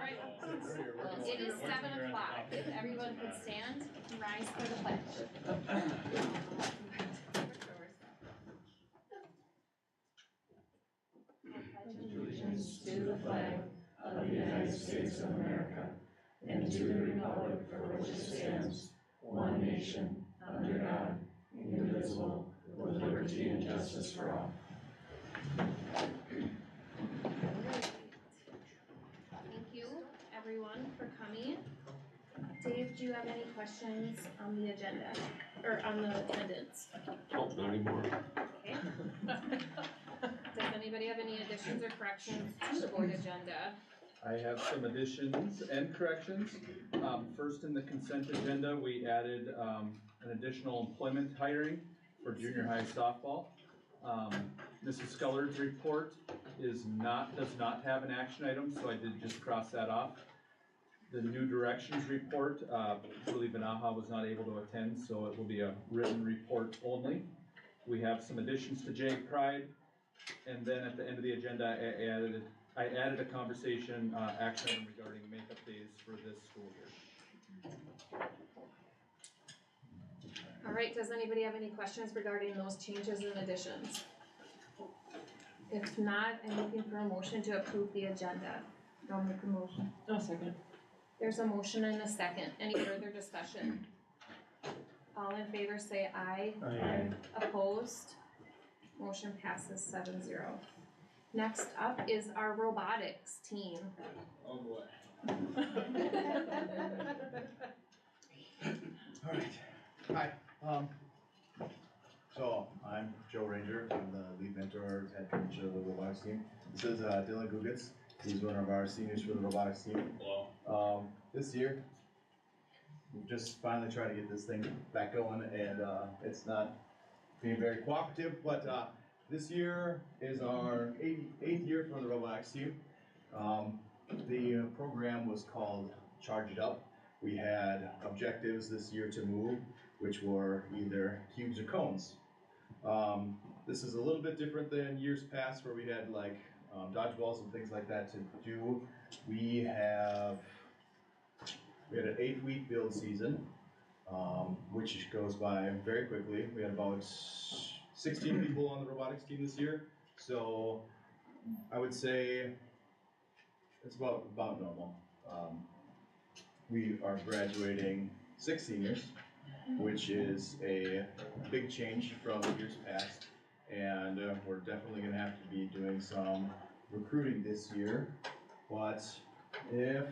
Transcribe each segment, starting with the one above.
Right. Well, It is 7 o'clock. If everyone could stand, rise for the pledge. Allegiance to the flag of the United States of America and to the republic for which it stands, one nation, under God, indivisible, with liberty and justice for all. Thank you, everyone, for coming. Dave, do you have any questions on the agenda, or on the attendance? Oh, not anymore. Okay. Does anybody have any additions or corrections to the board agenda? I have some additions and corrections. First, in the consent agenda, we added an additional employment hiring for junior high softball. Mrs. Sculler's report does not have an action item, so I did just cross that off. The new directions report, Julie Benaha was not able to attend, so it will be a written report only. We have some additions to JAG Pride, and then at the end of the agenda, I added a conversation action item regarding makeup days for this school year. All right, does anybody have any questions regarding those changes and additions? If not, I'm looking for a motion to approve the agenda. I'll make a motion. Oh, second. There's a motion and a second. Any further discussion? All in favor say aye. Aye. Opposed? Motion passes 7-0. Next up is our robotics team. Oh boy. All right. Hi. So I'm Joe Ranger. I'm the lead mentor, head coach of the robotics team. This is Dylan Gugitz. He's one of our seniors for the robotics team. Hello. This year, we've just finally tried to get this thing back going, and it's not being very cooperative. But this year is our eighth year for the robotics team. The program was called Charge It Up. We had objectives this year to move, which were either cubes or cones. This is a little bit different than years past where we had like dodgeballs and things like that to do. We had an 8-week build season, which goes by very quickly. We had about 16 people on the robotics team this year, so I would say it's about normal. We are graduating 6 seniors, which is a big change from years past, and we're definitely going to have to be doing some recruiting this year. But if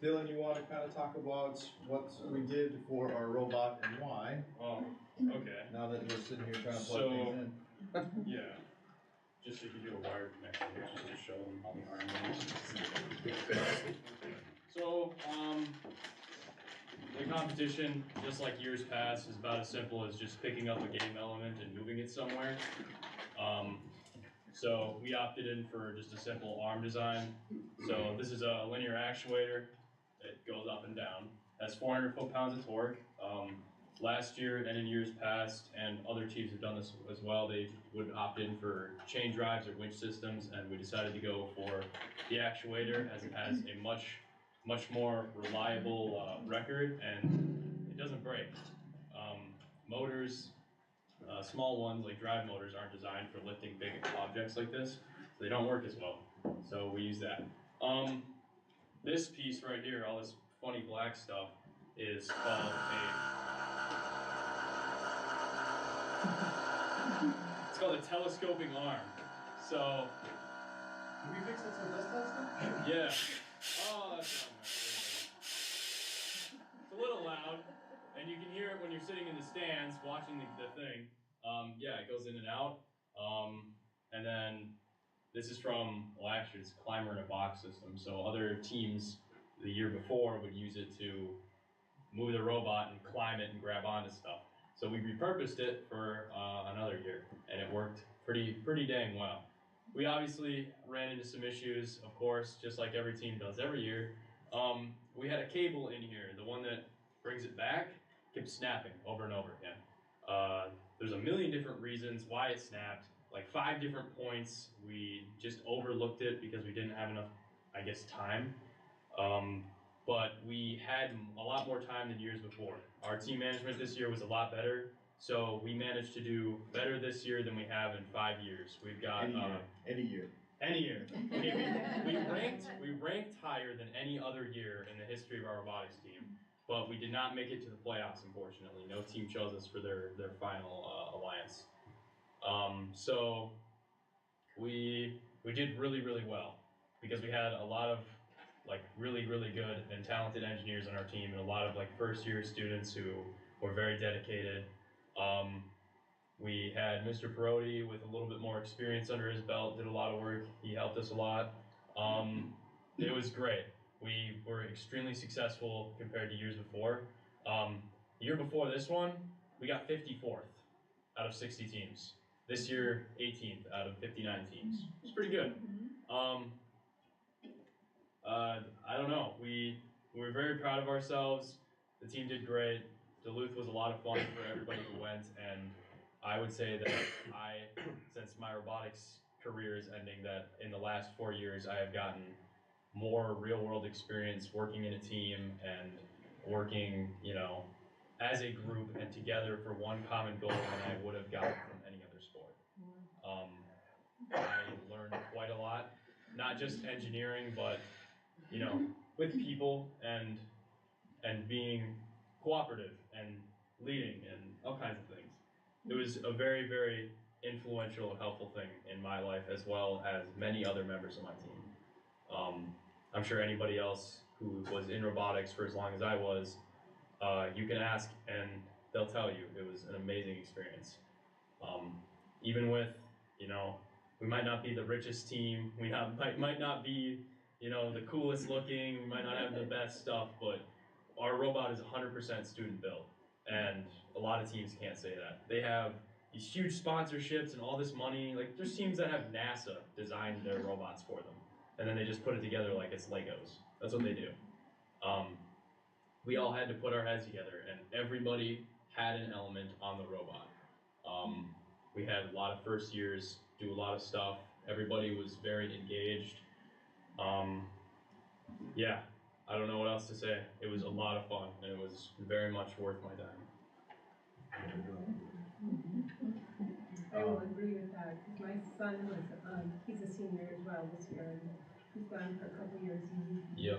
Dylan, you want to kind of talk about what we did for our robot and why? Oh, okay. Now that we're sitting here trying to plug things in. Yeah. Just to give you a wired connection, just to show them how the arm is. So, the competition, just like years past, is about as simple as just picking up a game element and moving it somewhere. So we opted in for just a simple arm design. So this is a linear actuator. It goes up and down. Has 400 foot-pounds of torque. Last year and in years past, and other teams have done this as well, they would opt in for chain drives or winch systems, and we decided to go for the actuator as it has a much more reliable record, and it doesn't break. Motors, small ones like drive motors, aren't designed for lifting big objects like this, so they don't work as well. So we use that. This piece right here, all this funny black stuff, is called it's called a telescoping arm. So, Can we fix this with this stuff? yeah. Oh, that's not right. It's a little loud, and you can hear it when you're sitting in the stands watching the thing. Yeah, it goes in and out. And then this is from, well, actually, it's a climber in a box system. So other teams the year before would use it to move the robot and climb it and grab onto stuff. So we repurposed it for another year, and it worked pretty dang well. We obviously ran into some issues, of course, just like every team does every year. We had a cable in here, the one that brings it back, kept snapping over and over again. There's a million different reasons why it snapped, like 5 different points. We just overlooked it because we didn't have enough, I guess, time. But we had a lot more time than years before. Our team management this year was a lot better, so we managed to do better this year than we have in 5 years. We've got Any year. any year. We ranked higher than any other year in the history of our robotics team, but we did not make it to the playoffs, unfortunately. No team chose us for their final alliance. So we did really, really well because we had a lot of like really, really good and talented engineers on our team and a lot of like first year students who were very dedicated. We had Mr. Perotti with a little bit more experience under his belt, did a lot of work. He helped us a lot. It was great. We were extremely successful compared to years before. The year before this one, we got 54th out of 60 teams. This year, 18th out of 59 teams. It's pretty good. I don't know. We were very proud of ourselves. The team did great. Duluth was a lot of fun for everybody who went, and I would say that since my robotics career is ending, that in the last 4 years I have gotten more real-world experience working in a team and working, as a group and together for one common goal than I would have gotten from any other sport. I learned quite a lot, not just engineering, but with people and being cooperative and leading and all kinds of things. It was a very, very influential and helpful thing in my life as well as many other members of my team. I'm sure anybody else who was in robotics for as long as I was, you can ask and they'll tell you it was an amazing experience. Even with, we might not be the richest team, we might not be, the coolest looking, we might not have the best stuff, but our robot is 100% student built, and a lot of teams can't say that. They have these huge sponsorships and all this money. Like, there's teams that have NASA design their robots for them, and then they just put it together like it's Legos. That's what they do. We all had to put our heads together, and everybody had an element on the robot. We had a lot of first years do a lot of stuff. Everybody was very engaged. Yeah, I don't know what else to say. It was a lot of fun, and it was very much worth my time. I will agree with that, because my son was, he's a senior as well this year, and he's gone for a couple of years. He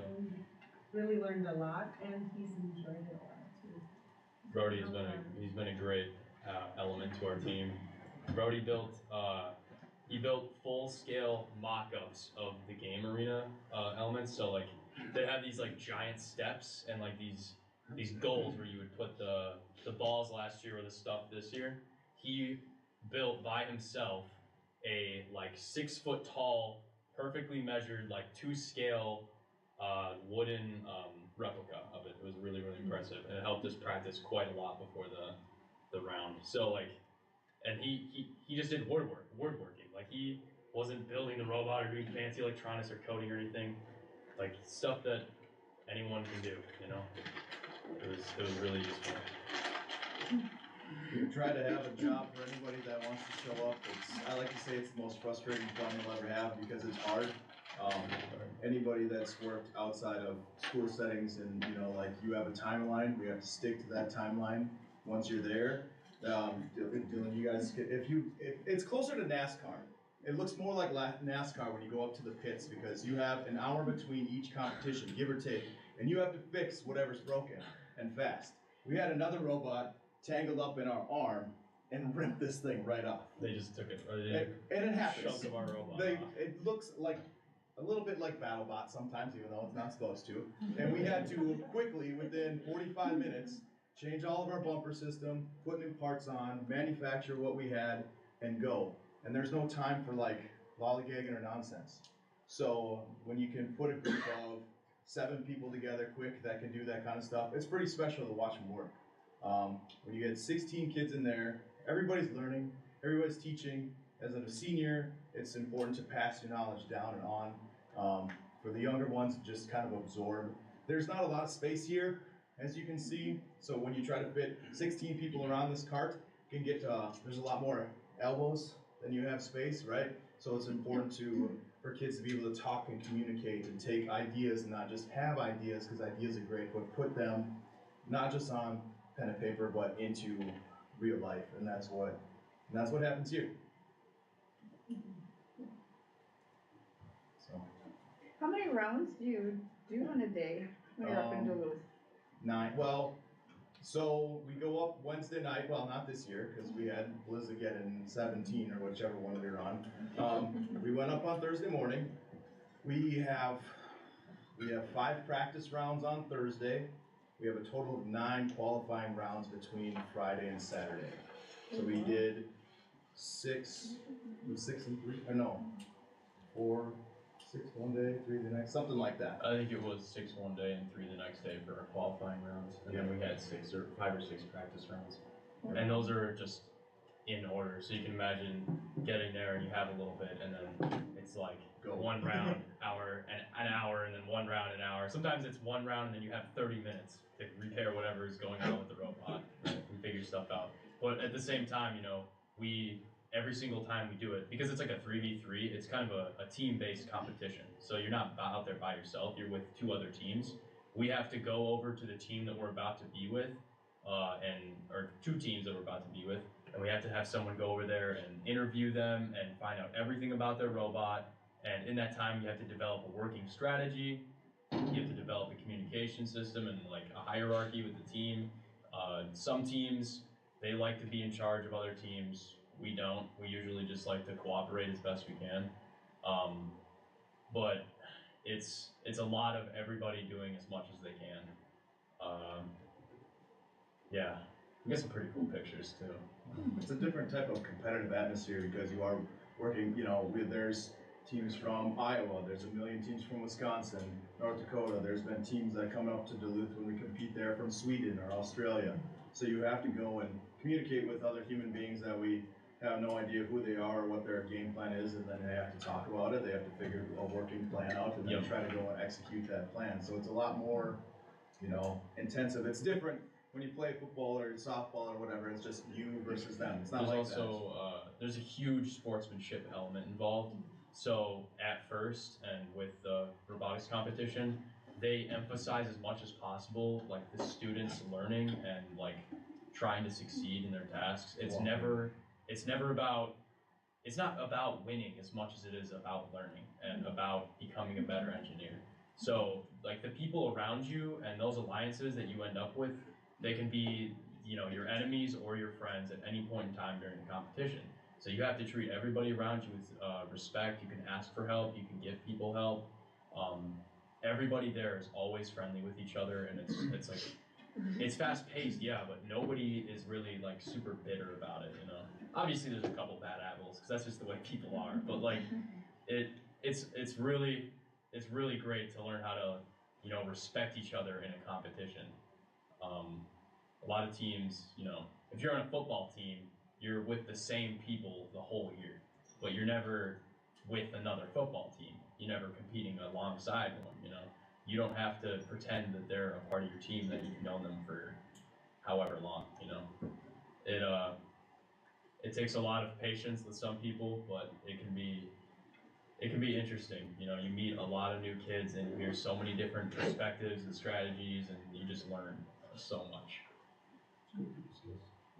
really learned a lot, and he's enjoyed it a lot too. Brody he's been a great element to our team. Brody built full-scale mock-ups of the game arena elements. So like they have these like giant steps and like these goals where you would put the balls last year or the stuff this year. He built by himself a like 6 foot tall, perfectly measured like 2-scale wooden replica of it. It was really, really impressive, and it helped us practice quite a lot before the round. So like, and he just did woodworking. Like he wasn't building the robot or doing fancy electronics or coding or anything. Like stuff that anyone can do, It was really useful. We try to have a job for anybody that wants to show up. I like to say it's the most frustrating fun you'll ever have because it's hard. Anybody that's worked outside of school settings and you have a timeline, we have to stick to that timeline once you're there. Dylan, you guys, if it's closer to NASCAR. It looks more like NASCAR when you go up to the pits because you have an hour between each competition, give or take, and you have to fix whatever's broken and fast. We had another robot tangled up in our arm and ripped this thing right off. They just took it. And it happens. Chunk of our robot. It looks like a little bit like BattleBot sometimes, even though it's not supposed to. And we had to quickly, within 45 minutes, change all of our bumper system, put new parts on, manufacture what we had, and go. And there's no time for like lollygagging or nonsense. So when you can put a group of 7 people together quick that can do that kind of stuff, it's pretty special to watch them work. When you get 16 kids in there, everybody's learning, everybody's teaching. As a senior, it's important to pass your knowledge down and on. For the younger ones, just kind of absorb. There's not a lot of space here, as you can see. So when you try to fit 16 people around this cart, you can get there's a lot more elbows than you have space, right? So it's important to for kids to be able to talk and communicate and take ideas and not just have ideas, because ideas are great, but put them not just on pen and paper, but into real life, and that's what happens here. So How many rounds do you do in a day when you're up in Duluth? 9. Well, so we go up Wednesday night. Well, not this year because we had Blizzard get in 17 or whichever one we were on. We went up on Thursday morning. We have 5 practice rounds on Thursday. We have a total of 9 qualifying rounds between Friday and Saturday. So we did 6 and 3. Or no, 4, 6 one day, 3 the next, something like that. I think it was 6 one day and 3 the next day for our qualifying rounds, and then we had 5 or 6 practice rounds, and those are just in order. So you can imagine getting there and you have a little bit, and then it's like one round, hour, and an hour, and then one round, an hour. Sometimes it's one round, and then you have 30 minutes to repair whatever is going on with the robot and figure stuff out. But at the same time, you know, every single time we do it, because it's like a 3v3, it's kind of a team-based competition. So you're not out there by yourself, you're with 2 other teams. We have to go over to the team that we're about to be with, or 2 teams that we're about to be with, and we have to have someone go over there and interview them and find out everything about their robot. And in that time, you have to develop a working strategy, you have to develop a communication system and like a hierarchy with the team. Some teams, they like to be in charge of other teams. We don't. We usually just like to cooperate as best we can. But it's a lot of everybody doing as much as they can. Yeah, we got some pretty cool pictures too. It's a different type of competitive atmosphere because you are working, you know, there's teams from Iowa, there's a million teams from Wisconsin, North Dakota, there's been teams that come up to Duluth when we compete there from Sweden or Australia. So you have to go and communicate with other human beings that we have no idea who they are or what their game plan is, and then they have to talk about it, they have to figure a working plan out, and then try to go and execute that plan. So it's a lot more, you know, intensive. It's different when you play football or softball or whatever, it's just you versus them. It's not there's like also, there's a huge sportsmanship element involved. So at first, and with the robotics competition, they emphasize as much as possible, like the students learning and like trying to succeed in their tasks. It's not about winning as much as it is about learning and about becoming a better engineer. So like the people around you and those alliances that you end up with, they can be, you know, your enemies or your friends at any point in time during the competition. So you have to treat everybody around you with respect. You can ask for help, you can give people help. Everybody there is always friendly with each other, and it's like, it's fast paced, yeah, but nobody is really like super bitter about it, you know. Obviously there's a couple bad apples, because that's just the way people are, but like, it's really great to learn how to, you know, respect each other in a competition. A lot of teams, you know, if you're on a football team, you're with the same people the whole year, but you're never with another football team. You're never competing alongside one, you know. You don't have to pretend that they're a part of your team, that you've known them for however long, you know. It takes a lot of patience with some people, but it can be interesting. You know, you meet a lot of new kids and you hear so many different perspectives and strategies, and you just learn so much.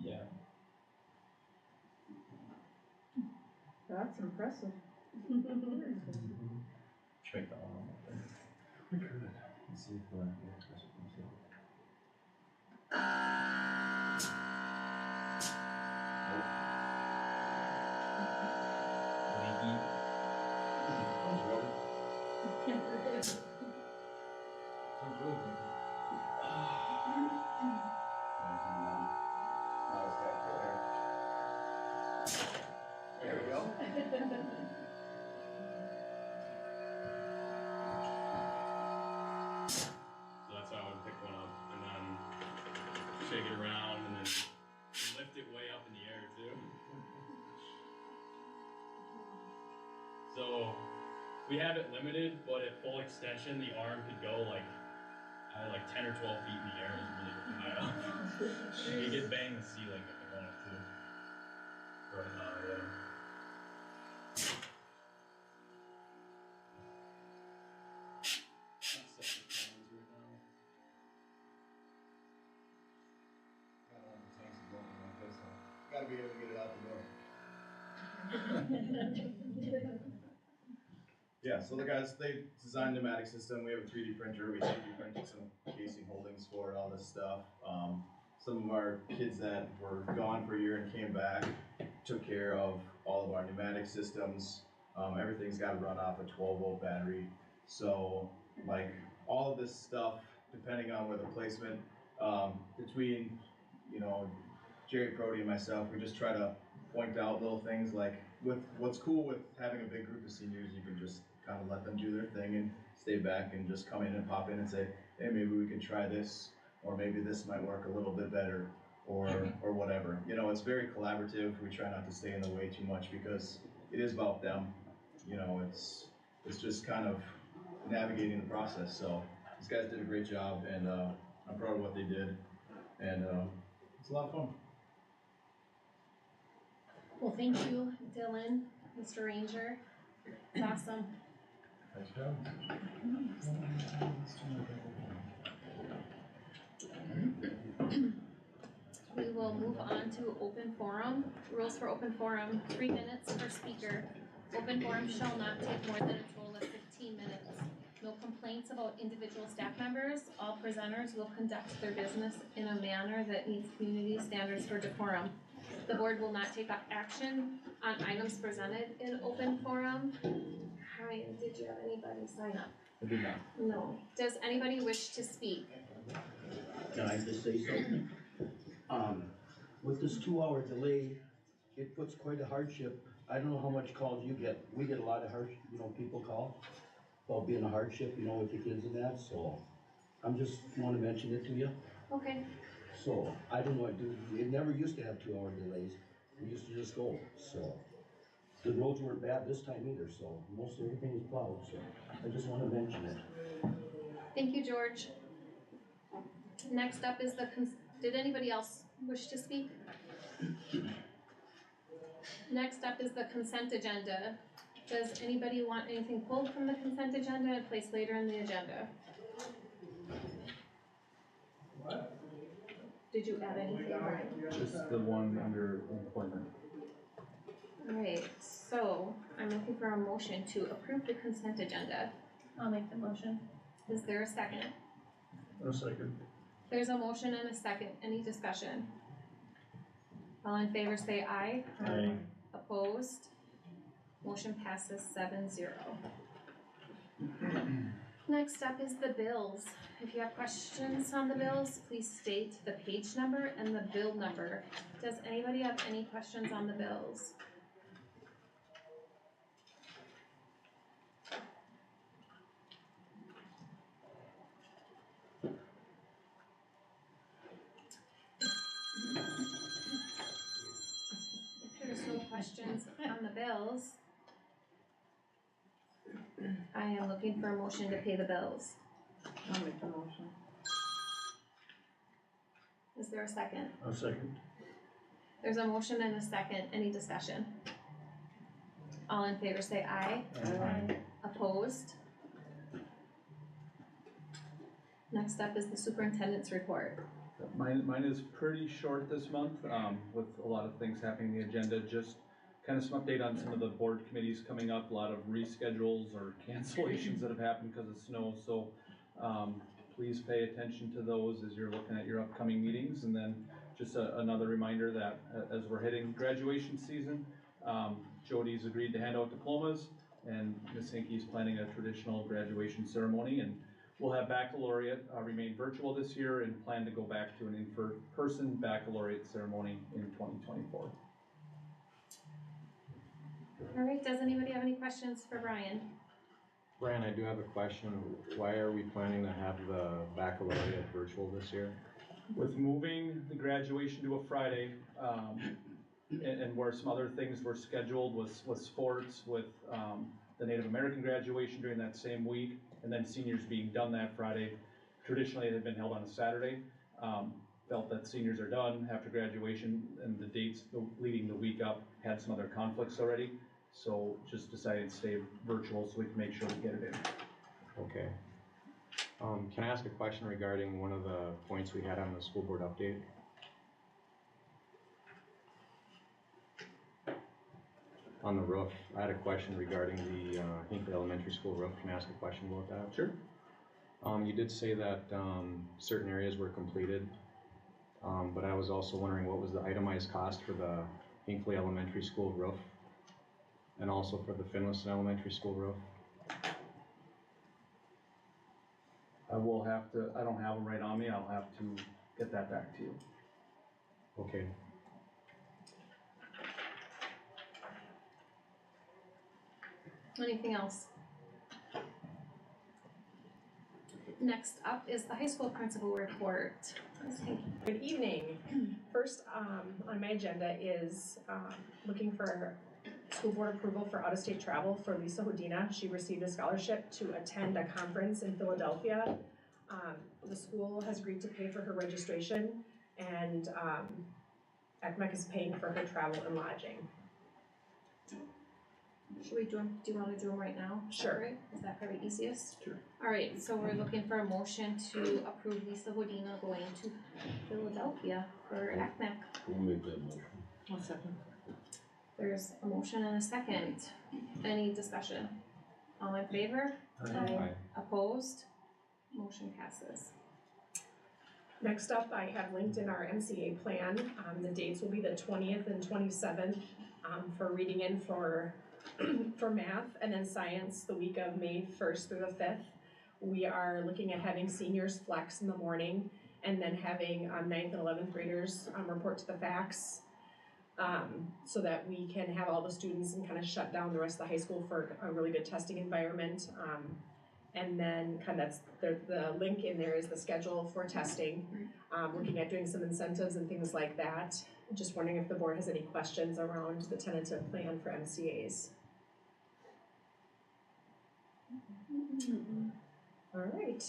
Yeah. That's impressive. Should make that one up there. We could. Let's see if the next question comes in. Leaky. Sounds really good. There we go. So that's how I would pick one up, and then shake it around, and then lift it way up in the air too. So we have it limited, but at full extension, the arm could go like 10 or 12 feet in the air. It's really high up. You could bang the ceiling if you wanted to. Right now, yeah. Yeah, so the guys, they designed a pneumatic system. We have a 3D printer. We 3D printed some casing holdings for it, all this stuff. Some of our kids that were gone for a year and came back took care of all of our pneumatic systems. Everything's got to run off a 12-volt battery. So, like, all of this stuff, depending on where the placement, between, you know, Jerry Prody and myself, we just try to point out little things like, what's cool with having a big group of seniors, you can just kind of let them do their thing and stay back and just come in and pop in and say, hey, maybe we can try this, or maybe this might work a little bit better, or whatever. You know, it's very collaborative. We try not to stay in the way too much because it is about them. You know, it's just kind of navigating the process. So these guys did a great job, and I'm proud of what they did, and it's a lot of fun. Well, thank you, Dylan, Mr. Ranger. It's awesome. Nice job. We will move on to open forum. Rules for open forum, 3 minutes per speaker. Open forum shall not take more than a total of 15 minutes. No complaints about individual staff members. All presenters will conduct their business in a manner that meets community standards for decorum. The board will not take action on items presented in open forum. Ryan, did you have anybody sign up? I did not. No. Does anybody wish to speak? Can I just say something? With this 2-hour delay, it puts quite a hardship. I don't know how much calls you get. We get a lot of people call about being a hardship, with the kids and that, so I'm just want to mention it to you. Okay. So, I don't know, it never used to have 2-hour delays. We used to just go, so. The roads weren't bad this time either, so most everything was plowed, so I just want to mention it. Thank you, George. Next up is did anybody else wish to speak? Next up is the consent agenda. Does anybody want anything pulled from the consent agenda and placed later in the agenda? What? Did you add anything, Brian? Just the one under employment. Alright, so I'm looking for a motion to approve the consent agenda. I'll make the motion. Is there a second? A second. There's a motion and a second. Any discussion? All in favor say aye. Aye. Opposed? Motion passes 7-0. Next up is the bills. If you have questions on the bills, please state the page number and the bill number. Does anybody have any questions on the bills? If there's no questions on the bills, I am looking for a motion to pay the bills. I'll make the motion. Is there a second? A second. There's a motion and a second. Any discussion? All in favor say aye. Aye. Opposed? Next up is the superintendent's report. Mine is pretty short this month, with a lot of things happening in the agenda. Just kind of some update on some of the board committees coming up, a lot of reschedules or cancellations that have happened because of snow. So please pay attention to those as you're looking at your upcoming meetings. And then just another reminder that as we're hitting graduation season, Jody's agreed to hand out diplomas, and Ms. Hinckley's planning a traditional graduation ceremony. And we'll have baccalaureate remain virtual this year and plan to go back to an in-person baccalaureate ceremony in 2024. All right, does anybody have any questions for Brian? Brian, I do have a question. Why are we planning to have the baccalaureate virtual this year? With moving the graduation to a Friday, and where some other things were scheduled with sports, with the Native American graduation during that same week, and then seniors being done that Friday. Traditionally, it had been held on a Saturday. Felt that seniors are done after graduation, and the dates leading the week up had some other conflicts already. So just decided to stay virtual so we can make sure we get it in. Okay. Can I ask a question regarding one of the points we had on the school board update? on the roof, I had a question regarding the Hinckley Elementary School roof. Can I ask a question about that? Sure. You did say that certain areas were completed, but I was also wondering what was the itemized cost for the Hinckley Elementary School roof, and also for the Finlayson Elementary School roof? I will have to, I don't have them right on me, I'll have to get that back to you. Okay. Anything else? Next up is the high school principal report. Ms. Hinckley. Good evening. First, on my agenda is, looking for school board approval for out-of-state travel for Lisa Hodina. She received a scholarship to attend a conference in Philadelphia. The school has agreed to pay for her registration, and, ECMEC is paying for her travel and lodging. Should we do you wanna do them right now? Is that Sure. right? Is that probably easiest? Sure. Alright, so we're looking for a motion to approve Lisa Hodina going to Philadelphia for ECMEC. We'll make that motion. One second. There's a motion and a second. Any discussion? All in favor? Aye. Opposed? Motion passes. Next up, I have linked in our MCA plan. The dates will be the 20th and 27th for reading in for math, and then science the week of May 1st through the 5th. We are looking at having seniors flex in the morning, and then having 9th and 11th graders report to the facts, so that we can have all the students and kind of shut down the rest of the high school for a really good testing environment. And then kind of the link in there is the schedule for testing, looking at doing some incentives and things like that. Just wondering if the board has any questions around the tentative plan for MCAs. All right.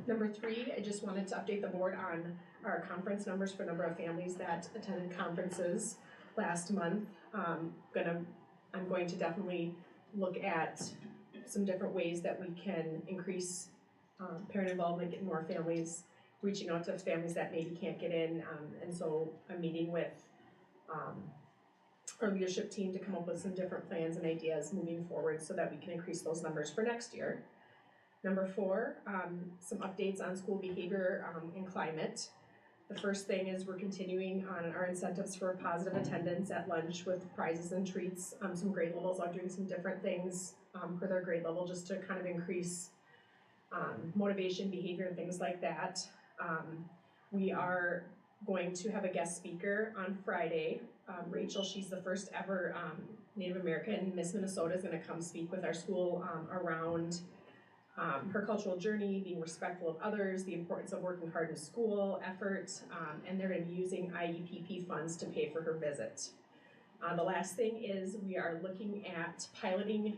Number 3, I just wanted to update the board on our conference numbers for number of families that attended conferences last month. I'm going to definitely look at some different ways that we can increase parent involvement, get more families, reaching out to families that maybe can't get in, and so I'm meeting with our leadership team to come up with some different plans and ideas moving forward so that we can increase those numbers for next year. Number 4, some updates on school behavior and climate. The first thing is we're continuing on our incentives for positive attendance at lunch with prizes and treats. Some grade levels are doing some different things for their grade level just to kind of increase motivation, behavior, and things like that. We are going to have a guest speaker on Friday. Rachel, she's the first ever Native American Miss Minnesota, is going to come speak with our school around her cultural journey, being respectful of others, the importance of working hard in school, effort, and they're going to be using IEPP funds to pay for her visit. The last thing is we are looking at piloting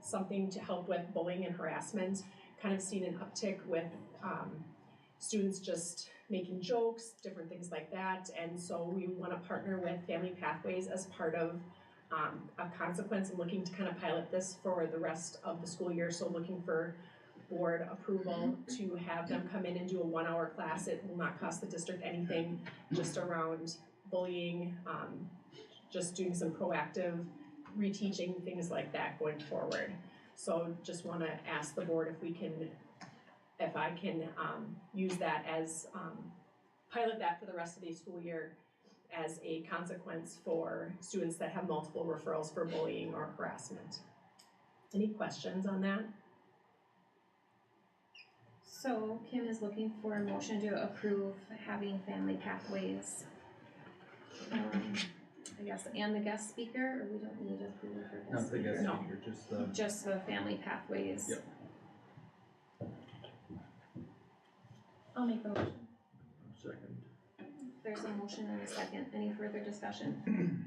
something to help with bullying and harassment, kind of seen an uptick with students just making jokes, different things like that, and so we want to partner with Family Pathways as part of a consequence and looking to kind of pilot this for the rest of the school year, so looking for board approval to have them come in and do a 1-hour class. It will not cost the district anything, just around bullying, just doing some proactive reteaching, things like that going forward. So just want to ask the board if I can use that as, pilot that for the rest of the school year as a consequence for students that have multiple referrals for bullying or harassment. Any questions on that? So Kim is looking for a motion to approve having Family Pathways, I guess, and the guest speaker, or we don't need approval for guest Not the speaker? guest No. speaker, Just the Family Pathways. Yep. I'll make the motion. Second. There's a motion and a second. Any further discussion?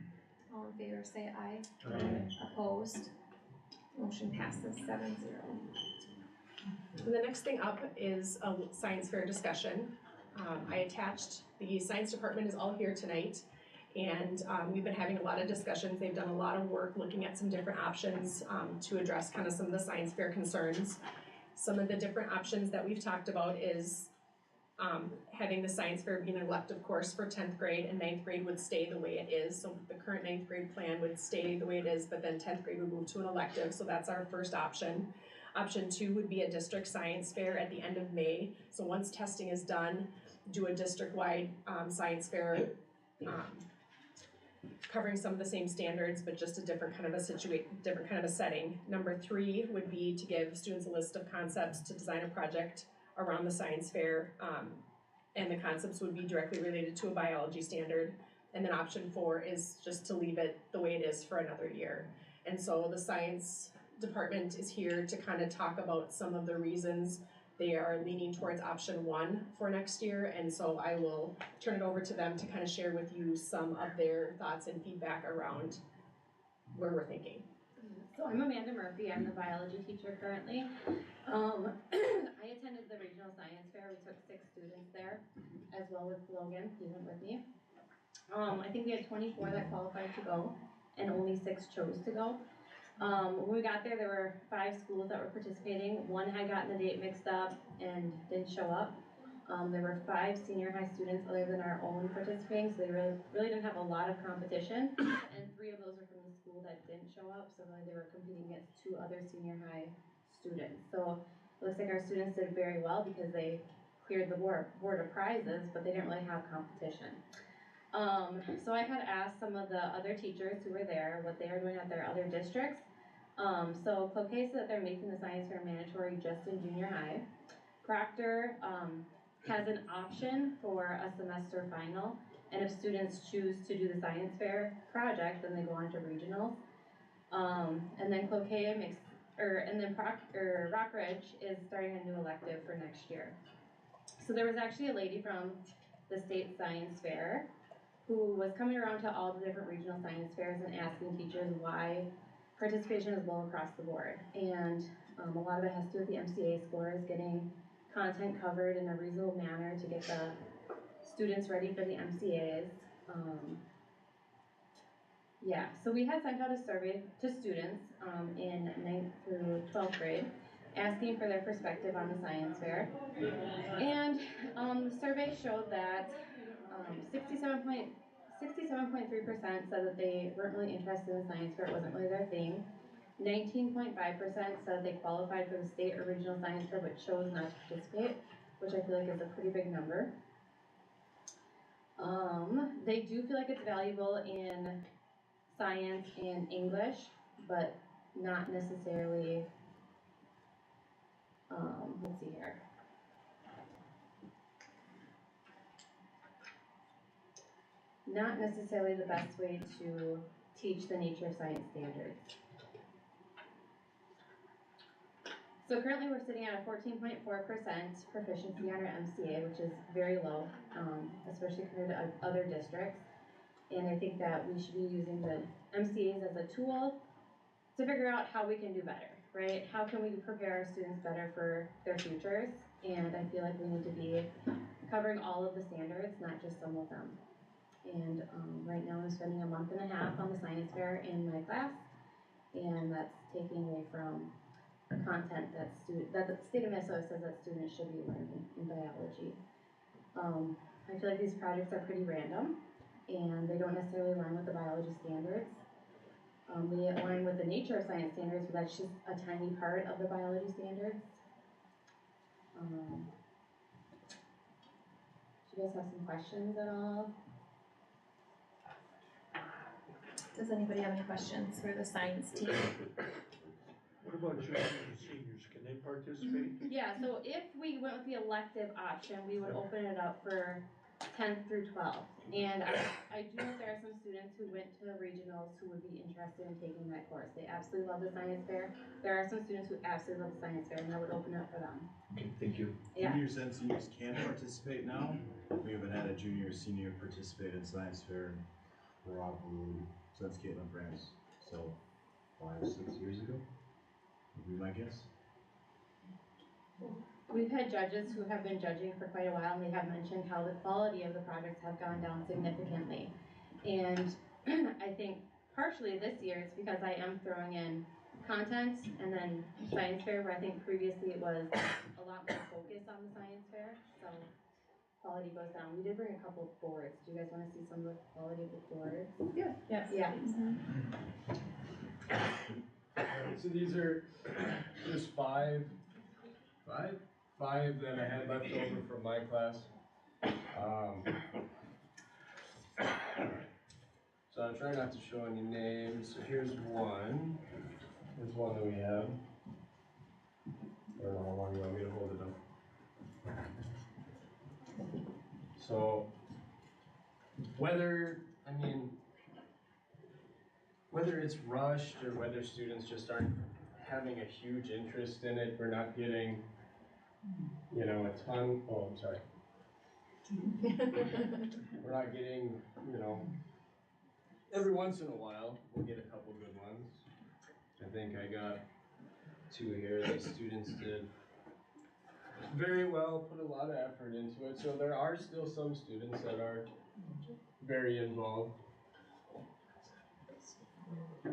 All in favor say aye. Aye. Opposed? Motion passes 7-0. And the next thing up is a science fair discussion. I attached, the science department is all here tonight, and we've been having a lot of discussions. They've done a lot of work looking at some different options to address kind of some of the science fair concerns. Some of the different options that we've talked about is Having the science fair being an elective course for 10th grade, and 9th grade would stay the way it is. So the current 9th grade plan would stay the way it is, but then 10th grade would move to an elective. So that's our first option. Option 2 would be a district science fair at the end of May. So once testing is done, do a district-wide science fair, covering some of the same standards, but just a different kind of a setting. Number 3 would be to give students a list of concepts to design a project around the science fair, and the concepts would be directly related to a biology standard. And then option 4 is just to leave it the way it is for another year. And so the science department is here to kind of talk about some of the reasons they are leaning towards option 1 for next year. And so I will turn it over to them to kind of share with you some of their thoughts and feedback around where we're thinking. So I'm Amanda Murphy, I'm the biology teacher currently. I attended the regional science fair. We took 6 students there, as well with Logan, he went with me. I think we had 24 that qualified to go, and only 6 chose to go. When we got there were 5 schools that were participating. 1 had gotten the date mixed up and didn't show up. There were 5 senior high students other than our own participating, so they really didn't have a lot of competition. And 3 of those were from the school that didn't show up, so really they were competing against 2 other senior high students. So it looks like our students did very well because they cleared the board of prizes, but they didn't really have competition. So I had asked some of the other teachers who were there what they are doing at their other districts. So Cloquet said that they're making the science fair mandatory just in junior high. Proctor has an option for a semester final, and if students choose to do the science fair project, then they go on to regionals. And then Cloquet Rockridge is starting a new elective for next year. So there was actually a lady from the state science fair who was coming around to all the different regional science fairs and asking teachers why participation is low across the board. And a lot of it has to do with the MCA scores, getting content covered in a reasonable manner to get the students ready for the MCAs. So we had sent out a survey to students in 9th through 12th grade, asking for their perspective on the science fair. And the survey showed that 67.3% said that they weren't really interested in the science fair, it wasn't really their thing. 19.5% said they qualified for the state or regional science fair but chose not to participate, which I feel like is a pretty big number. They do feel like it's valuable in science and English, but not necessarily, let's see here. Not necessarily the best way to teach the nature of science standards. So currently we're sitting at a 14.4% proficiency on our MCA, which is very low, especially compared to other districts. And I think that we should be using the MCAs as a tool to figure out how we can do better, right? How can we prepare our students better for their futures? And I feel like we need to be covering all of the standards, not just some of them. And right now I'm spending a month and a half on the science fair in my class, and that's taking away from content that the state of Minnesota says that students should be learning in biology. I feel like these projects are pretty random, and they don't necessarily align with the biology standards. They align with the nature of science standards, but that's just a tiny part of the biology standards. Do you guys have some questions at all? Does anybody have any questions for the science team? What about juniors and seniors, can they participate? Yeah, so if we went with the elective option, we would open it up for 10th through 12th. And I do know there are some students who went to regionals who would be interested in taking that course. They absolutely love the science fair. There are some students who absolutely love the science fair, and I would open it up for them. Okay, thank you. Yeah. Juniors and seniors can participate now. We haven't had a junior or senior participate in science fair probably since Caitlin France, so 5 or 6 years ago, would be my guess. We've had judges who have been judging for quite a while, and they have mentioned how the quality of the projects have gone down significantly. And I think partially this year it's because I am throwing in content and then science fair, where I think previously it was a lot more focus on the science fair. So quality goes down. We did bring a couple of boards. Do you guys want to see some of the quality of the boards? Yes. Yeah. So these are just five that I had left over from my class. So I'll try not to show any names. So here's one. Here's one that we have. I don't know how long you want me to hold it up. So whether it's rushed or whether students just aren't having a huge interest in it, we're not getting, a ton, I'm sorry. We're not getting, every once in a while, we'll get a couple good ones. I think I got 2 here that students did very well, put a lot of effort into it. So there are still some students that are very involved. I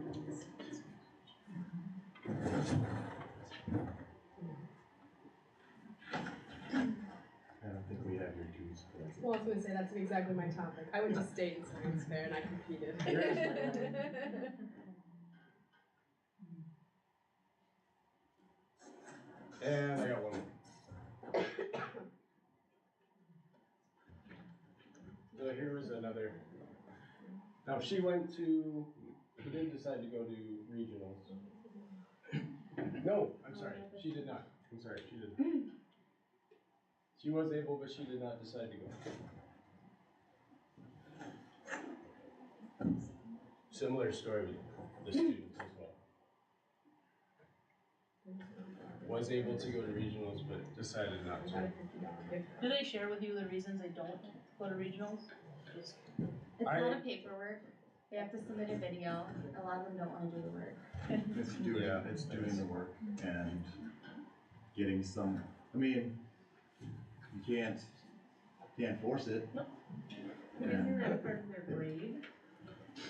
don't think we have your dues. Well, I was gonna say, that's exactly my topic. I went to state science fair and I competed. And I got one more. So here was another. Now she didn't decide to go to regionals. No, I'm sorry, she did not. I'm sorry, she didn't. She was able, but she did not decide to go. Similar story with the students as well. Was able to go to regionals, but decided not to. Do they share with you the reasons they don't go to regionals? It's a lot of paperwork. They have to submit a video. A lot of them don't want to do the work. It's doing the work and getting some, you can't force it. Nope. Isn't that part of their grade?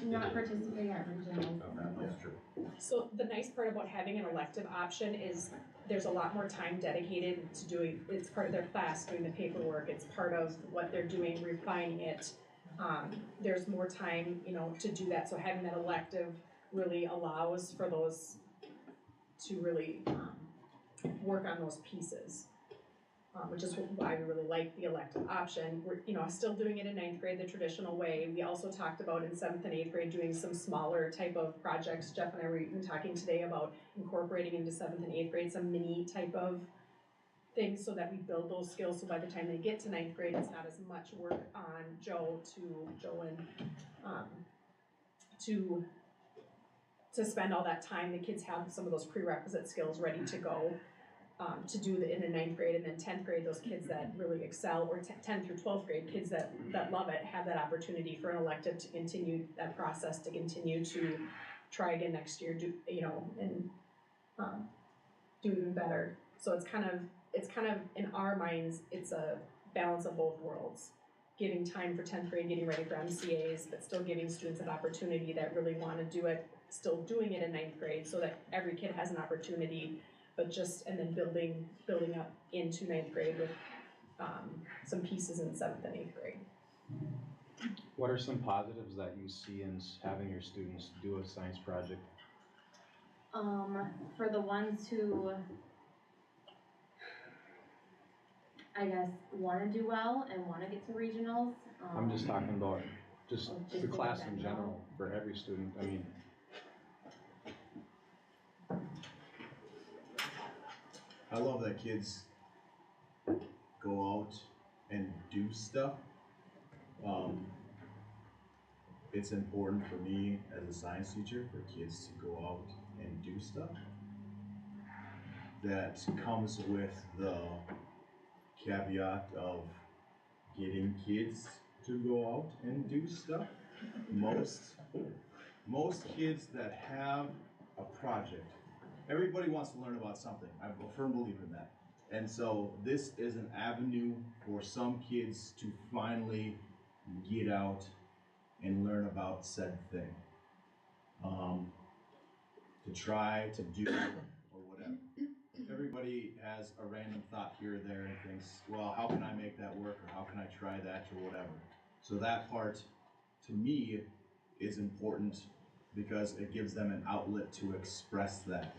Not participating at regionals. That's true. So the nice part about having an elective option is there's a lot more time dedicated to doing, it's part of their class doing the paperwork, it's part of what they're doing, refining it. There's more time, to do that, so having that elective really allows for those to really work on those pieces. Which is why we really like the elective option. We're, still doing it in 9th grade the traditional way. We also talked about in 7th and 8th grade doing some smaller type of projects. Jeff and I were even talking today about incorporating into 7th and 8th grade some mini type of things so that we build those skills, so by the time they get to 9th grade, it's not as much work on Joe and to spend all that time. The kids have some of those prerequisite skills ready to go. To do in the 9th grade, and then 10th grade, those kids that really excel, or 10th through 12th grade, kids that love it, have that opportunity for an elective to continue that process, to continue to try again next year, do even better. So it's kind of in our minds, it's a balance of both worlds. Giving time for 10th grade, getting ready for MCAs, but still giving students an opportunity that really want to do it, still doing it in 9th grade, so that every kid has an opportunity. But and then building up into 9th grade with some pieces in 7th and 8th grade. What are some positives that you see in having your students do a science project? For the ones who, I guess, want to do well and want to get to regionals. I'm just talking about just the class in general for every student. I love that kids go out and do stuff. It's important for me as a science teacher for kids to go out and do stuff. That comes with the caveat of getting kids to go out and do stuff. Most kids that have a project, everybody wants to learn about something. I'm a firm believer in that. And so this is an avenue for some kids to finally get out and learn about said thing. To try to do or whatever. everybody has a random thought here or there and thinks, well, how can I make that work, or how can I try that, or whatever. So that part, to me, is important because it gives them an outlet to express that.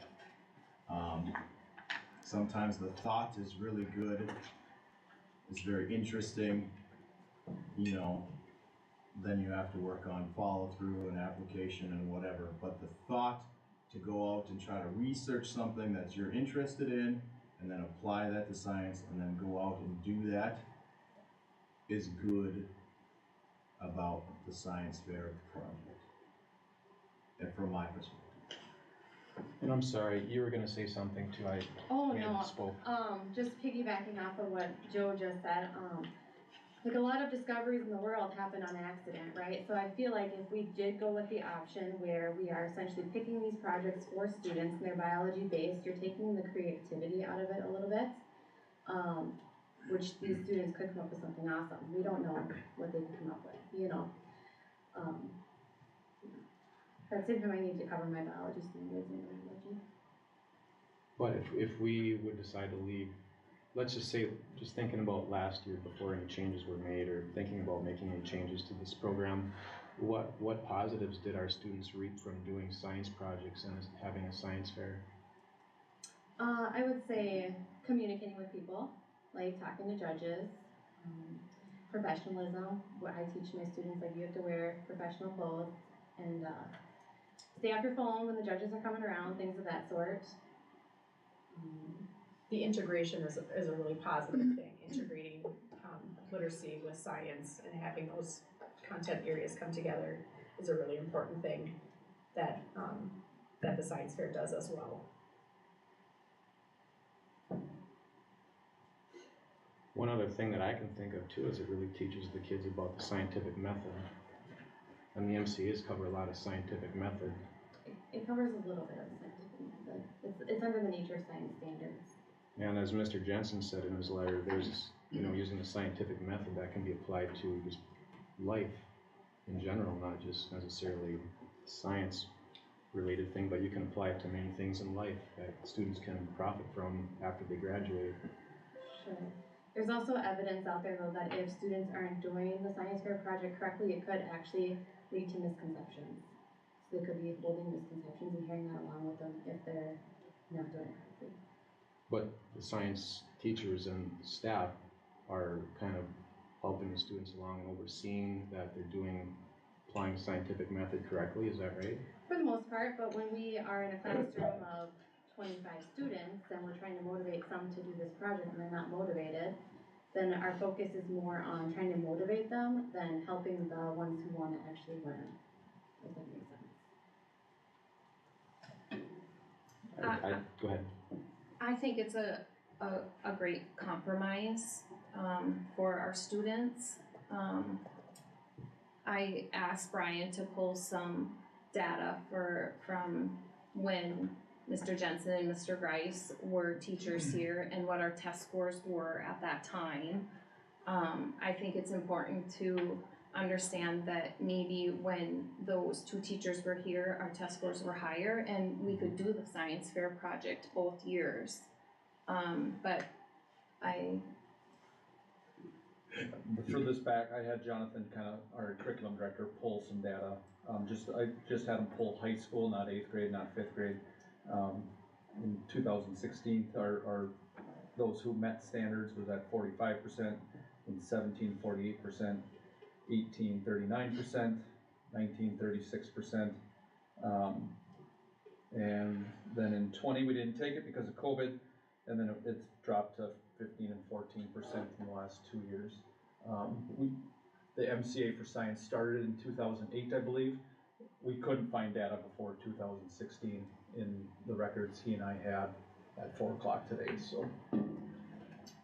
Sometimes the thought is really good, it's very interesting, you know, then you have to work on follow through and application and whatever. But the thought to go out and try to research something that you're interested in and then apply that to science and then go out and do that is good about the science fair project. And from my perspective. And I'm sorry, you were gonna say something too, I Oh, may no, have spoke. just piggybacking off of what Joe just said, like a lot of discoveries in the world happen on accident, right? So I feel like if we did go with the option where we are essentially picking these projects for students and they're biology based, you're taking the creativity out of it a little bit, which these students could come up with something awesome. We don't know what they could come up with, you know. At the same time, I need to cover my biology standards and biology. But if we would decide to leave, let's just say, just thinking about last year before any changes were made, or thinking about making any changes to this program, what positives did our students reap from doing science projects and having a science fair? I would say communicating with people, like talking to judges, professionalism. What I teach my students, like you have to wear professional clothes, and stay off your phone when the judges are coming around, things of that sort. The integration is a really positive thing, integrating literacy with science and having those content areas come together is a really important thing that the science fair does as well. One other thing that I can think of too is it really teaches the kids about the scientific method. And the MCAs cover a lot of scientific method. It covers a little bit of scientific method. It's under the nature science standards. And as Mr. Jensen said in his letter, there's, using the scientific method that can be applied to just life in general, not just necessarily science related thing, but you can apply it to many things in life that students can profit from after they graduate. Sure. There's also evidence out there though that if students aren't doing the science fair project correctly, it could actually lead to misconceptions. So they could be holding misconceptions and carrying that along with them if they're not doing it correctly. But the science teachers and staff are kind of helping the students along and overseeing that they're applying the scientific method correctly, is that right? For the most part, but when we are in a classroom of 25 students and we're trying to motivate some to do this project and they're not motivated, then our focus is more on trying to motivate them than helping the ones who want to actually learn, if that makes sense. Go ahead. I think it's a great compromise for our students. I asked Brian to pull some data from when Mr. Jensen and Mr. Grice were teachers here and what our test scores were at that time. I think it's important to understand that maybe when those two teachers were here, our test scores were higher and we could do the science fair project both years. But For this back, I had Jonathan, our curriculum director, pull some data. I just had him pull high school, not 8th grade, not 5th grade. In 2016, those who met standards was at 45%, in 17, 48%, 18, 39%, 19, 36%. And then in 20, we didn't take it because of COVID, and then it's dropped to 15 and 14% in the last 2 years. The MCA for Science started in 2008, I believe. We couldn't find data before 2016 in the records he and I had at 4 o'clock today, so.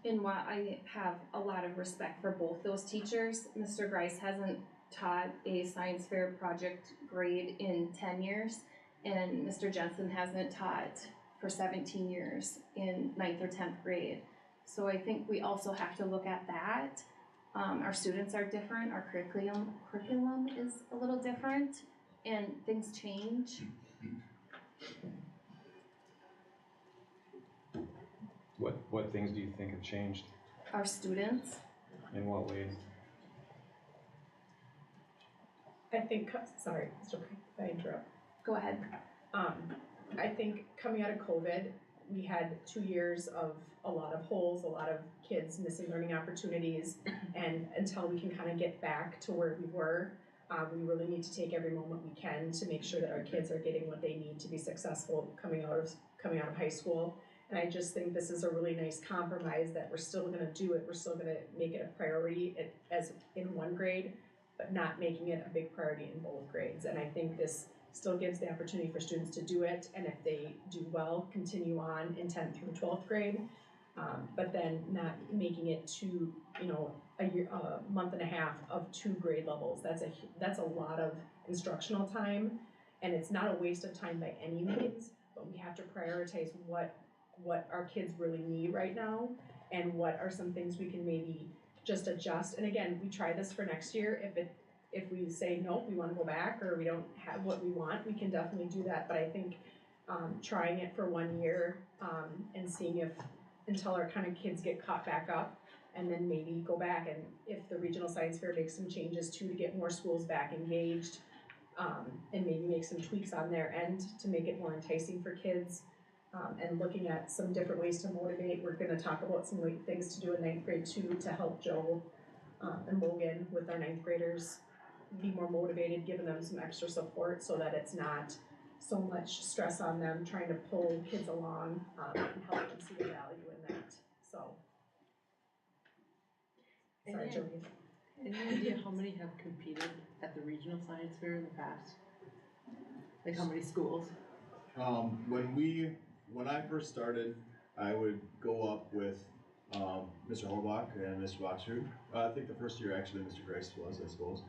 And while I have a lot of respect for both those teachers, Mr. Grice hasn't taught a science fair project grade in 10 years, and Mr. Jensen hasn't taught for 17 years in 9th or 10th grade. So I think we also have to look at that. Our students are different, our curriculum is a little different, and things change. What things do you think have changed? Our students, In what ways? I think, sorry, Mr. Craig, if I interrupt. go ahead. I think coming out of COVID, we had 2 years of a lot of holes, a lot of kids missing learning opportunities, and until we can kind of get back to where we were, we really need to take every moment we can to make sure that our kids are getting what they need to be successful coming out of high school. And I just think this is a really nice compromise that we're still gonna do it, we're still gonna make it a priority as in one grade, but not making it a big priority in both grades. And I think this still gives the opportunity for students to do it, and if they do well, continue on in 10th through 12th grade, but then not making it to, a month and a half of 2 grade levels. That's a lot of instructional time, and it's not a waste of time by any means, but we have to prioritize what our kids really need right now, and what are some things we can maybe just adjust. And again, we try this for next year. If we say, nope, we wanna go back, or we don't have what we want, we can definitely do that. But I think trying it for 1 year and seeing until our kind of kids get caught back up, and then maybe go back, and if the regional science fair makes some changes too to get more schools back engaged, and maybe make some tweaks on their end to make it more enticing for kids, and looking at some different ways to motivate. We're gonna talk about some things to do in 9th grade too, to help Joe and Logan with our 9th graders be more motivated, giving them some extra support so that it's not so much stress on them trying to pull kids along, and help them see the value in that, so. Sorry, Jody. Any idea how many have competed at the regional science fair in the past? Like how many schools? When I first started, I would go up with Mr. Horbach and Mr. Boxer. I think the first year actually Mr. Grace was, I suppose,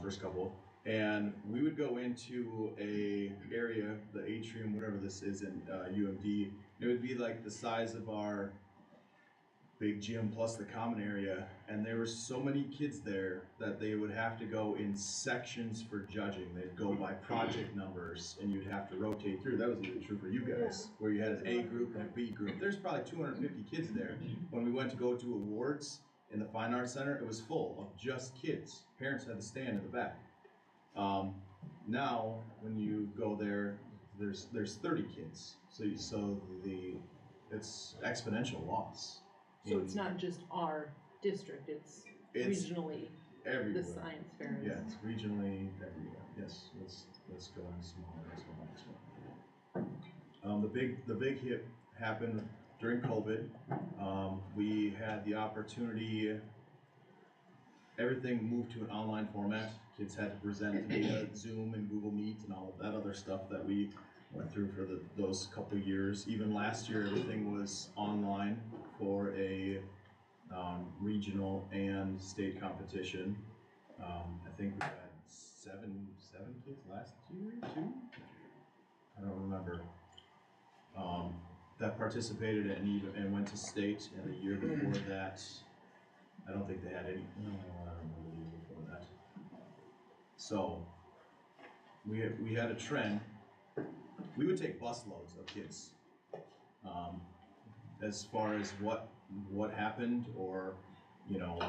first couple. And we would go into a area, the atrium, whatever this is in UMD. It would be like the size of our big gym plus the common area, and there were so many kids there that they would have to go in sections for judging. They'd go by project numbers, and you'd have to rotate through. That was even true for you guys, where you had an A group and a B group. There's probably 250 kids there. When we went to go do awards in the Fine Arts Center, it was full of just kids. Parents had to stand in the back. Now, when you go there, there's 30 kids, so it's exponential loss. So it's not just our district, it's regionally everywhere. The science fair is. Yeah, it's regionally everywhere. Yes, let's go on smaller. The big hit happened during COVID. We had the opportunity. Everything moved to an online format. Kids had to present via Zoom and Google Meet and all of that other stuff that we went through for those couple years. Even last year, everything was online for a regional and state competition. I think we had seven kids last year, 2? I don't remember. That participated and went to state, and the year before that, I don't think they had any. No, I don't remember the year before that. So we had a trend. We would take busloads of kids. As far as what happened, or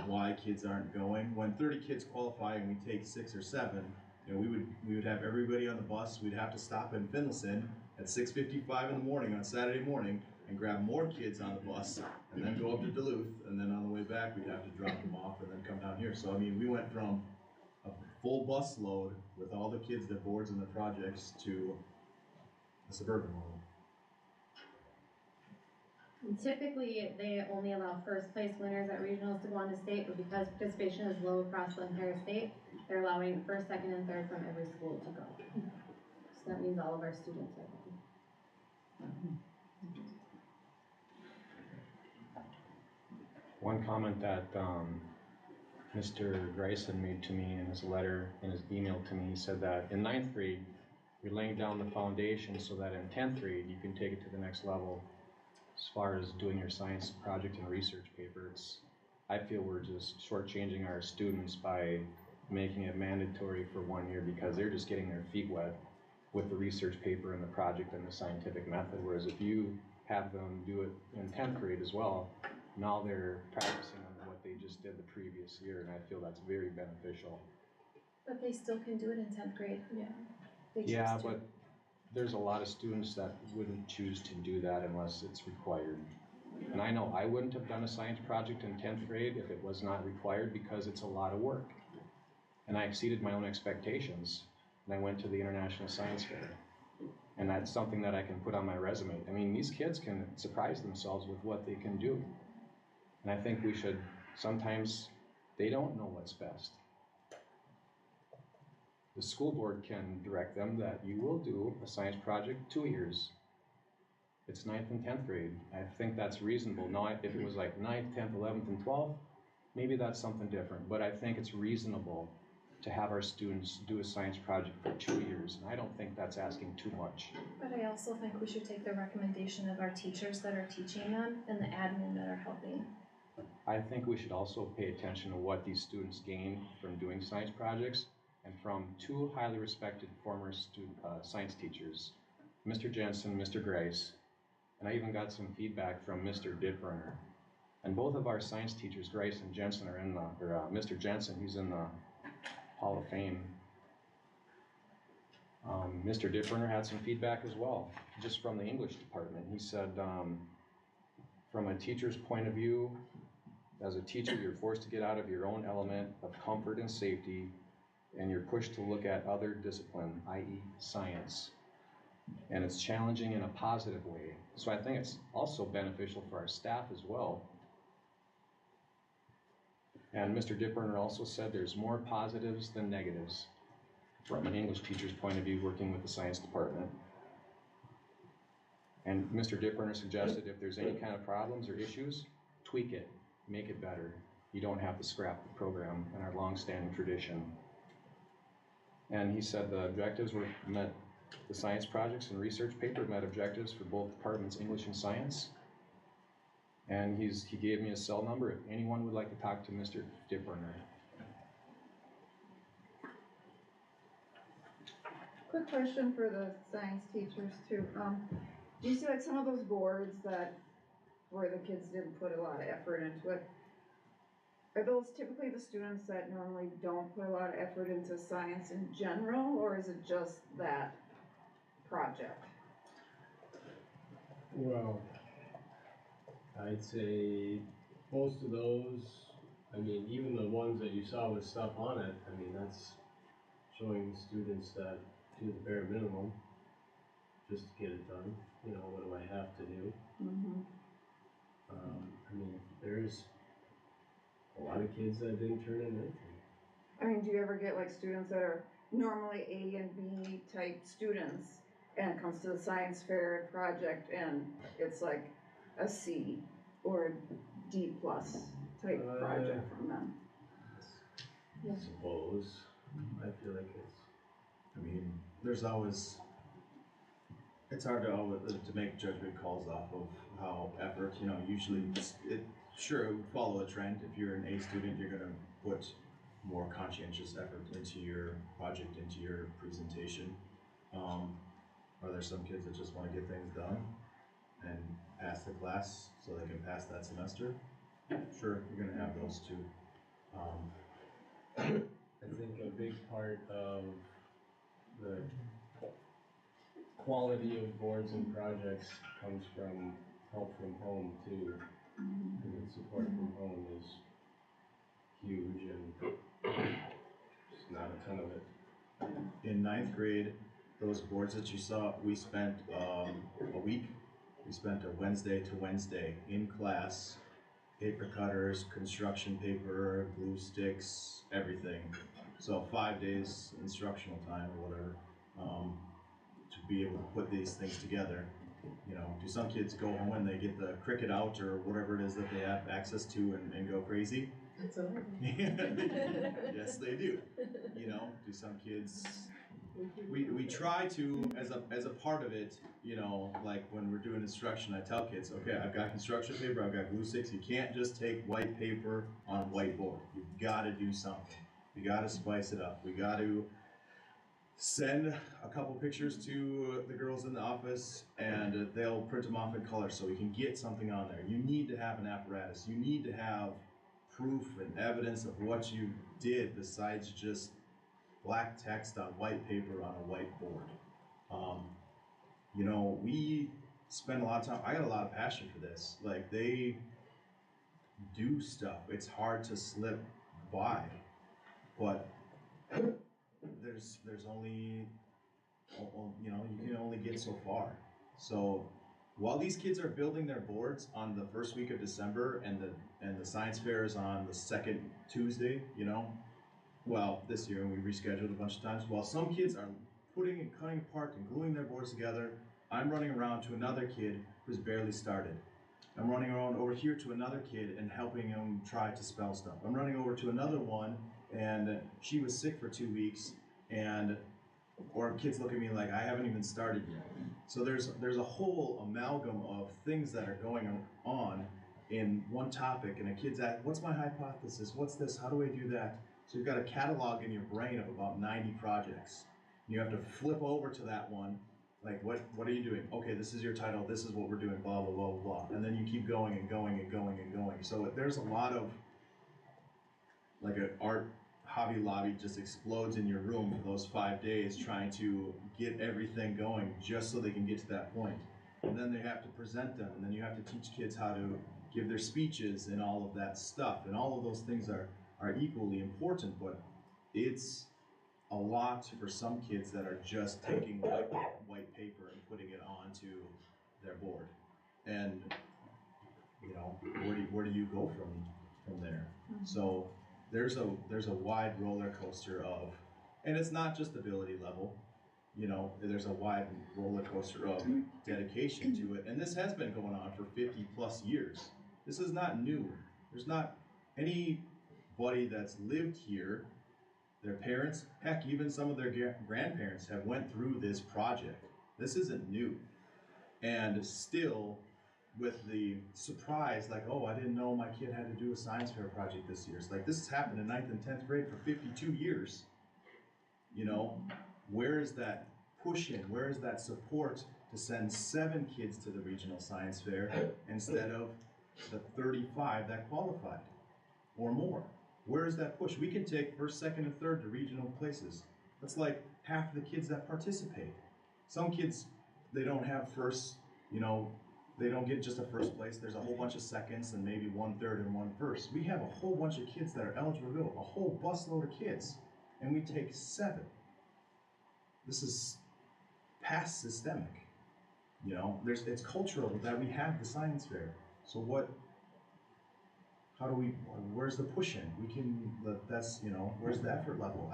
why kids aren't going. When 30 kids qualify and we take 6 or 7, we would have everybody on the bus. We'd have to stop in Finlayson at 6:55 in the morning on Saturday morning and grab more kids on the bus, and then go up to Duluth, and then on the way back we'd have to drop them off and then come down here. So I mean, we went from a full bus load with all the kids, their boards and their projects, to a suburban model. Typically, they only allow first place winners at regionals to go on to state, but because participation is low across the entire state, they're allowing first, second, and third from every school to go. So that means all of our students are going. One comment that Mr. Grayson made to me in his letter, in his email to me, he said that in 9th grade, you're laying down the foundation so that in 10th grade, you can take it to the next level. As far as doing your science project and research paper, I feel we're just shortchanging our students by making it mandatory for 1 year, because they're just getting their feet wet with the research paper and the project and the scientific method. Whereas if you have them do it in 10th grade as well. Now they're practicing on what they just did the previous year, and I feel that's very beneficial. But they still can do it in 10th grade. Yeah. They Yeah, choose to. but there's a lot of students that wouldn't choose to do that unless it's required. And I know I wouldn't have done a science project in 10th grade if it was not required because it's a lot of work. And I exceeded my own expectations, and I went to the International Science Fair. And that's something that I can put on my resume. I mean, these kids can surprise themselves with what they can do. And I think we should, sometimes they don't know what's best. The school board can direct them that you will do a science project 2 years. It's 9th and 10th grade. I think that's reasonable. Now, if it was like 9th, 10th, 11th, and 12th, maybe that's something different. But I think it's reasonable to have our students do a science project for 2 years. And I don't think that's asking too much. But I also think we should take the recommendation of our teachers that are teaching them and the admin that are helping. I think we should also pay attention to what these students gain from doing science projects and from 2 highly respected former science teachers, Mr. Jensen, Mr. Grice, and I even got some feedback from Mr. Dittbrunner. And both of our science teachers, Grice and Jensen, are in the, Mr. Jensen, he's in the Hall of Fame. Mr. Dittbrunner had some feedback as well, just from the English department. He said, from a teacher's point of view, as a teacher, you're forced to get out of your own element of comfort and safety, and you're pushed to look at other discipline, i.e. science. And it's challenging in a positive way. So I think it's also beneficial for our staff as well. And Mr. Dittbrunner also said there's more positives than negatives from an English teacher's point of view working with the science department. And Mr. Dittbrunner suggested if there's any kind of problems or issues, tweak it, make it better. You don't have to scrap the program and our long-standing tradition. And he said the objectives were met, the science projects and research paper met objectives for both departments, English and science. And he gave me a cell number if anyone would like to talk to Mr. Dittbrunner. Quick question for the science teachers too. Do you see like some of those boards that, where the kids didn't put a lot of effort into it? Are those typically the students that normally don't put a lot of effort into science in general, or is it just that project? Well, I'd say most of those, I mean, even the ones that you saw with stuff on it, I mean, that's showing students that do the bare minimum just to get it done. You know, what do I have to do? Mm-hmm. I mean, there's a lot of kids that didn't turn in anything. I mean, do you ever get like students that are normally A and B type students, and it comes to the science fair project and it's like a C or a D plus type project from them? I suppose. I feel like it's. I mean, there's always, it's hard to make judgment calls off of how effort, you know, usually sure, it would follow a trend. If you're an A student, you're gonna put more conscientious effort into your project, into your presentation. Are there some kids that just wanna get things done and pass the class so they can pass that semester? Sure, you're gonna have those too. I think a big part of the quality of boards and projects comes from help from home too. And the support from home is huge and just not a ton of it. In 9th grade, those boards that you saw, we spent a week. We spent a Wednesday to Wednesday in class, paper cutters, construction paper, glue sticks, everything. So 5 days instructional time or whatever, to be able to put these things together. You know, do some kids go home and they get the Cricut out or whatever it is that they have access to and go crazy? That's all. Yes, they do. You know, do some kids? We try to, as a part of it, you know, like when we're doing instruction, I tell kids, okay, I've got construction paper, I've got glue sticks. You can't just take white paper on a whiteboard. You've got to do something. We got to spice it up. We got to send a couple pictures to the girls in the office, and they'll print them off in color so we can get something on there. You need to have an apparatus. You need to have proof and evidence of what you did besides just black text on white paper on a whiteboard. You know, we spend a lot of time, I got a lot of passion for this. Like, they do stuff. It's hard to slip by, but there's only, you know, you can only get so far. So while these kids are building their boards on the first week of December and the science fair is on the second Tuesday, you know, well, this year we rescheduled a bunch of times. While some kids are putting and cutting apart and gluing their boards together, I'm running around to another kid who's barely started. I'm running around over here to another kid and helping him try to spell stuff. I'm running over to another one, and she was sick for 2 weeks, or kids look at me like I haven't even started yet. So there's a whole amalgam of things that are going on in one topic, and a kid's at, what's my hypothesis? What's this? How do I do that? So you've got a catalog in your brain of about 90 projects. You have to flip over to that one, like what are you doing? Okay, this is your title, this is what we're doing, blah, blah, blah, blah, blah. And then you keep going and going and going and going. So there's a lot of, like, an art Hobby Lobby just explodes in your room for those 5 days trying to get everything going just so they can get to that point. And then they have to present them, and then you have to teach kids how to give their speeches and all of that stuff. And all of those things are equally important, but it's a lot for some kids that are just taking white paper and putting it onto their board. And, you know, where do you go from there? So there's a wide roller coaster of, and it's not just ability level, you know, there's a wide roller coaster of dedication to it. And this has been going on for 50 plus years. This is not new. There's not anybody that's lived here, their parents, heck, even some of their grandparents have went through this project. This isn't new. And still, with the surprise, like, oh, I didn't know my kid had to do a science fair project this year. It's like, this has happened in 9th and 10th grade for 52 years. You know, where is that push in? Where is that support to send 7 kids to the regional science fair instead of the 35 that qualified or more? Where is that push? We can take 1st, 2nd, and 3rd to regional places. That's like half the kids that participate. Some kids, they don't have first, you know, they don't get just a first place. There's a whole bunch of seconds and maybe 1/3 and 1 first. We have a whole bunch of kids that are eligible to go, a whole busload of kids, and we take 7. This is past systemic. You know, it's cultural that we have the science fair. So where's the push in? That's, you know, where's the effort level?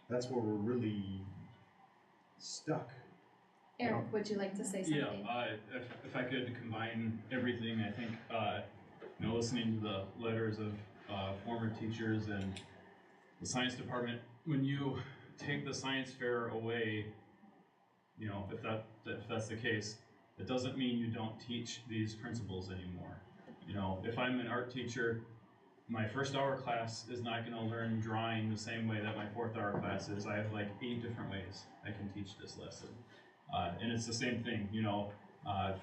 That's where we're really stuck. Eric, would you like to say something? Yeah, if I could combine everything, I think, you know, listening to the letters of former teachers and the science department, when you take the science fair away, you know, if that's the case, it doesn't mean you don't teach these principles anymore. You know, if I'm an art teacher, my 1st hour class is not going to learn drawing the same way that my 4th hour class is. I have like 8 different ways I can teach this lesson. And it's the same thing, you know,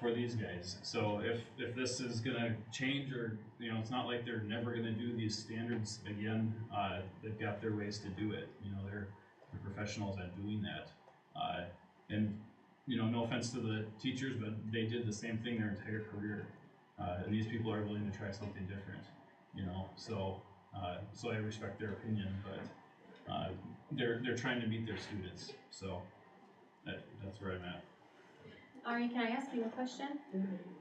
for these guys. So if this is going to change, or, you know, it's not like they're never going to do these standards again. They've got their ways to do it. You know, they're professionals at doing that. And, you know, no offense to the teachers, but they did the same thing their entire career. And these people are willing to try something different, you know. So I respect their opinion, but they're trying to meet their students. So that's where I'm at. Ari, can I ask you a question?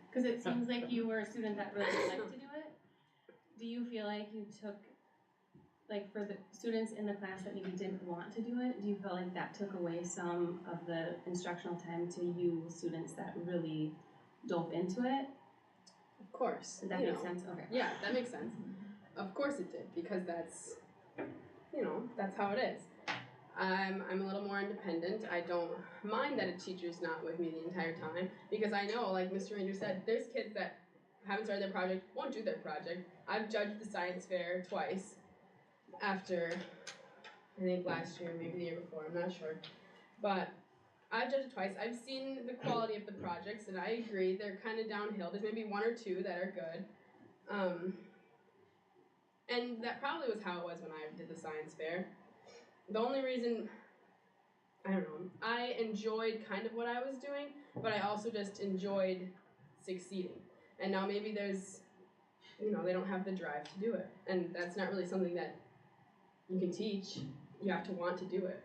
Because it seems like you were a student that really liked to do it. Do you feel like you took, like, for the students in the class that maybe didn't want to do it, do you feel like that took away some of the instructional time to you students that really dove into it? Of course. Does that make sense? Okay. Yeah, that makes sense. Of course it did, because that's, you know, that's how it is. I'm a little more independent. I don't mind that a teacher's not with me the entire time, because I know, like Mr. Ranger said, there's kids that haven't started their project, won't do their project. I've judged the science fair twice after, I think last year, maybe the year before, I'm not sure. But I've judged it twice. I've seen the quality of the projects, and I agree, they're kind of downhill. There's maybe one or two that are good. And that probably was how it was when I did the science fair. The only reason, I don't know, I enjoyed kind of what I was doing, but I also just enjoyed succeeding. And now maybe there's, they don't have the drive to do it. And that's not really something that you can teach. You have to want to do it.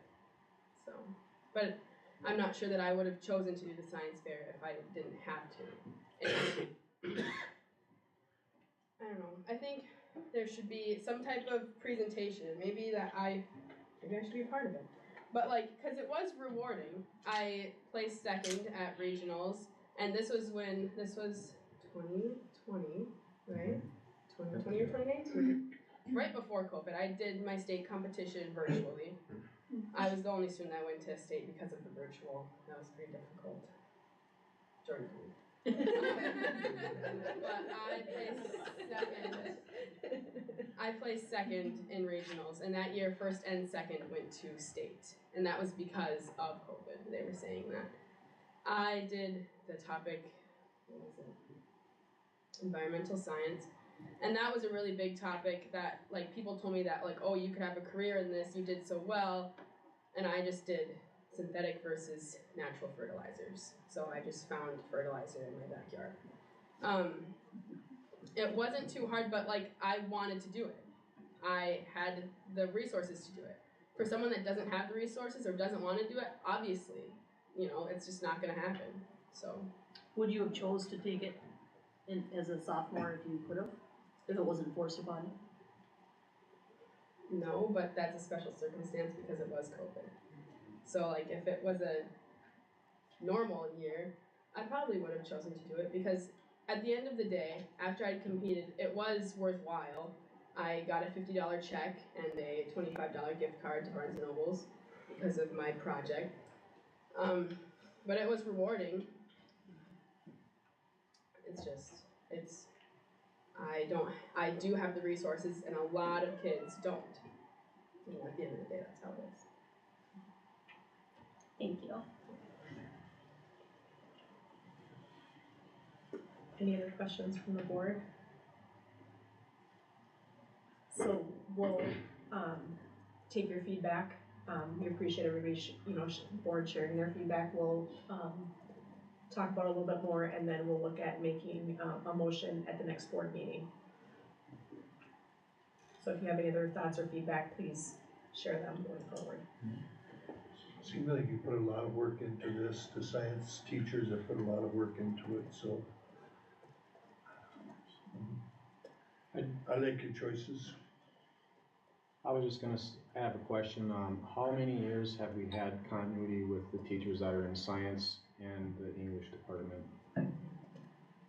So, but I'm not sure that I would have chosen to do the science fair if I didn't have to. I don't know. I think there should be some type of presentation. Maybe I should be a part of it. But because it was rewarding. I placed second at regionals, and this was 2020, right? 2020 or 2019? Right before COVID. I did my state competition virtually. I was the only student that went to state because of the virtual. That was pretty difficult. Jordan. But I placed second in regionals, and that year first and second went to state, and that was because of COVID. They were saying that. I did the topic, what was it? Environmental science, and that was a really big topic that people told me that oh, you could have a career in this, you did so well, and I just did synthetic versus natural fertilizers. So I just found fertilizer in my backyard. It wasn't too hard, but I wanted to do it. I had the resources to do it. For someone that doesn't have the resources or doesn't want to do it, obviously, it's just not going to happen. So, would you have chose to take it as a sophomore if you could have, if it wasn't forced upon you? No, but that's a special circumstance because it was COVID. So if it was a normal year, I probably would have chosen to do it because at the end of the day, after I'd competed, it was worthwhile. I got a $50 check and a $25 gift card to Barnes & Noble's because of my project. But it was rewarding. I do have the resources and a lot of kids don't. And at the end of the day, that's how it is. Thank you. Any other questions from the board? So we'll take your feedback. We appreciate everybody, board sharing their feedback. We'll talk about it a little bit more, and then we'll look at making a motion at the next board meeting. So if you have any other thoughts or feedback, please share them going forward. Seems like you put a lot of work into this. The science teachers have put a lot of work into it, so I like your choices. I was just gonna have a question. How many years have we had continuity with the teachers that are in science and the English department?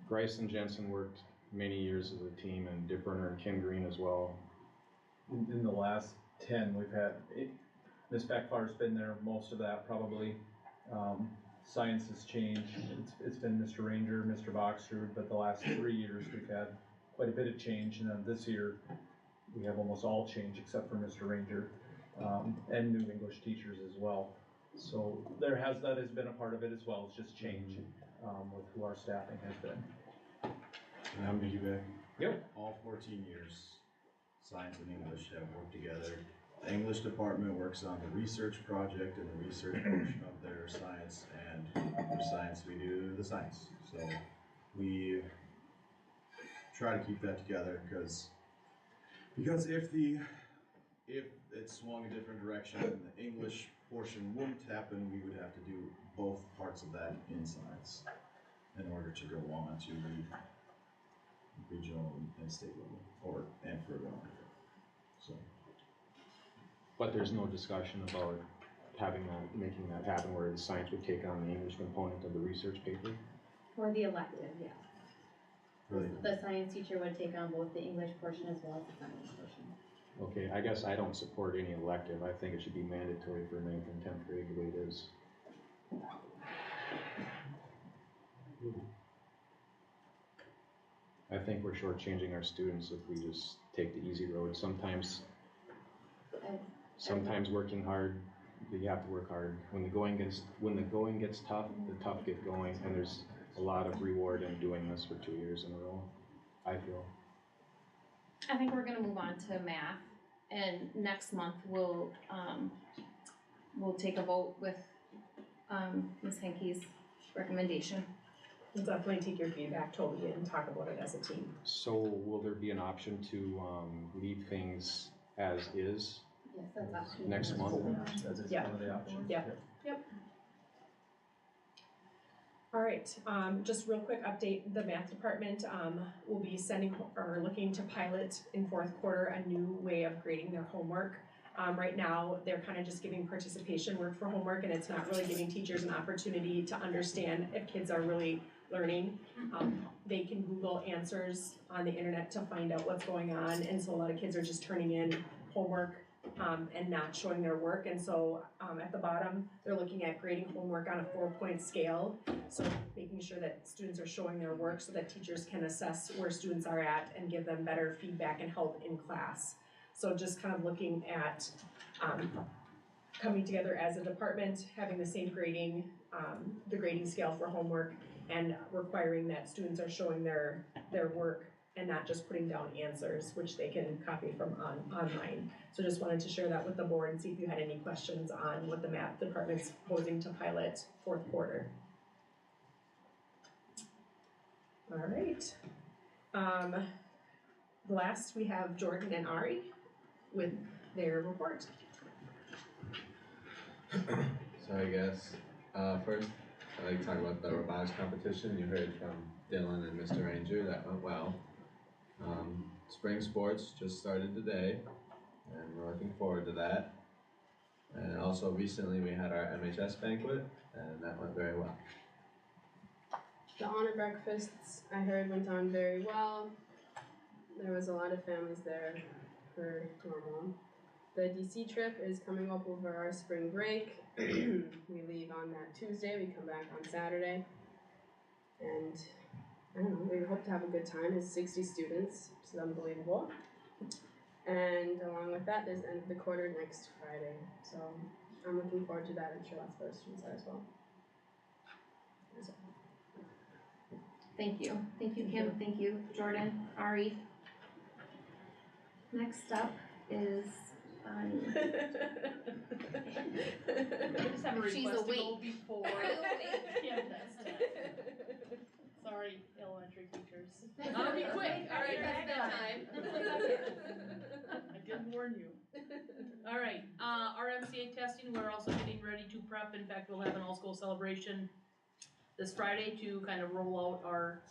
Grice and Jensen worked many years as a team, and Dipperner and Kim Green as well. In the last 10, we've had Ms. Beckfar's been there most of that probably. Science has changed. It's been Mr. Ranger, Mr. Boxrud, but the last 3 years we've had quite a bit of change, and then this year we have almost all change except for Mr. Ranger, and new English teachers as well. So that has been a part of it as well. It's just change with who our staffing has been. And I'm piggyback. Yep. All 14 years, science and English have worked together. The English department works on the research project and the research portion of their science, and for science we do the science. So we try to keep that together because if it swung a different direction and the English portion wouldn't happen, we would have to do both parts of that in science in order to go on to the regional and state level, and further on. So. But there's no discussion about making that happen where the science would take on the English component of the research paper? For the elective, yes. Really? The science teacher would take on both the English portion as well as the science portion. Okay, I guess I don't support any elective. I think it should be mandatory for 9th and 10th grade the way it is. I think we're shortchanging our students if we just take the easy road. Sometimes sometimes working hard, you have to work hard. When the going gets tough, the tough get going, and there's a lot of reward in doing this for 2 years in a row, I feel. I think we're gonna move on to math, and next month we'll take a vote with, Ms. Hinckley's recommendation. We'll definitely take your feedback totally and talk about it as a team. So will there be an option to leave things as is Yes, that's option. next month? Yeah. One of the options. Yep. All right, just real quick update, the math department, will be sending, or looking to pilot in fourth quarter a new way of grading their homework. Right now, they're kind of just giving participation work for homework, and it's not really giving teachers an opportunity to understand if kids are really learning. They can Google answers on the internet to find out what's going on, and so a lot of kids are just turning in homework and not showing their work. And so at the bottom, they're looking at grading homework on a 4-point scale. So making sure that students are showing their work so that teachers can assess where students are at and give them better feedback and help in class. So just kind of looking at coming together as a department, having the same grading, the grading scale for homework, and requiring that students are showing their work and not just putting down answers, which they can copy from online. So just wanted to share that with the board and see if you had any questions on what the math department's proposing to pilot fourth quarter. All right. Last, we have Jordan and Ari with their report. So I guess, first, I'd like to talk about the robotics competition. You heard from Dylan and Mr. Ranger, that went well. Spring sports just started today, and we're looking forward to that. And also recently we had our MHS banquet, and that went very well. The honor breakfasts, I heard, went on very well. There was a lot of families there per normal. The DC trip is coming up over our spring break. We leave on that Tuesday, we come back on Saturday. And I don't know, we hope to have a good time. It's 60 students, which is unbelievable. And along with that, there's the end of the quarter next Friday. So I'm looking forward to that. I'm sure lots of other students are as well. Thank you. Thank you, Kim. Thank you, Jordan, Ari. Next up is she's awake. Before. Kim does that. Sorry, elementary teachers. I'll be quick. All right, that's I did warn you. All right, our MCA testing, we're also getting ready to prep. In fact, we'll have an all-school celebration this Friday to kind of roll out our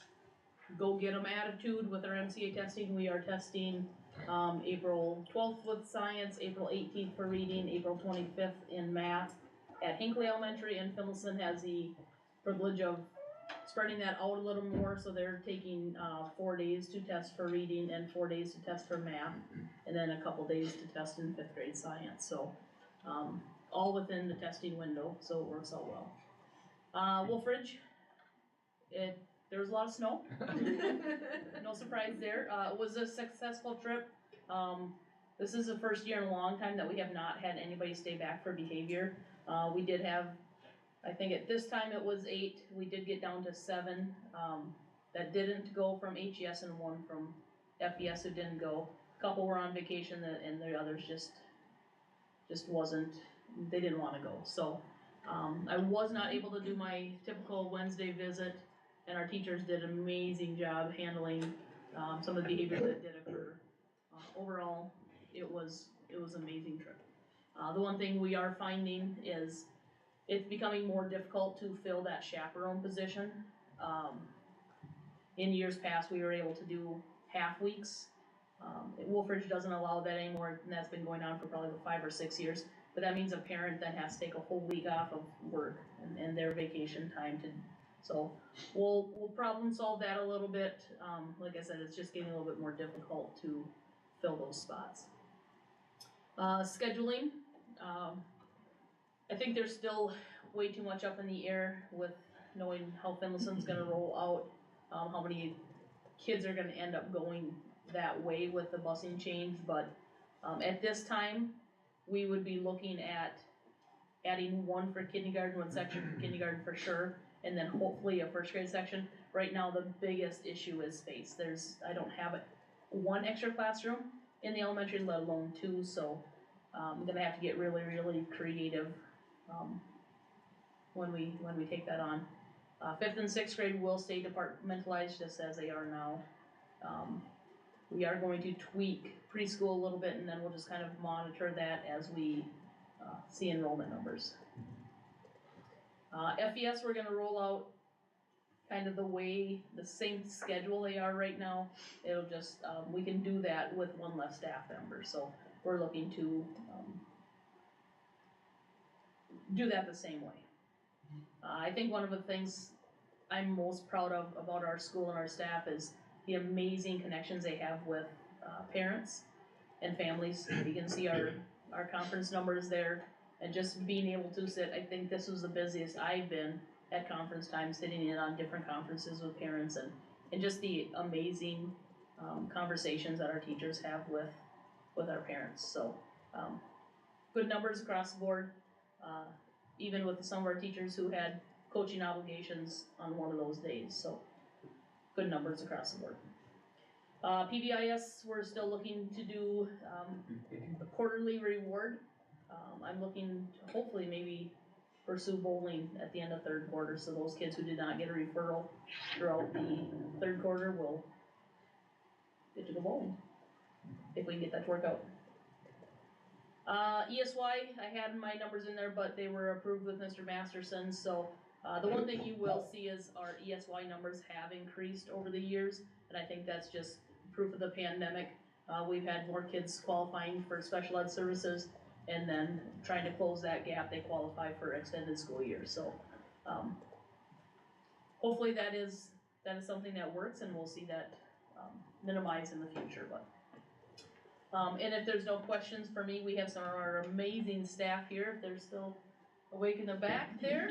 go-get-em attitude with our MCA testing. We are testing April 12th with science, April 18th for reading, April 25th in math at Hinckley Elementary, and Finlayson has the privilege of spreading that out a little more, so they're taking 4 days to test for reading and 4 days to test for math, and then a couple days to test in 5th grade science. So all within the testing window, so it works out well. Wolfridge, there was a lot of snow. No surprise there. It was a successful trip. This is the first year in a long time that we have not had anybody stay back for behavior. We did have, I think at this time it was 8. We did get down to 7 that didn't go from HES and 1 from FES who didn't go. A couple were on vacation and the others just wasn't, they didn't want to go. So I was not able to do my typical Wednesday visit, and our teachers did an amazing job handling some of the behaviors that did occur. Overall, it was an amazing trip. The one thing we are finding is it's becoming more difficult to fill that chaperone position. In years past, we were able to do half weeks. Wolfridge doesn't allow that anymore, and that's been going on for probably 5 or 6 years. But that means a parent then has to take a whole week off of work and their vacation time to. So we'll problem solve that a little bit. Like I said, it's just getting a little bit more difficult to fill those spots. Scheduling, I think there's still way too much up in the air with knowing how Finlayson's gonna roll out, how many kids are gonna end up going that way with the busing change. But at this time, we would be looking at adding one for kindergarten, one section for kindergarten for sure, and then hopefully a first grade section. Right now, the biggest issue is space. I don't have one extra classroom in the elementary, let alone two, so I'm gonna have to get really, really creative when we take that on. 5th and 6th grade will stay departmentalized just as they are now. We are going to tweak preschool a little bit, and then we'll just kind of monitor that as we see enrollment numbers. FES, we're gonna roll out kind of the same schedule they are right now. It'll just, we can do that with one less staff member, so we're looking to do that the same way. I think one of the things I'm most proud of about our school and our staff is the amazing connections they have with parents and families. You can see our conference numbers there, and just being able to sit, I think this was the busiest I've been at conference time, sitting in on different conferences with parents, and just the amazing conversations that our teachers have with our parents. So good numbers across the board, even with some of our teachers who had coaching obligations on one of those days. So good numbers across the board. PBIS, we're still looking to do a quarterly reward. I'm looking to hopefully maybe pursue bowling at the end of 3rd quarter, so those kids who did not get a referral throughout the 3rd quarter will get to go bowling, if we can get that to work out. ESY, I had my numbers in there, but they were approved with Mr. Masterson, so the one thing you will see is our ESY numbers have increased over the years, and I think that's just proof of the pandemic. We've had more kids qualifying for special ed services, and then trying to close that gap, they qualify for extended school years. So hopefully that is something that works, and we'll see that minimized in the future. But and if there's no questions for me, we have some of our amazing staff here. If they're still awake in the back there,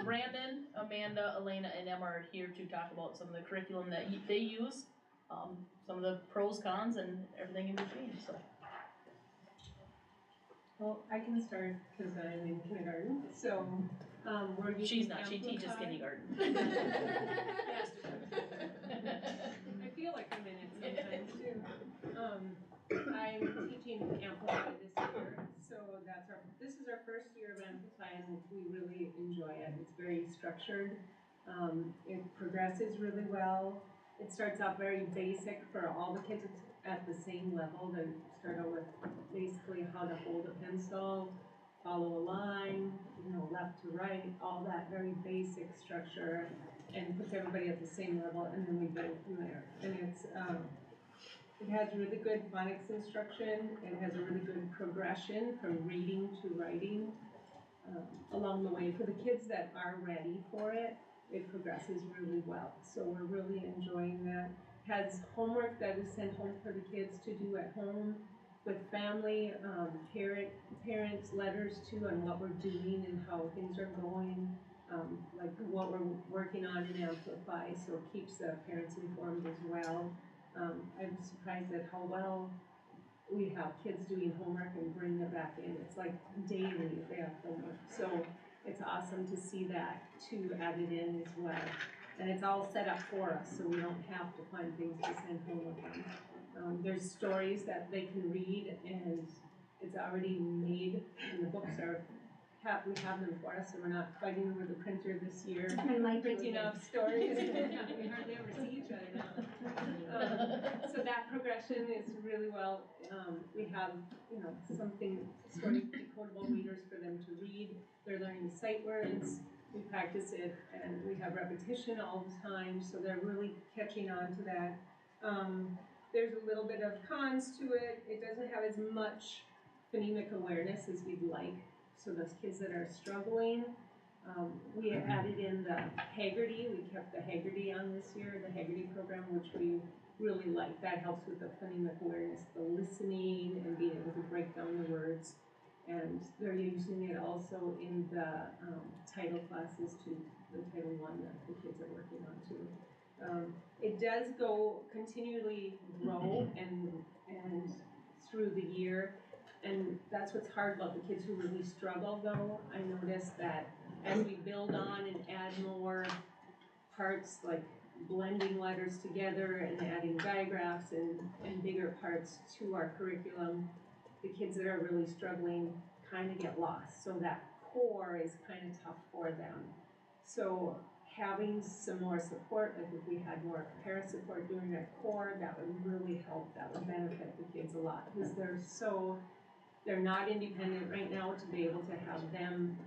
Brandon, Amanda, Elena, and Emma are here to talk about some of the curriculum that they use, some of the pros, cons, and everything in between. So. Well, I can start because I'm in kindergarten. So we're using She's not. She teaches kindergarten. Yes. I feel like I'm in it sometimes too. I'm teaching Amplify this year, so this is our first year of Amplify, and we really enjoy it. It's very structured. It progresses really well. It starts out very basic for all the kids at the same level. They start out with basically how to hold a pencil, follow a line, left to right, all that very basic structure, and puts everybody at the same level, and then we build from there. And it has really good phonics instruction. It has a really good progression from reading to writing along the way. For the kids that are ready for it, it progresses really well. So we're really enjoying that. Has homework that is sent home for the kids to do at home with family, parents, letters too, on what we're doing and how things are going, like what we're working on in Amplify, so it keeps the parents informed as well. I'm surprised at how well we have kids doing homework and bringing it back in. It's like daily they have homework. So it's awesome to see that too added in as well. And it's all set up for us, so we don't have to find things to send home with them. There's stories that they can read, and it's already made, and the books we have them for us, so we're not fighting over the printer this year. Printing off stories. We hardly ever see each other now. So that progression is really well. We have, something sort of decodable readers for them to read. They're learning sight words. We practice it, and we have repetition all the time, so they're really catching on to that. There's a little bit of cons to it. It doesn't have as much phonemic awareness as we'd like. So those kids that are struggling, we added in the Haggerty. We kept the Haggerty on this year, the Haggerty program, which we really like. That helps with the phonemic awareness, the listening, and being able to break down the words. And they're using it also in the title classes too, the Title I that the kids are working on too. It does continually grow and through the year. And that's what's hard about the kids who really struggle though. I noticed that as we build on and add more parts, like blending letters together and adding digraphs and bigger parts to our curriculum, the kids that are really struggling kind of get lost. So that core is kind of tough for them. So having some more support, like if we had more parent support during that core, that would really help. That would benefit the kids a lot because they're not independent right now to be able to have them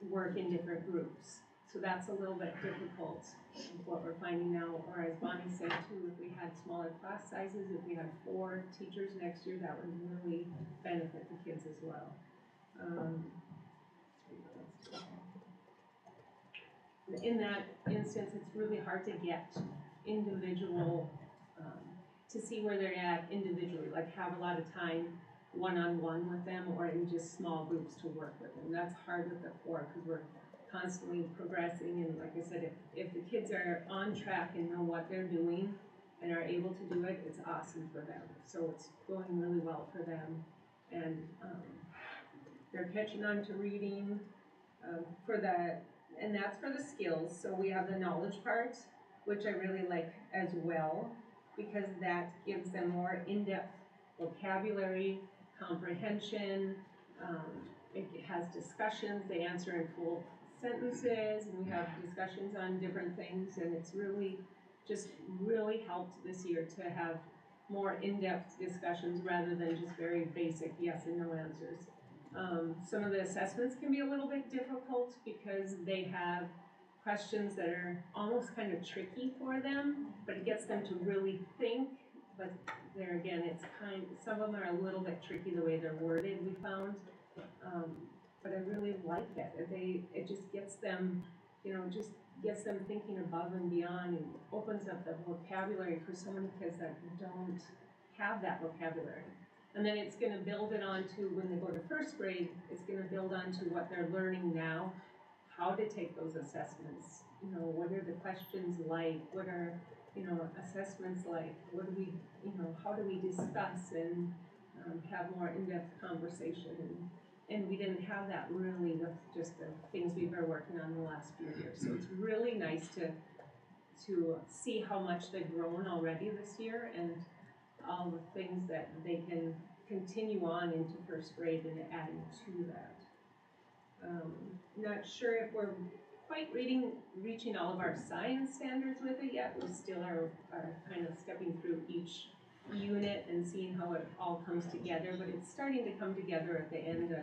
work in different groups. So that's a little bit difficult, what we're finding now. Or as Bonnie said too, if we had smaller class sizes, if we had 4 teachers next year, that would really benefit the kids as well. In that instance, it's really hard to get individual, to see where they're at individually, like have a lot of time one-on-one with them or in just small groups to work with them. That's hard with the core because we're constantly progressing, and like I said, if the kids are on track and know what they're doing and are able to do it, it's awesome for them. So it's going really well for them, and they're catching on to reading and that's for the skills. So we have the knowledge part, which I really like as well, because that gives them more in-depth vocabulary, comprehension. It has discussions, they answer in full sentences, and we have discussions on different things, and it's really helped this year to have more in-depth discussions rather than just very basic yes and no answers. Some of the assessments can be a little bit difficult because they have questions that are almost kind of tricky for them, but it gets them to really think. But there again, some of them are a little bit tricky the way they're worded, we found. But I really like it. It just gets them, gets them thinking above and beyond and opens up the vocabulary for so many kids that don't have that vocabulary. And then it's going to build it onto, when they go to first grade, it's going to build onto what they're learning now, how to take those assessments. What are the questions like? What are, assessments like? What do we, how do we discuss and have more in-depth conversation? And we didn't have that really with just the things we've been working on the last few years. So it's really nice to see how much they've grown already this year and all the things that they can continue on into first grade and adding to that. Not sure if we're quite reaching all of our science standards with it yet. We still are kind of stepping through each unit and seeing how it all comes together, but it's starting to come together at the end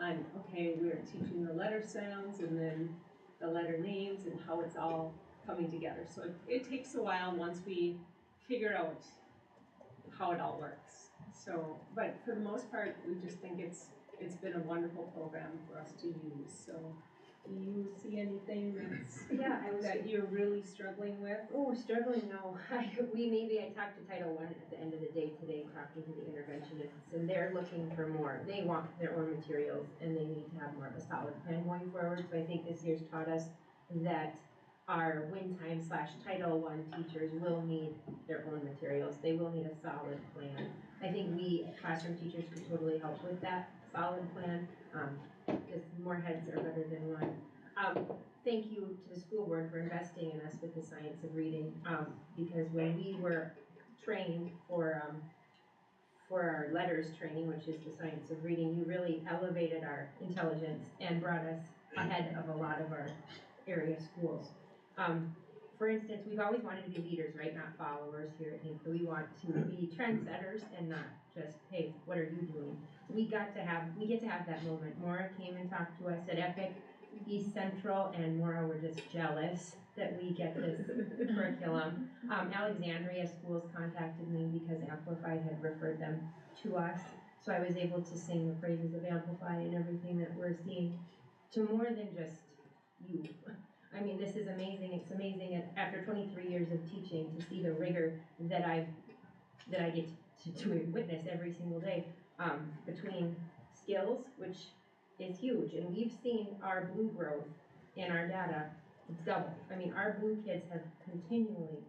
on okay, we're teaching the letter sounds and then the letter names and how it's all coming together. So it takes a while once we figure out how it all works. So, but for the most part, we just think it's been a wonderful program for us to use. So, do you see anything that you're really struggling with? Oh, struggling, no. I talked to Title I at the end of the day today, talking to the interventionists, and they're looking for more. They want their own materials, and they need to have more of a solid plan going forward. So I think this year's taught us that our WinTime / Title I teachers will need their own materials. They will need a solid plan. I think we classroom teachers could totally help with that solid plan, because more heads are better than one. Thank you to the school board for investing in us with the science of reading, because when we were trained for our letters training, which is the science of reading, you really elevated our intelligence and brought us ahead of a lot of our area schools. For instance, we've always wanted to be leaders, right? Not followers here at Hinckley. We want to be trendsetters and not just, hey, what are you doing? We get to have that moment. Maura came and talked to us at Epic East Central, and Maura were just jealous that we get this curriculum. Alexandria schools contacted me because Amplify had referred them to us. So I was able to sing the praises of Amplify and everything that we're seeing to more than just you. I mean, this is amazing. It's amazing after 23 years of teaching to see the rigor that I get to witness every single day, between skills, which is huge. And we've seen our blue growth in our data double. I mean, our blue kids have continually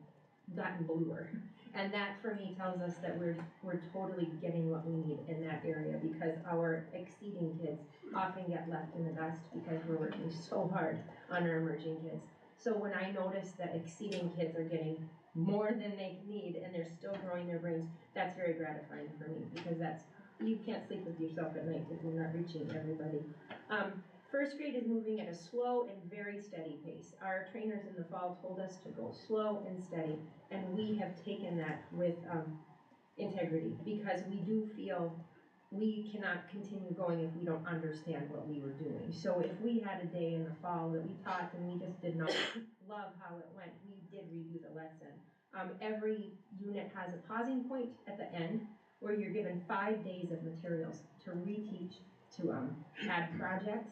gotten bluer. And that for me tells us that we're totally getting what we need in that area, because our exceeding kids often get left in the dust because we're working so hard on our emerging kids. So when I notice that exceeding kids are getting more than they need and they're still growing their brains, that's very gratifying for me, because you can't sleep with yourself at night if you're not reaching everybody. First grade is moving at a slow and very steady pace. Our trainers in the fall told us to go slow and steady, and we have taken that with integrity, because we do feel we cannot continue going if we don't understand what we were doing. So if we had a day in the fall that we taught and we just did not love how it went, we did redo the lesson. Every unit has a pausing point at the end where you're given 5 days of materials to reteach, to add projects.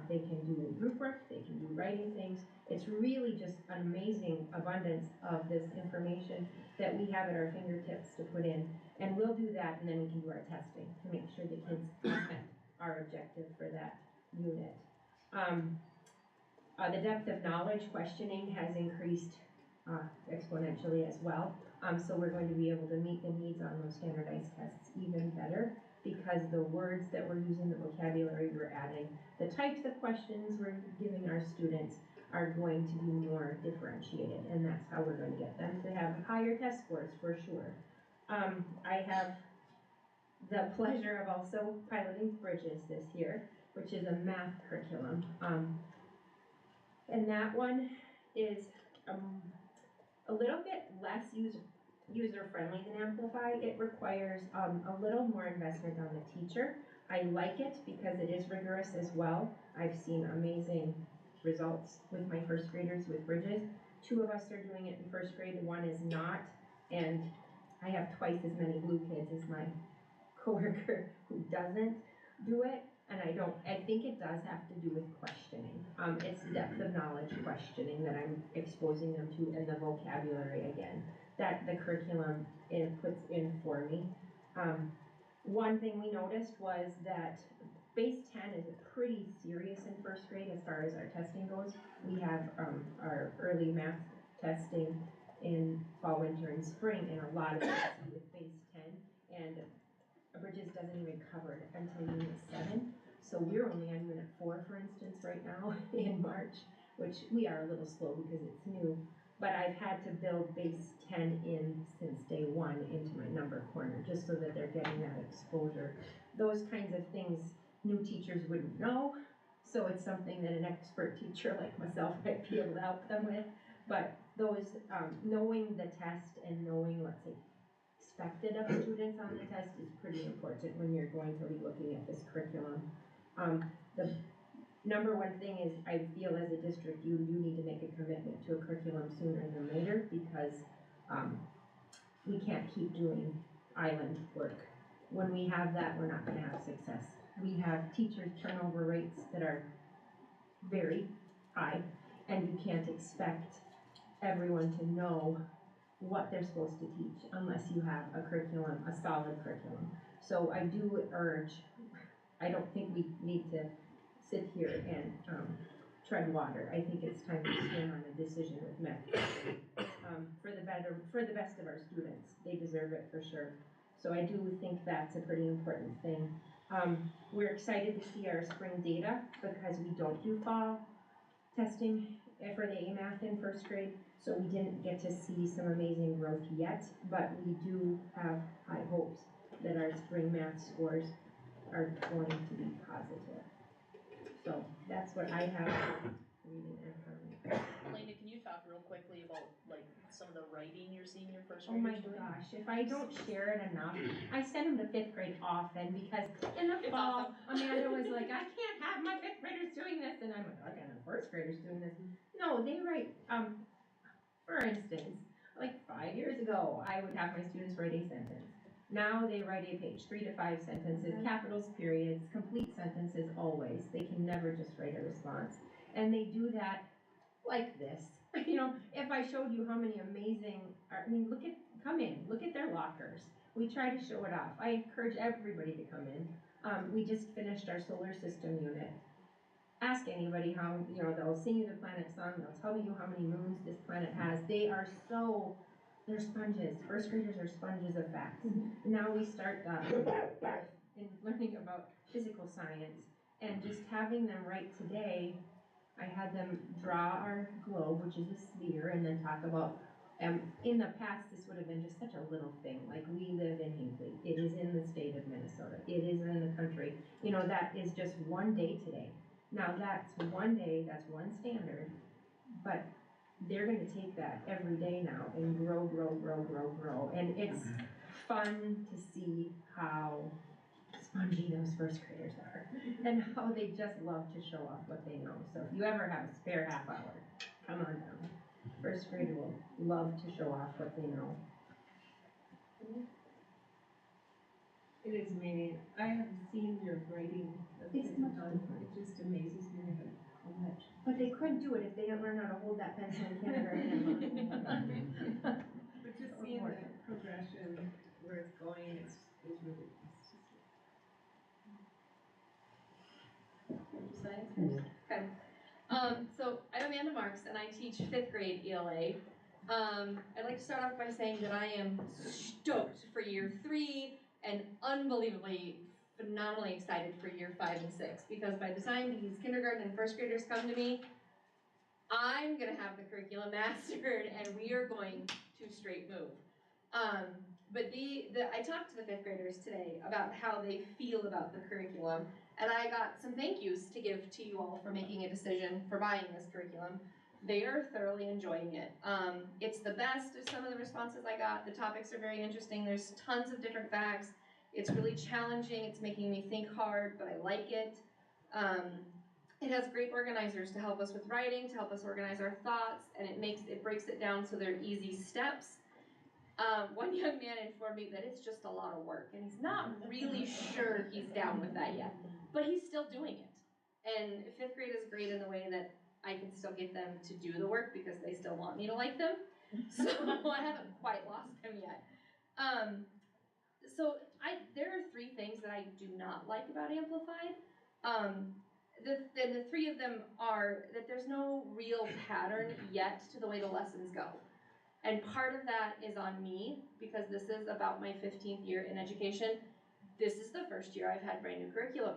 They can do group work, they can do writing things. It's really just an amazing abundance of this information that we have at our fingertips to put in. And we'll do that, and then we can do our testing to make sure the kids have met our objective for that unit. The depth of knowledge questioning has increased exponentially as well. So we're going to be able to meet the needs on those standardized tests even better, because the words that we're using, the vocabulary we're adding, the types of questions we're giving our students are going to be more differentiated, and that's how we're going to get them to have higher test scores for sure. I have the pleasure of also piloting Bridges this year, which is a math curriculum. And that one is a little bit less user-friendly than Amplify. It requires a little more investment on the teacher. I like it because it is rigorous as well. I've seen amazing results with my first graders with Bridges. 2 of us are doing it in first grade, 1 is not, and I have twice as many blue kids as my coworker who doesn't do it, and I think it does have to do with questioning. It's depth of knowledge questioning that I'm exposing them to, and the vocabulary again, that the curriculum puts in for me. One thing we noticed was that base 10 is pretty serious in first grade as far as our testing goes. We have our early math testing in fall, winter, and spring, and a lot of it is with base 10, and Bridges doesn't even cover it until unit 7. So we're only on unit 4, for instance, right now in March, which we are a little slow because it's new. But I've had to build base 10 in since day 1 into my number corner, just so that they're getting that exposure. Those kinds of things new teachers wouldn't know, so it's something that an expert teacher like myself might be able to help them with. But those, knowing the test and knowing what's expected of students on the test is pretty important when you're going to be looking at this curriculum. The number one thing is, I feel as a district, you do need to make a commitment to a curriculum sooner than later, because we can't keep doing island work. When we have that, we're not going to have success. We have teacher turnover rates that are very high, and you can't expect everyone to know what they're supposed to teach unless you have a curriculum, a solid curriculum. So I do urge, I don't think we need to sit here and tread water. I think it's time to swim on a decision with math. For the best of our students. They deserve it for sure. So I do think that's a pretty important thing. We're excited to see our spring data, because we don't do fall testing for the A-Math in first grade, so we didn't get to see some amazing growth yet, but we do have high hopes that our spring math scores are going to be positive. So that's what I have reading and counting. Elena, can you talk real quickly about like some of the writing you're seeing your first Oh graders my doing? gosh, if I don't share it enough, I send them to 5th grade often, because in the fall, Amanda was like, I can't have my 5th graders doing this, and I'm like, I can't have 1st graders doing this. No, they write, for instance, like 5 years ago, I would have my students write a sentence. Now they write a page, 3 to 5 sentences, capitals, periods, complete sentences always. They can never just write a response. And they do that like this. You know, if I showed you how many amazing, come in, look at their lockers. We try to show it off. I encourage everybody to come in. We just finished our solar system unit. Ask anybody how, they'll sing you the planet song, they'll tell you how many moons this planet has. They are so they're sponges. First graders are sponges of facts. Now we start in learning about physical science, and just having them write today, I had them draw our globe, which is a sphere, and then talk about, in the past this would have been just such a little thing, like we live in Hinckley, it is in the state of Minnesota, it is in the country, you know, that is just one day today. Now that's one day, that's one standard, but they're gonna take that every day now and grow, and it's fun to see how spongy those first graders are, and how they just love to show off what they know. So if you ever have a spare half hour, come on down. First grader will love to show off what they know. It is amazing. I have seen your grading. It's much fun. It just amazes me how much. But they couldn't do it if they didn't learn how to hold that pencil in kindergarten. But just seeing the progression where it's going is really Science first? Okay. So I'm Amanda Marks and I teach 5th grade ELA. I'd like to start off by saying that I am stoked for year 3 and unbelievably, phenomenally excited for year 5 and 6, because by the time these kindergarten and first graders come to me, I'm gonna have the curriculum mastered and we are going to straight move. But I talked to the 5th graders today about how they feel about the curriculum, and I got some thank yous to give to you all for making a decision for buying this curriculum. They are thoroughly enjoying it. It's the best of some of the responses I got. The topics are very interesting. There's tons of different facts. It's really challenging. It's making me think hard, but I like it. It has great organizers to help us with writing, to help us organize our thoughts, and it breaks it down so they're easy steps. One young man informed me that it's just a lot of work, and he's not really sure he's down with that yet, but he's still doing it. And 5th grade is great in the way that I can still get them to do the work because they still want me to like them. So I haven't quite lost him yet. There are 3 things that I do not like about Amplified. The 3 of them are that there's no real pattern yet to the way the lessons go. And part of that is on me, because this is about my 15th year in education. This is the first year I've had brand new curriculum.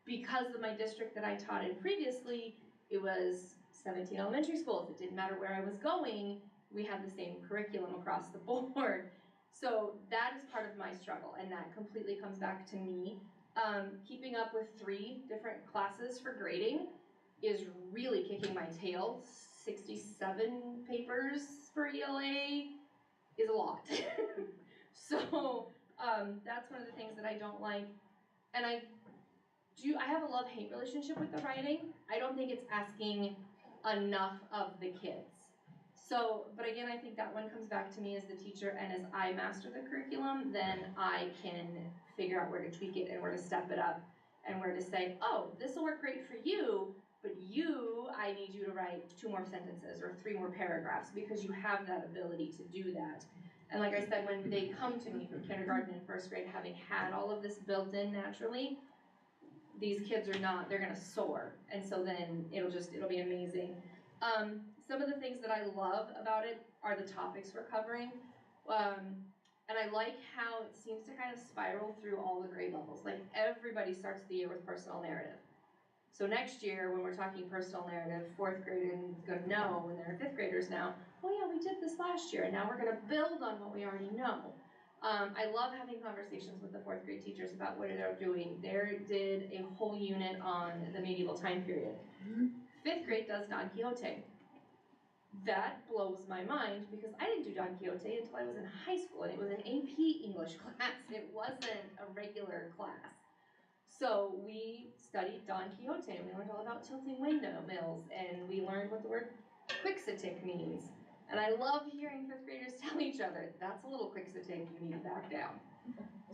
Because of my district that I taught in previously, it was 17 elementary schools. It didn't matter where I was going, we had the same curriculum across the board. So that is part of my struggle, and that completely comes back to me. Keeping up with 3 different classes for grading is really kicking my tail. 67 papers for ELA is a lot. So that's one of the things that I don't like. And I have a love-hate relationship with the writing. I don't think it's asking enough of the kids. So, but again, I think that one comes back to me as the teacher, and as I master the curriculum, then I can figure out where to tweak it and where to step it up and where to say, oh, this will work great for you, but I need you to write 2 more sentences or 3 more paragraphs, because you have that ability to do that. And like I said, when they come to me from kindergarten and first grade, having had all of this built in naturally, these kids they're gonna soar. And so then it'll be amazing. Some of the things that I love about it are the topics we're covering. And I like how it seems to kind of spiral through all the grade levels. Like everybody starts the year with personal narrative. So next year, when we're talking personal narrative, 4th grade is gonna know when they're 5th graders now, oh yeah, we did this last year, and now we're gonna build on what we already know. I love having conversations with the 4th grade teachers about what they're doing. They did a whole unit on the medieval time period. 5th grade does Don Quixote. That blows my mind, because I didn't do Don Quixote until I was in high school, and it was an AP English class. It wasn't a regular class. So we studied Don Quixote, and we learned all about tilting windmills, and we learned what the word quixotic means. And I love hearing 5th graders tell each other, that's a little quixotic, you need to back down.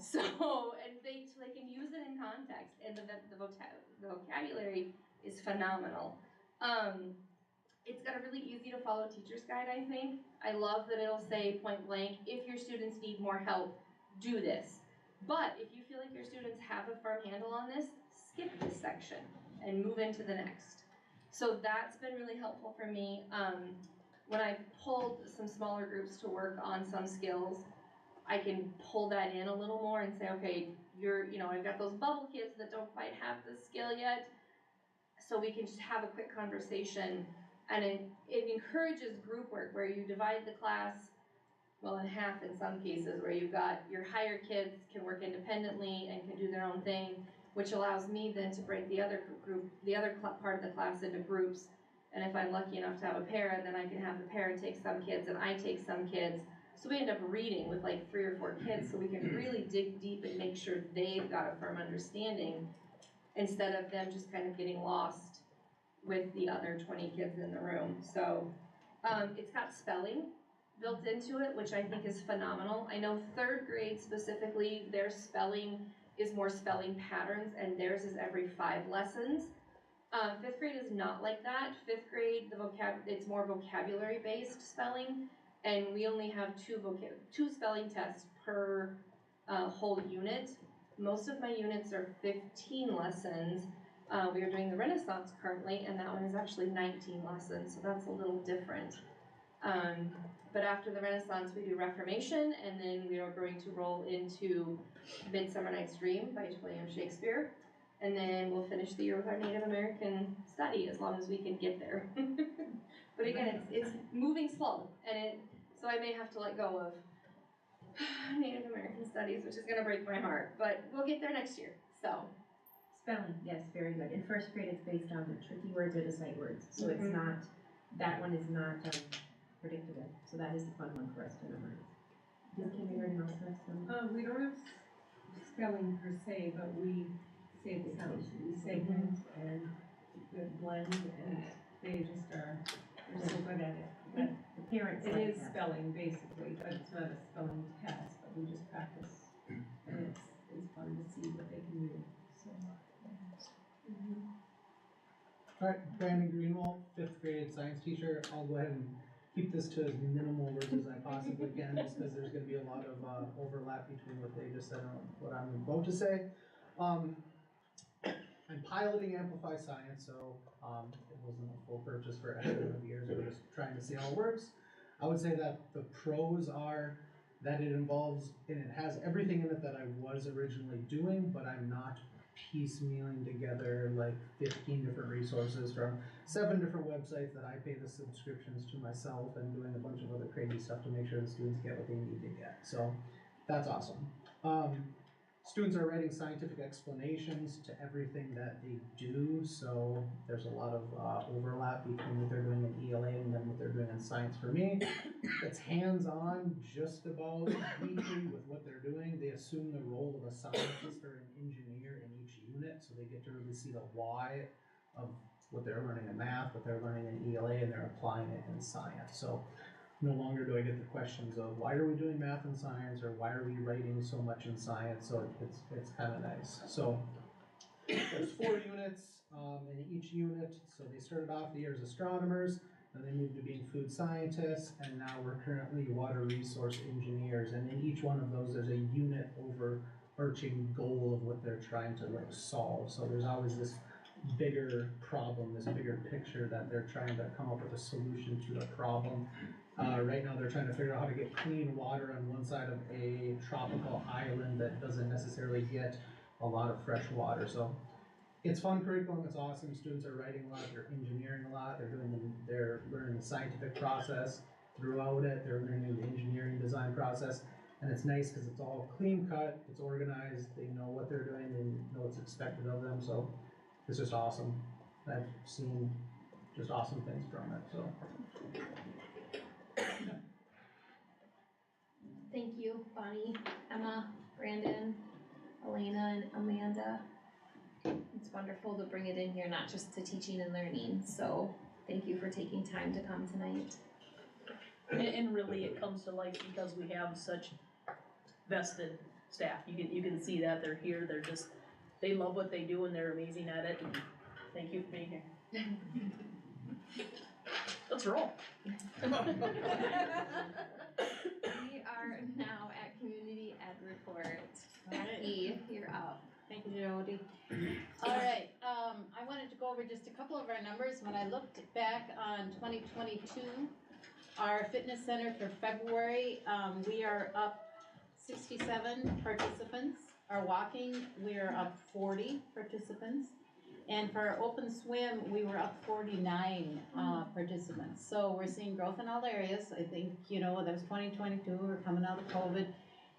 So, and they can use it in context, and the vocabulary is phenomenal. It's got a really easy to follow teacher's guide, I think. I love that it'll say point blank, if your students need more help, do this. But if you feel like your students have a firm handle on this, skip this section and move into the next. So that's been really helpful for me. when I pulled some smaller groups to work on some skills, I can pull that in a little more and say, okay, I've got those bubble kids that don't quite have the skill yet, so we can just have a quick conversation, and it encourages group work where you divide the class, well, in half in some cases, where you've got your higher kids can work independently and can do their own thing, which allows me then to break the other part of the class into groups. And if I'm lucky enough to have a para, then I can have the para take some kids and I take some kids. So we end up reading with like 3 or 4 kids, so we can really dig deep and make sure they've got a firm understanding instead of them just kind of getting lost with the other 20 kids in the room. So it's got spelling built into it, which I think is phenomenal. I know 3rd grade specifically, their spelling is more spelling patterns, and theirs is every 5 lessons. 5th grade is not like that. 5th grade, it's more vocabulary-based spelling, and we only have 2 spelling tests per whole unit. Most of my units are 15 lessons. We are doing the Renaissance currently, and that one is actually 19 lessons, so that's a little different. But after the Renaissance, we do Reformation, and then we are going to roll into Midsummer Night's Dream by William Shakespeare. And then we'll finish the year with our Native American study, as long as we can get there. But again, it's moving slow, and so I may have to let go of Native American studies, which is going to break my heart. But we'll get there next year. So spelling, yes, very good. In 1st grade, it's based on the tricky words or the sight words, so it's not. That one is not predictable. So that is the fun one for us to memorize. Does kindergarten also have spelling? We don't have spelling per se, but we say the sounds. We segment and the blend, and they just are. They're so good at it. But the parents. It is spelling basically, but it's not a spelling test. But we just practice, and it's fun to see what they can do. So. All right, Brandon Greenwald, 5th grade science teacher. I'll go ahead and keep this to as minimal words as I possibly can, just because there's going to be a lot of overlap between what they just said and what I'm about to say. I'm piloting Amplify Science, so it wasn't a full purchase for every one of the years. We're just trying to see how it works. I would say that the pros are that it involves, and it has everything in it that I was originally doing, but I'm not piecemealing together like 15 different resources from 7 different websites that I pay the subscriptions to myself, and doing a bunch of other crazy stuff to make sure the students get what they need to get. So that's awesome. Students are writing scientific explanations to everything that they do, so there's a lot of overlap between what they're doing in ELA and then what they're doing in science for me. It's hands-on just about weekly with what they're doing. They assume the role of a scientist or an engineer in each unit, so they get to really see the why of what they're learning in math, what they're learning in ELA, and they're applying it in science. So no longer do I get the questions of why are we doing math and science, or why are we writing so much in science. So it's kind of nice. So there's 4 units in each unit. So they started off the year as astronomers, and they moved to being food scientists, and now we're currently water resource engineers. And in each one of those, there's a unit overarching goal of what they're trying to like solve. So there's always this bigger problem, this bigger picture that they're trying to come up with a solution to a problem. Right now they're trying to figure out how to get clean water on one side of a tropical island that doesn't necessarily get a lot of fresh water. So it's fun curriculum, it's awesome. Students are writing a lot, they're engineering a lot, they're learning the scientific process throughout it, they're learning the engineering design process. And it's nice because it's all clean cut, it's organized, they know what they're doing, they know what's expected of them. So it's just awesome. I've seen just awesome things from it. So thank you, Bonnie, Emma, Brandon, Elena, and Amanda. It's wonderful to bring it in here, not just to teaching and learning. So thank you for taking time to come tonight. And really it comes to life because we have such vested staff. You can see that they're here, they love what they do and they're amazing at it. And thank you for being here. Let's roll. We are now at Community Ed Report. Becky, you're up. Thank you, Jody. All right, I wanted to go over just a couple of our numbers. When I looked back on 2022, Our fitness center for February, we are up 67 participants. Our walking, we are up 40 participants. And for our open swim, we were up 49 participants. So we're seeing growth in all areas. I think, you know, that was 2022, we're coming out of COVID.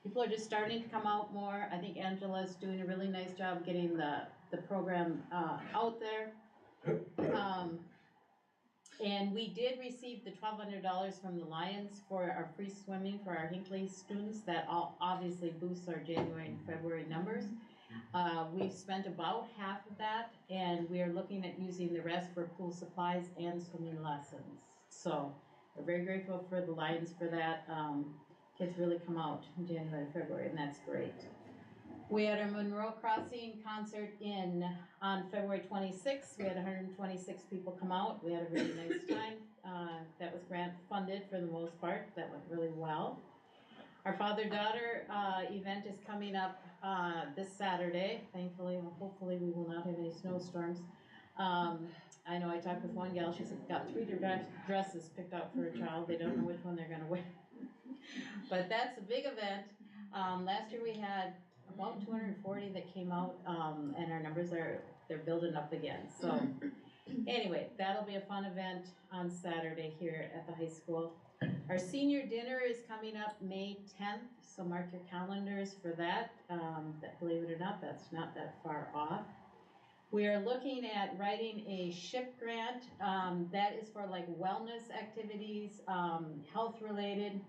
People are just starting to come out more. I think Angela's doing a really nice job getting the program out there. And we did receive the $1,200 from the Lions for our free swimming for our Hinckley students. That all obviously boosts our January and February numbers. We've spent about half of that, and we are looking at using the rest for pool supplies and swimming lessons. So we're very grateful for the Lions for that. Kids really come out in January and February, and that's great. We had our Monroe Crossing concert on February 26th. We had 126 people come out. We had a really nice time. That was grant funded for the most part. That went really well. Our father-daughter event is coming up this Saturday. Thankfully, hopefully we will not have any snowstorms. I know I talked with one gal, she's got 3 dresses picked out for her child. They don't know which one they're gonna wear. But that's a big event. Last year we had about 240 that came out, and our numbers they're building up again. So anyway, that'll be a fun event on Saturday here at the high school. Our senior dinner is coming up May 10th, so mark your calendars for that. Believe it or not, that's not that far off. We are looking at writing a SHIP grant. That is for like wellness activities, health related.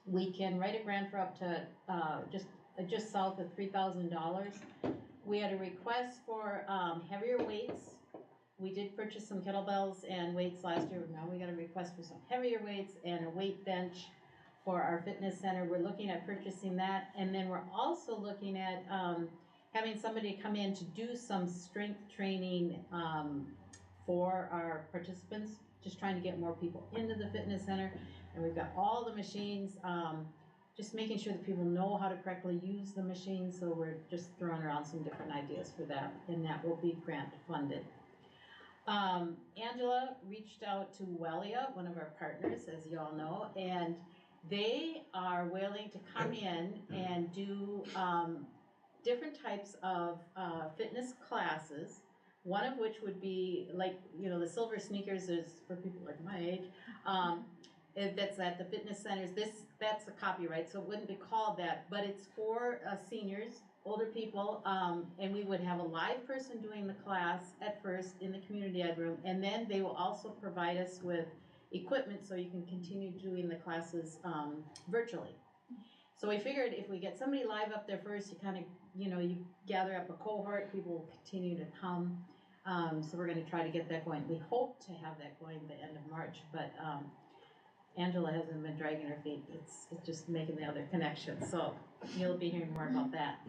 We can write a grant for up to just south of $3,000. We had a request for heavier weights. We did purchase some kettlebells and weights last year. Now we got a request for some heavier weights and a weight bench for our fitness center. We're looking at purchasing that. And then we're also looking at having somebody come in to do some strength training for our participants, just trying to get more people into the fitness center. And we've got all the machines, just making sure that people know how to correctly use the machines. So we're just throwing around some different ideas for that, and that will be grant funded. Angela reached out to Wellia, one of our partners, as you all know, and they are willing to come in and do different types of fitness classes, one of which would be like, you know, the silver sneakers is for people like my age. That's at the fitness centers. That's a copyright, so it wouldn't be called that, but it's for seniors, older people, and we would have a live person doing the class at first in the community ed room, and then they will also provide us with equipment so you can continue doing the classes virtually. So we figured if we get somebody live up there first, you kind of, you know, you gather up a cohort, people will continue to come. So we're going to try to get that going. We hope to have that going at the end of March, but Angela hasn't been dragging her feet. It's just making the other connections. So you'll be hearing more about that.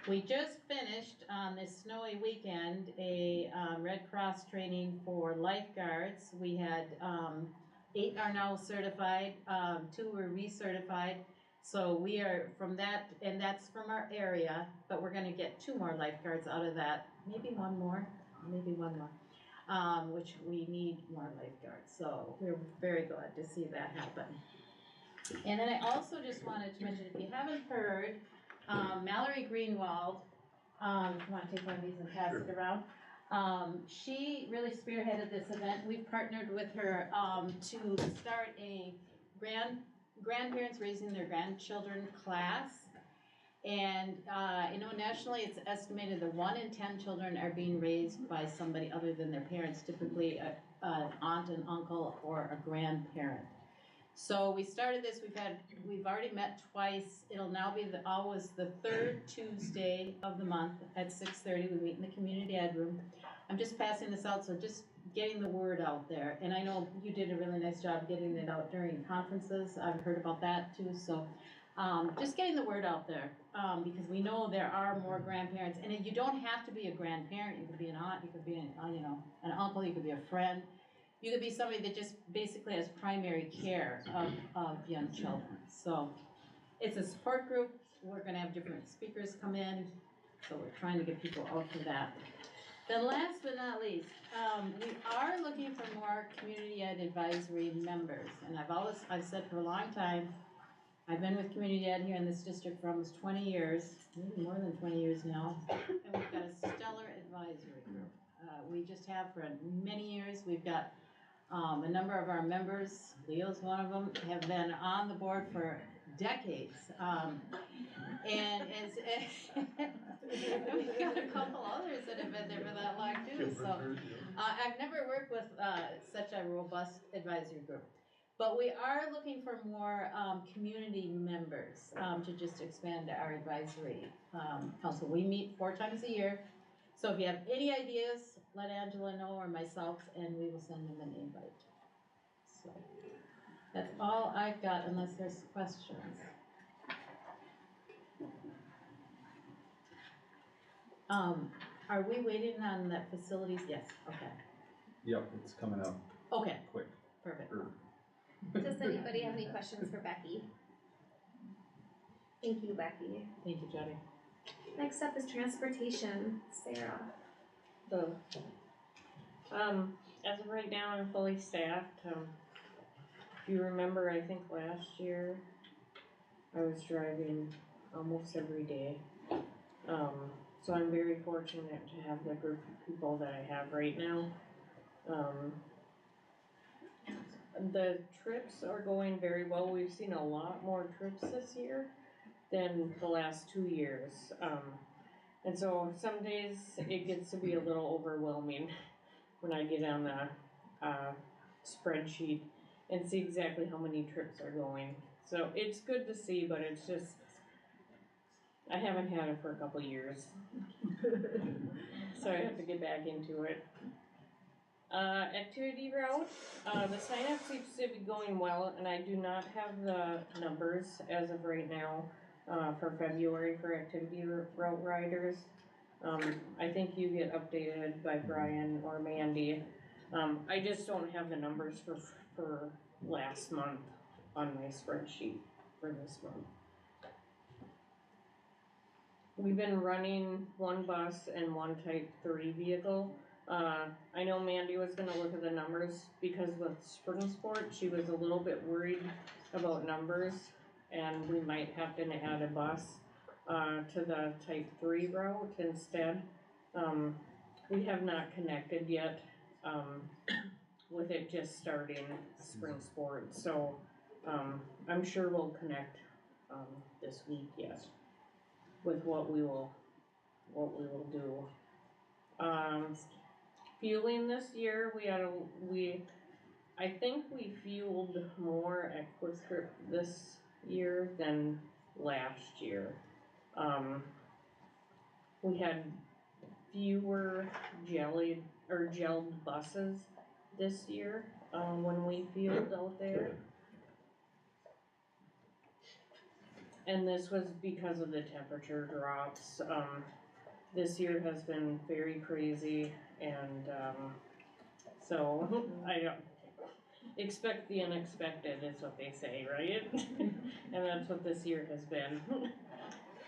We just finished on this snowy weekend a Red Cross training for lifeguards. We had 8 are now certified, 2 were recertified. So we are from that, and that's from our area, but we're going to get 2 more lifeguards out of that. Maybe one more, which we need more lifeguards. So we're very glad to see that happen. And then I also just wanted to mention, if you haven't heard, Mallory Greenwald, if you want to take one of these and pass it around, she really spearheaded this event. We've partnered with her to start a grandparents raising their grandchildren class. And you know, nationally it's estimated that 1 in 10 children are being raised by somebody other than their parents, typically an aunt, an uncle, or a grandparent. So we started this, we've already met twice. It'll now be always the 3rd Tuesday of the month at 6:30. We meet in the community ed room. I'm just passing this out, so just getting the word out there. And I know you did a really nice job getting it out during conferences. I've heard about that too. So just getting the word out there, because we know there are more grandparents. And you don't have to be a grandparent. You could be an aunt, you could be an uncle, you could be a friend. You could be somebody that just basically has primary care of young children. So it's a support group. We're going to have different speakers come in. So we're trying to get people out for that. Then last but not least, we are looking for more community ed advisory members. And I've said for a long time, I've been with community ed here in this district for almost 20 years, maybe more than 20 years now. And we've got a stellar advisory group. We just have for many years. We've got a number of our members, Leo's one of them, have been on the board for decades. And we've got a couple others that have been there for that long too. So I've never worked with such a robust advisory group. But we are looking for more community members to just expand our advisory council. We meet 4 times a year. So if you have any ideas, let Angela know or myself, and we will send them an invite. So that's all I've got, unless there's questions. Are we waiting on that facilities? Yes, okay. Yep, it's coming up. Okay. Quick. Perfect. Does anybody have any questions for Becky? Thank you, Becky. Thank you, Jody. Next up is transportation, Sarah. As of right now, I'm fully staffed. If you remember, I think last year, I was driving almost every day. So I'm very fortunate to have the group of people that I have right now. The trips are going very well. We've seen a lot more trips this year than the last 2 years. And so some days it gets to be a little overwhelming when I get on the spreadsheet and see exactly how many trips are going. So it's good to see, but it's just, I haven't had it for a couple years. So I have to get back into it. Activity route, the sign up seems to be going well, and I do not have the numbers as of right now for February for activity route riders. I think you get updated by Brian or Mandy. I just don't have the numbers for last month on my spreadsheet for this month. We've been running 1 bus and 1 type 3 vehicle. I know Mandy was gonna look at the numbers because with spring sport, she was a little bit worried about numbers, and we might have to add a bus to the type 3 route instead. We have not connected yet with it just starting spring sport, so I'm sure we'll connect this week yet with what we will do. Fueling this year, I think we fueled more at Quick Trip this year than last year. We had fewer gelled buses this year when we fueled out there. And this was because of the temperature drops. This year has been very crazy, and so I don't expect the unexpected is what they say, right? And that's what this year has been.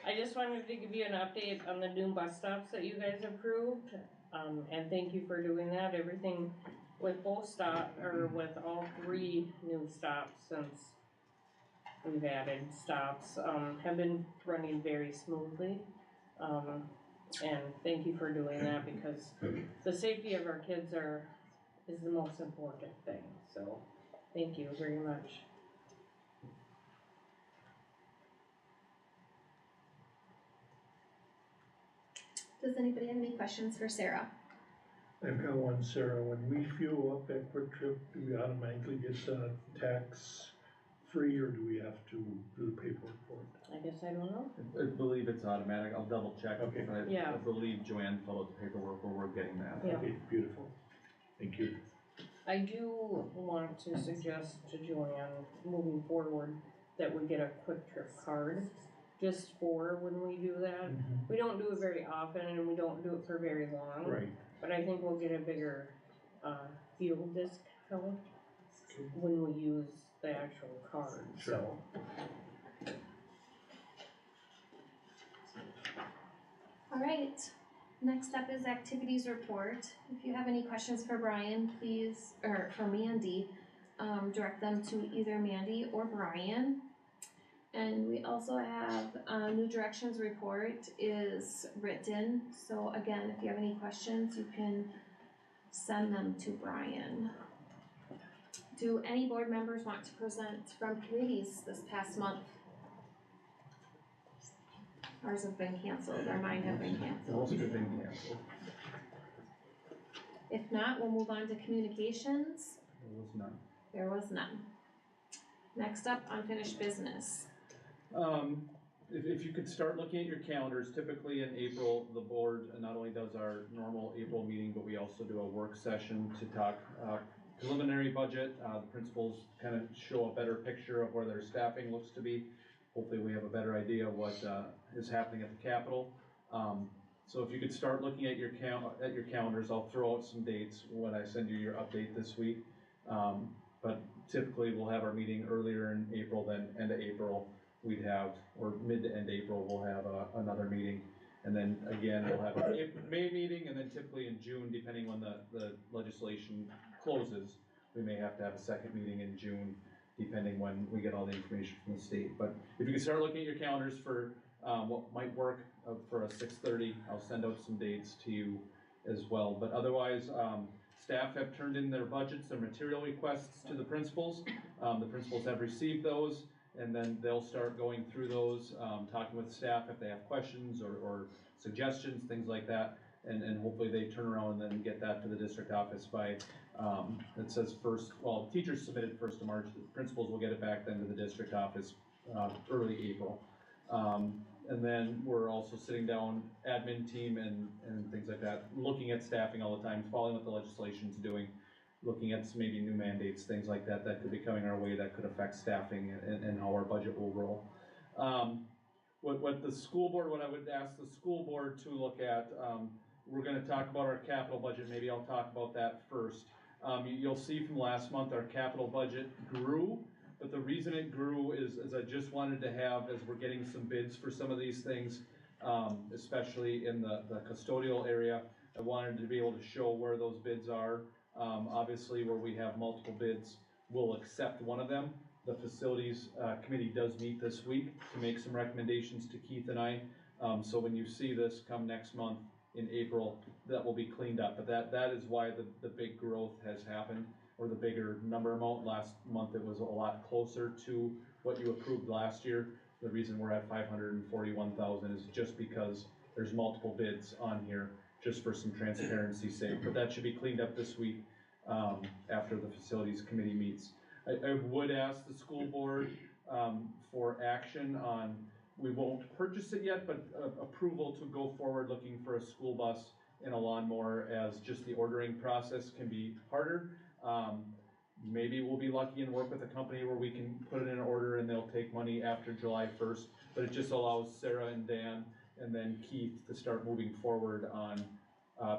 I just wanted to give you an update on the new bus stops that you guys approved, and thank you for doing that. Everything with with all 3 new stops since we've added stops have been running very smoothly. And thank you for doing that, because the safety of our kids is the most important thing. So thank you very much. Does anybody have any questions for Sarah? I've got one, Sarah. When we fuel up at Quick Trip, do we automatically get tax free, or do we have to do the paperwork for it? I guess I don't know. I believe it's automatic. I'll double check. Okay. I believe Joanne filled out the paperwork where we're getting that. Yeah. Okay, beautiful. Thank you. I do want to suggest to Joanne, moving forward, that we get a Quick Trip card, just for when we do that. We don't do it very often, and we don't do it for very long. Right. But I think we'll get a bigger fuel discount when we use the actual card. Sure. So. All right. Next up is activities report. If you have any questions for Brian, please, or for Mandy, direct them to either Mandy or Brian. And we also have new directions report is written. So again, if you have any questions, you can send them to Brian. Do any board members want to present from committees this past month? Ours have been canceled, or mine have been canceled. Most have been canceled. If not, we'll move on to communications. There was none. There was none. Next up, unfinished business. If you could start looking at your calendars, typically in April, the board not only does our normal April meeting, but we also do a work session to talk preliminary budget. The principals kind of show a better picture of where their staffing looks to be. Hopefully we have a better idea of what is happening at the Capitol. So if you could start looking at your calendars, I'll throw out some dates when I send you your update this week. But typically we'll have our meeting earlier in April than end of April. We'd have, or mid to end April, we'll have another meeting. And then again, we'll have our May meeting, and then typically in June, depending when the legislation closes, we may have to have a second meeting in June, depending when we get all the information from the state. But if you can start looking at your calendars for what might work for a 6:30, I'll send out some dates to you as well. But otherwise, staff have turned in their budgets, their material requests to the principals. The principals have received those, and then they'll start going through those, talking with staff if they have questions or suggestions, things like that. And hopefully they turn around and then get that to the district office by, it says teachers submitted 1st of March, the principals will get it back then to the district office early April. And then we're also sitting down, admin team and things like that, looking at staffing all the time, following what the legislation's doing, looking at maybe new mandates, things like that could be coming our way that could affect staffing and how our budget will roll. What the school board, what I would ask the school board to look at, we're gonna talk about our capital budget. Maybe I'll talk about that first. You'll see from last month, our capital budget grew, but the reason it grew is I just wanted to have, as we're getting some bids for some of these things, especially in the custodial area, I wanted to be able to show where those bids are. Obviously, where we have multiple bids, we'll accept one of them. The facilities committee does meet this week to make some recommendations to Keith and I. So when you see this come next month in April, that will be cleaned up. But that is why the big growth has happened, or the bigger number amount. Last month it was a lot closer to what you approved last year. The reason we're at 541,000 is just because there's multiple bids on here, just for some transparency's sake. But that should be cleaned up this week after the facilities committee meets. I would ask the school board for action on, we won't purchase it yet, but approval to go forward looking for a school bus and a lawnmower, as just the ordering process can be harder. Maybe we'll be lucky and work with a company where we can put it in order and they'll take money after July 1st, but it just allows Sarah and Dan and then Keith to start moving forward on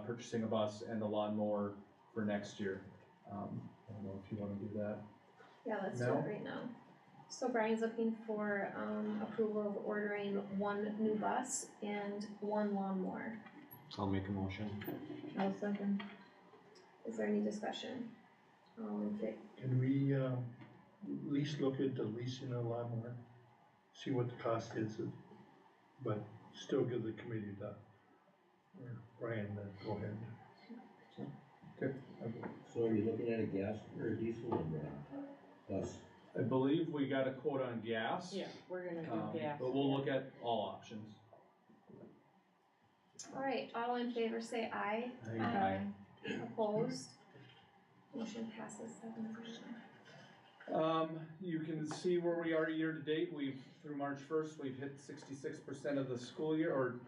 purchasing a bus and a lawnmower for next year. I don't know if you want to do that. Yeah, let's do it right now. So Brian's looking for approval of ordering one new bus and one lawnmower. So I'll make a motion. I'll second. Is there any discussion? Can we at least look into leasing a lawnmower? See what the cost is, but still give the committee that. Brian, go ahead. Okay. So are you looking at a gas or a diesel bus? I believe we got a quote on gas. Yeah, we're gonna do gas. But we'll look at all options. All right, all in favor say aye. Aye. Opposed? Motion passes 7-0. You can see where we are year to date. Through March 1st, we've hit 66% of the school year,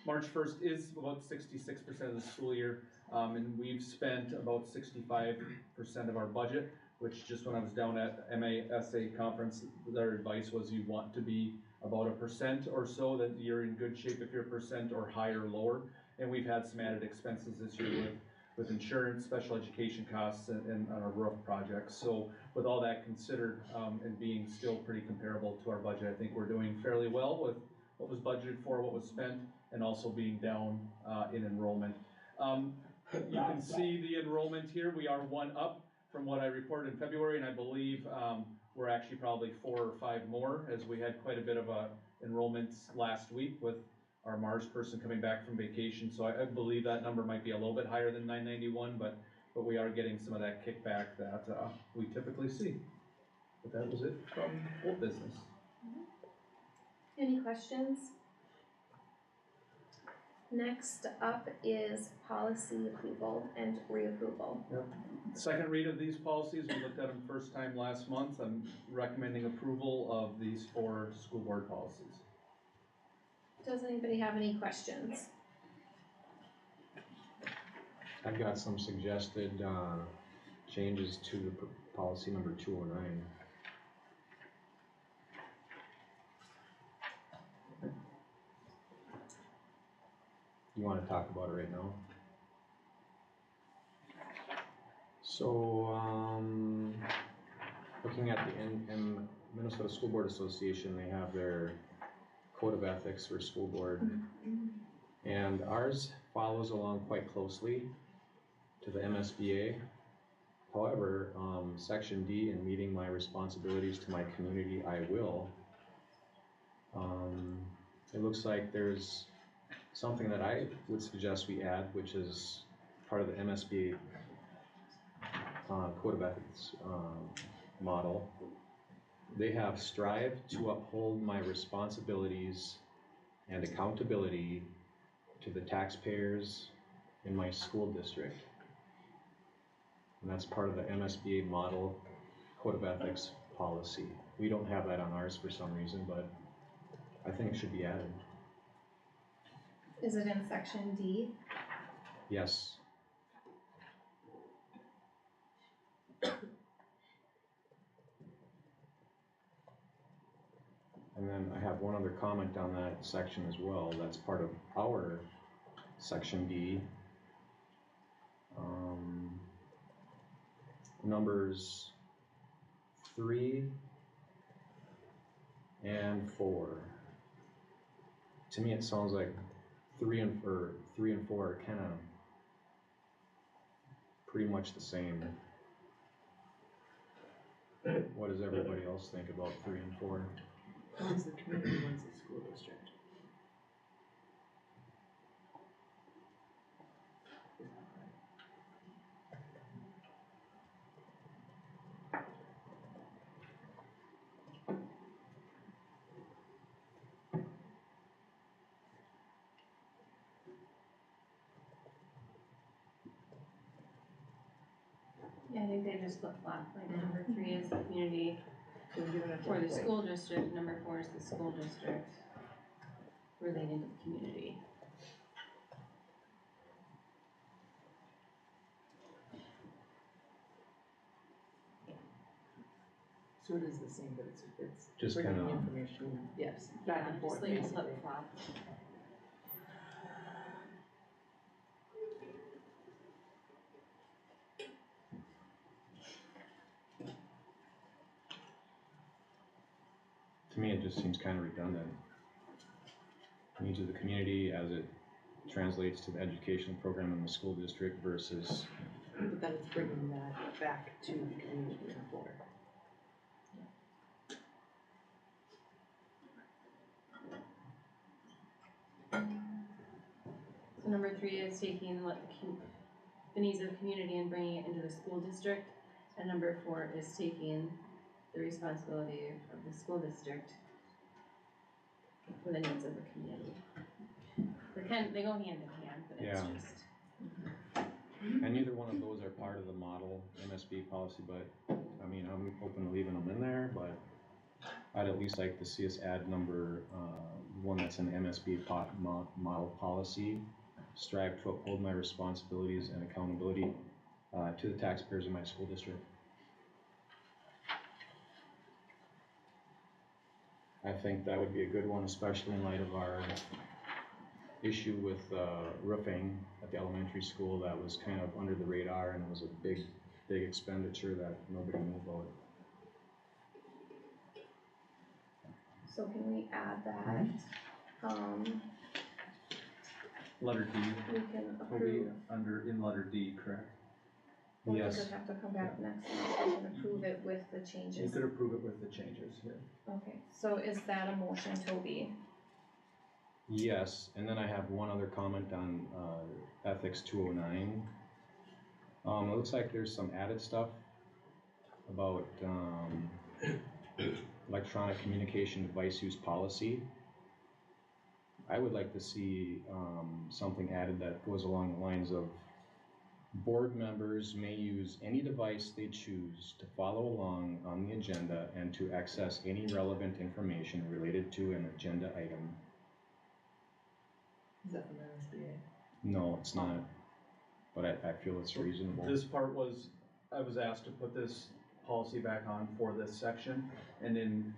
March 1st is about 66% of the school year. And we've spent about 65% of our budget, which just when I was down at MASA conference, their advice was you want to be about 1% or so, that you're in good shape if you're 1% or higher or lower. And we've had some added expenses this year with insurance, special education costs, and on our roof projects. So with all that considered, and being still pretty comparable to our budget, I think we're doing fairly well with what was budgeted for, what was spent, and also being down in enrollment. You can see the enrollment here. We are one up from what I reported in February, and I believe we're actually probably 4 or 5 more, as we had quite a bit of enrollments last week with our Mars person coming back from vacation. So I believe that number might be a little bit higher than 991, but we are getting some of that kickback that we typically see. But that was it from old business. Any questions? Next up is policy approval and reapproval. Yep. Second read of these policies, we looked at them first time last month. I'm recommending approval of these 4 school board policies. Does anybody have any questions? I've got some suggested changes to the policy number 209. You want to talk about it right now? So, looking at the Minnesota School Board Association, they have their code of ethics for school board, and ours follows along quite closely to the MSBA. However, section D, in meeting my responsibilities to my community, I will. It looks like there's something that I would suggest we add, which is part of the MSBA code of ethics model. They have strive to uphold my responsibilities and accountability to the taxpayers in my school district. And that's part of the MSBA model code of ethics policy. We don't have that on ours for some reason, but I think it should be added. Is it in section D? Yes. And then I have one other comment on that section as well. That's part of our section D. Numbers 3 and 4. To me, it sounds like 3 and 4 are kind of pretty much the same. What does everybody else think about 3 and 4? One's the community, one's the school district. Yeah, I think they just flip-flop, like number 3 is the community for the school district, number 4 is the school district related to the community. So it is the same, but it's Just bringing kinda- information, yes, back and forth. Just like a basically. flip-flop. To me, it just seems kind of redundant. Needs of the community as it translates to the educational program in the school district versus. But then it's bringing that back to the community before. So number 3 is taking what the needs of the community and bringing it into the school district. And number 4 is taking the responsibility of the school district for the needs of the community. They go hand in hand, but it's Yeah. just. And neither one of those are part of the model MSB policy, but I mean, I'm open to leaving them in there, but I'd at least like to see us add number 1 that's an MSB model policy. Strive to uphold my responsibilities and accountability to the taxpayers in my school district. I think that would be a good one, especially in light of our issue with roofing at the elementary school that was kind of under the radar, and it was a big expenditure that nobody knew about. So can we add that? Letter D We can will be approve, in letter D, correct? or we Yes. could have to come back next month, we can approve it with the You changes. could approve it with the changes, yeah. Okay, so is that a motion, Toby? Yes, and then I have one other comment on Ethics 209. It looks like there's some added stuff about electronic communication device use policy. I would like to see something added that goes along the lines of board members may use any device they choose to follow along on the agenda and to access any relevant information related to an agenda item. Is that from MSBA? No, it's not, but I feel it's reasonable. This part was, I was asked to put this policy back on for this section, and in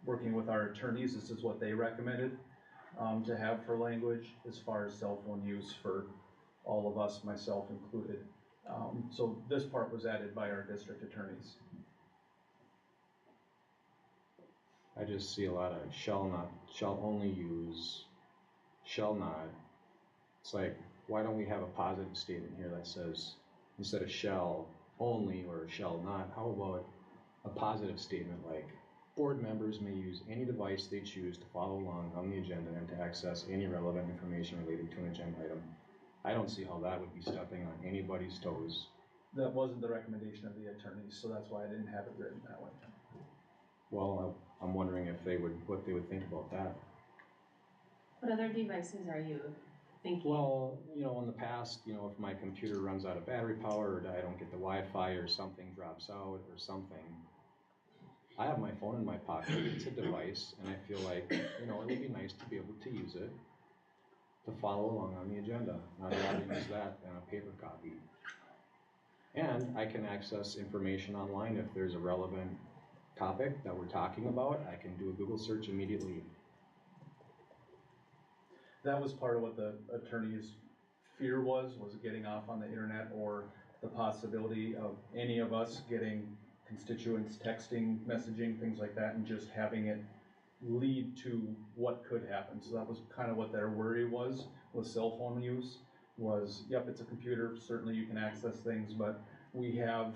working with our attorneys, this is what they recommended to have for language as far as cell phone use for all of us, myself included. So this part was added by our district attorneys. I just see a lot of shall not, shall only use, shall not. It's like, why don't we have a positive statement here that says, instead of shall only or shall not, how about a positive statement like, board members may use any device they choose to follow along on the agenda and to access any relevant information related to an agenda item. I don't see how that would be stepping on anybody's toes. That wasn't the recommendation of the attorneys, so that's why I didn't have it written that way. Well, I'm wondering if they would, what they would think about that. What other devices are you thinking? Well, you know, in the past, you know, if my computer runs out of battery power or I don't get the Wi-Fi or something drops out or something, I have my phone in my pocket. It's a device, and I feel like, you know, it would be nice to be able to use it to follow along on the agenda. I'd rather use that than a paper copy. And I can access information online if there's a relevant topic that we're talking about. I can do a Google search immediately. That was part of what the attorney's fear was getting off on the internet, or the possibility of any of us getting constituents texting, messaging, things like that, and just having it lead to what could happen. So that was kind of what their worry was with cell phone use, was, yep, it's a computer, certainly you can access things, but we have,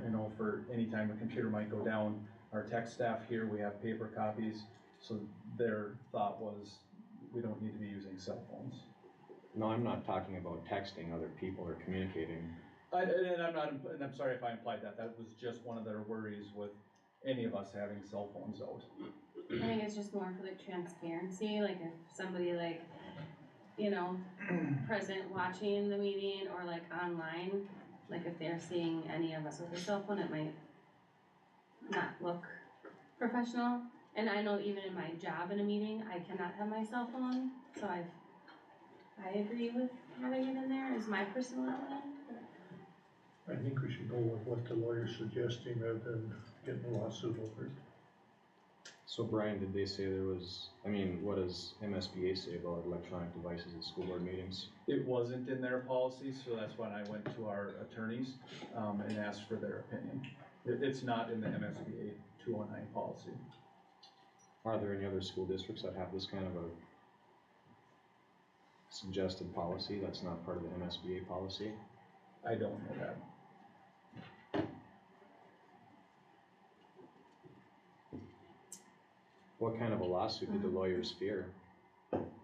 you know, for any time a computer might go down, our tech staff here, we have paper copies, so their thought was, we don't need to be using cell phones. No, I'm not talking about texting other people or communicating. I'm sorry if I implied that. That was just one of their worries with any of us having cell phones out. I think it's just more for like transparency, like if somebody like, you know, present watching the meeting or like online, like if they're seeing any of us with a cell phone, it might not look professional. And I know even in my job in a meeting, I cannot have my cell phone, so I agree with having it in there, is my personal opinion. I think we should go with what the lawyer's suggesting rather than getting a lawsuit over it. So Brian, did they say there was, I mean, what does MSBA say about electronic devices at school board meetings? It wasn't in their policy, so that's when I went to our attorneys and asked for their opinion. It's not in the MSBA 209 policy. Are there any other school districts that have this kind of a suggested policy that's not part of the MSBA policy? I don't know that. What kind of a lawsuit did the lawyers fear?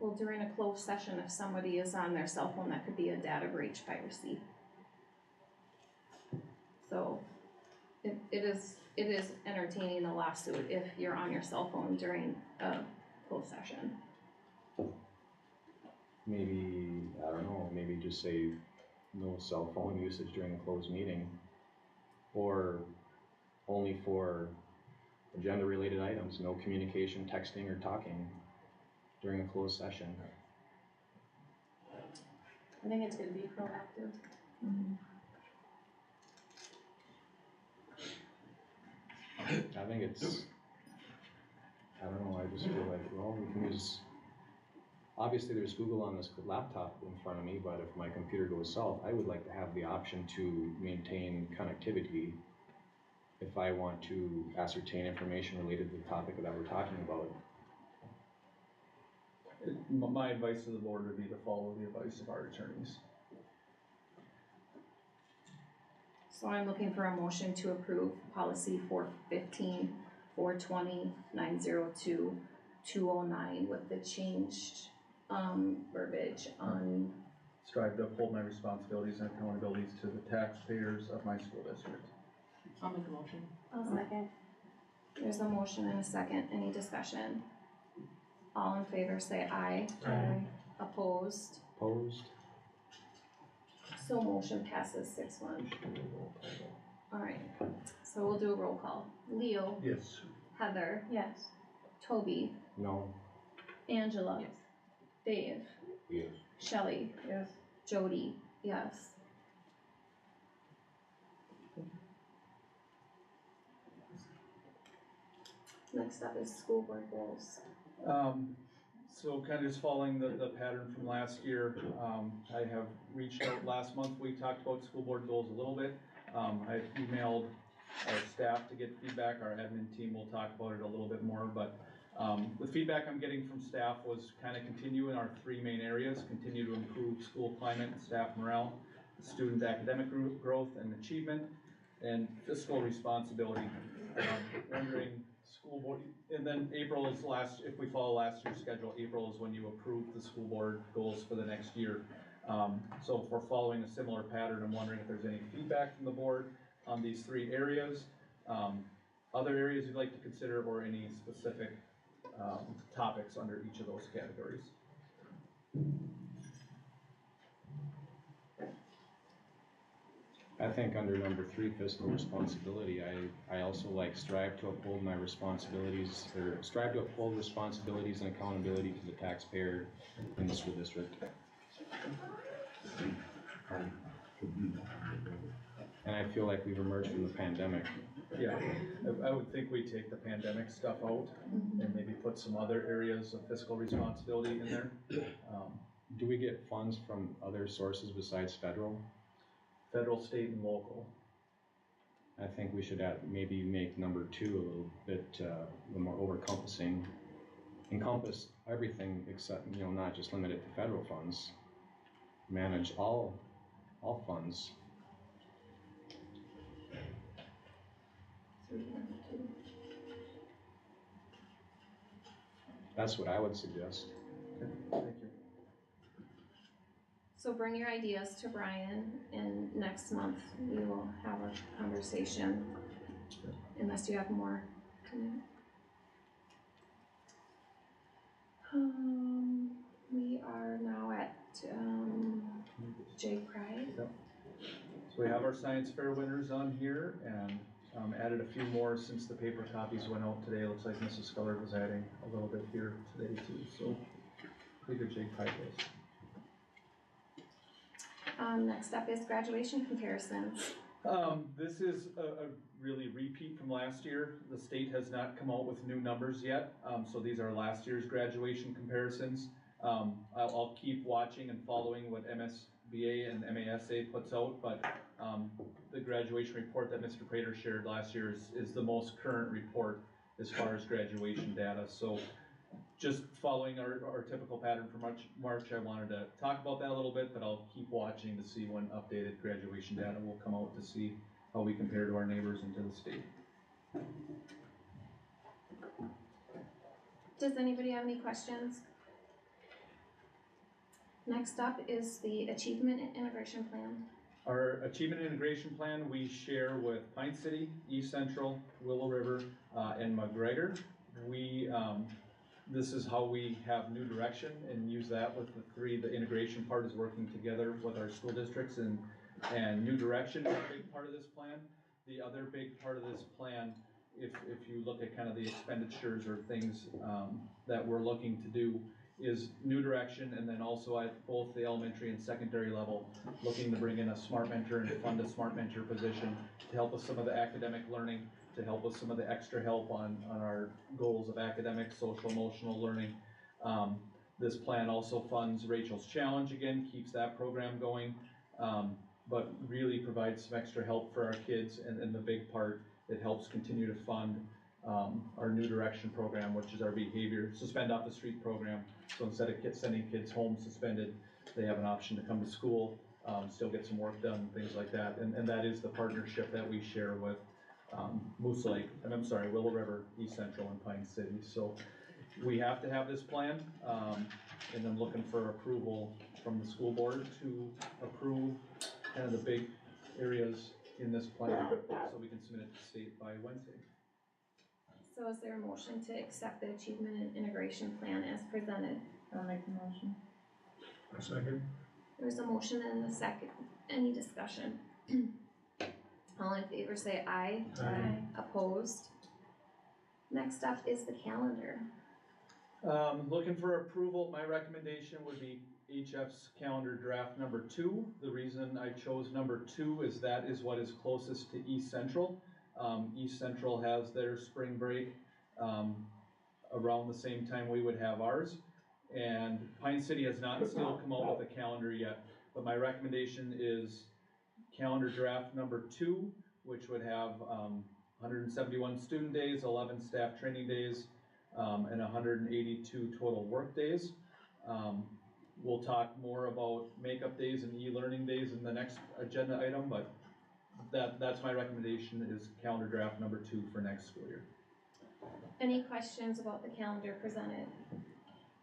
Well, during a closed session, if somebody is on their cell phone, that could be a data breach piracy. So it is entertaining a lawsuit if you're on your cell phone during a closed session. Maybe, I don't know, maybe just say no cell phone usage during a closed meeting, or only for agenda-related items, no communication, texting, or talking during a closed session. I think it's gonna be proactive. I think it's, I don't know, I just feel like, well, we can use, obviously there's Google on this laptop in front of me, but if my computer goes south, I would like to have the option to maintain connectivity if I want to ascertain information related to the topic that we're talking about. My advice to the board would be to follow the advice of our attorneys. So I'm looking for a motion to approve policy 415, 420, 902, 209 with the changed verbiage on. Strive to uphold my responsibilities and accountabilities to the taxpayers of my school district. I'll make a motion. I'll second. There's a motion and a second. Any discussion? All in favor say aye. Aye. Opposed? Opposed? So motion passes 6-1. Alright, so we'll do a roll call. Leo? Yes. Heather? Yes. Toby? No. Angela? Yes. Dave? Yes. Shelley? Yes. Jody? Yes. Next up is school board goals. So kind of just following the pattern from last year, I have reached out last month. We talked about school board goals a little bit. I emailed our staff to get feedback. Our admin team will talk about it a little bit more, but the feedback I'm getting from staff was kind of continue in our three main areas, continue to improve school climate and staff morale, student academic growth and achievement, and fiscal responsibility. Rendering school board, and then April is if we follow last year's schedule, April is when you approve the school board goals for the next year. So if we're following a similar pattern, I'm wondering if there's any feedback from the board on these three areas. Other areas you'd like to consider, or any specific topics under each of those categories. I think under number 3, fiscal responsibility, I also like strive to uphold my responsibilities, or strive to uphold responsibilities and accountability to the taxpayer in the school district. And I feel like we've emerged from the pandemic. Yeah, I would think we take the pandemic stuff out and maybe put some other areas of fiscal responsibility in there. Do we get funds from other sources besides federal? Federal, state, and local. I think we should maybe make number 2 a little bit more encompass everything except, not just limit it to federal funds. Manage all funds. That's what I would suggest. Okay, thank you. So bring your ideas to Brian, and next month we will have a conversation, unless you have more. We are now at J. Pride. Yep. So we have our science fair winners on here, and added a few more since the paper copies went out today. Looks like Mrs. Scullard was adding a little bit here today too, so pretty good J. Pride list. Next up is graduation comparisons. This is a really repeat from last year. The state has not come out with new numbers yet, so these are last year's graduation comparisons. I'll keep watching and following what MSBA and MASA puts out, but the graduation report that Mr. Prater shared last year is the most current report as far as graduation data. So just following our typical pattern for March, I wanted to talk about that a little bit, but I'll keep watching to see when updated graduation data will come out to see how we compare to our neighbors and to the state. Does anybody have any questions? Next up is the Achievement and Integration Plan. Our Achievement and Integration Plan we share with Pine City, East Central, Willow River, and McGregor. This is how we have new direction and use that with the three. The integration part is working together with our school districts, and new direction is a big part of this plan. The other big part of this plan, if you look at kind of the expenditures or things that we're looking to do, is new direction, and then also at both the elementary and secondary level, looking to bring in a smart mentor and fund a smart mentor position to help with some of the academic learning, to help with some of the extra help on our goals of academic, social, emotional learning. This plan also funds Rachel's Challenge again, keeps that program going, but really provides some extra help for our kids, and the big part, it helps continue to fund our New Direction program, which is our behavior suspend off the street program. So instead of sending kids home suspended, they have an option to come to school, still get some work done, things like that. And that is the partnership that we share with Moose Lake, Willow River, East Central, and Pine City. So we have to have this plan, and I'm looking for approval from the school board to approve kind of the big areas in this plan, so we can submit it to state by Wednesday. So is there a motion to accept the achievement and integration plan as presented? I'll make the motion. A second. There's a motion and a second. Any discussion? All in favor say aye. Aye. Opposed? Next up is the calendar. Looking for approval, my recommendation would be HF's calendar draft number 2. The reason I chose number 2 is that is what is closest to East Central. East Central has their spring break around the same time we would have ours. And Pine City has not still come out with a calendar yet, but my recommendation is calendar draft number 2, which would have 171 student days, 11 staff training days, and 182 total work days. We'll talk more about makeup days and e-learning days in the next agenda item, but that's my recommendation is calendar draft number 2 for next school year. Any questions about the calendar presented?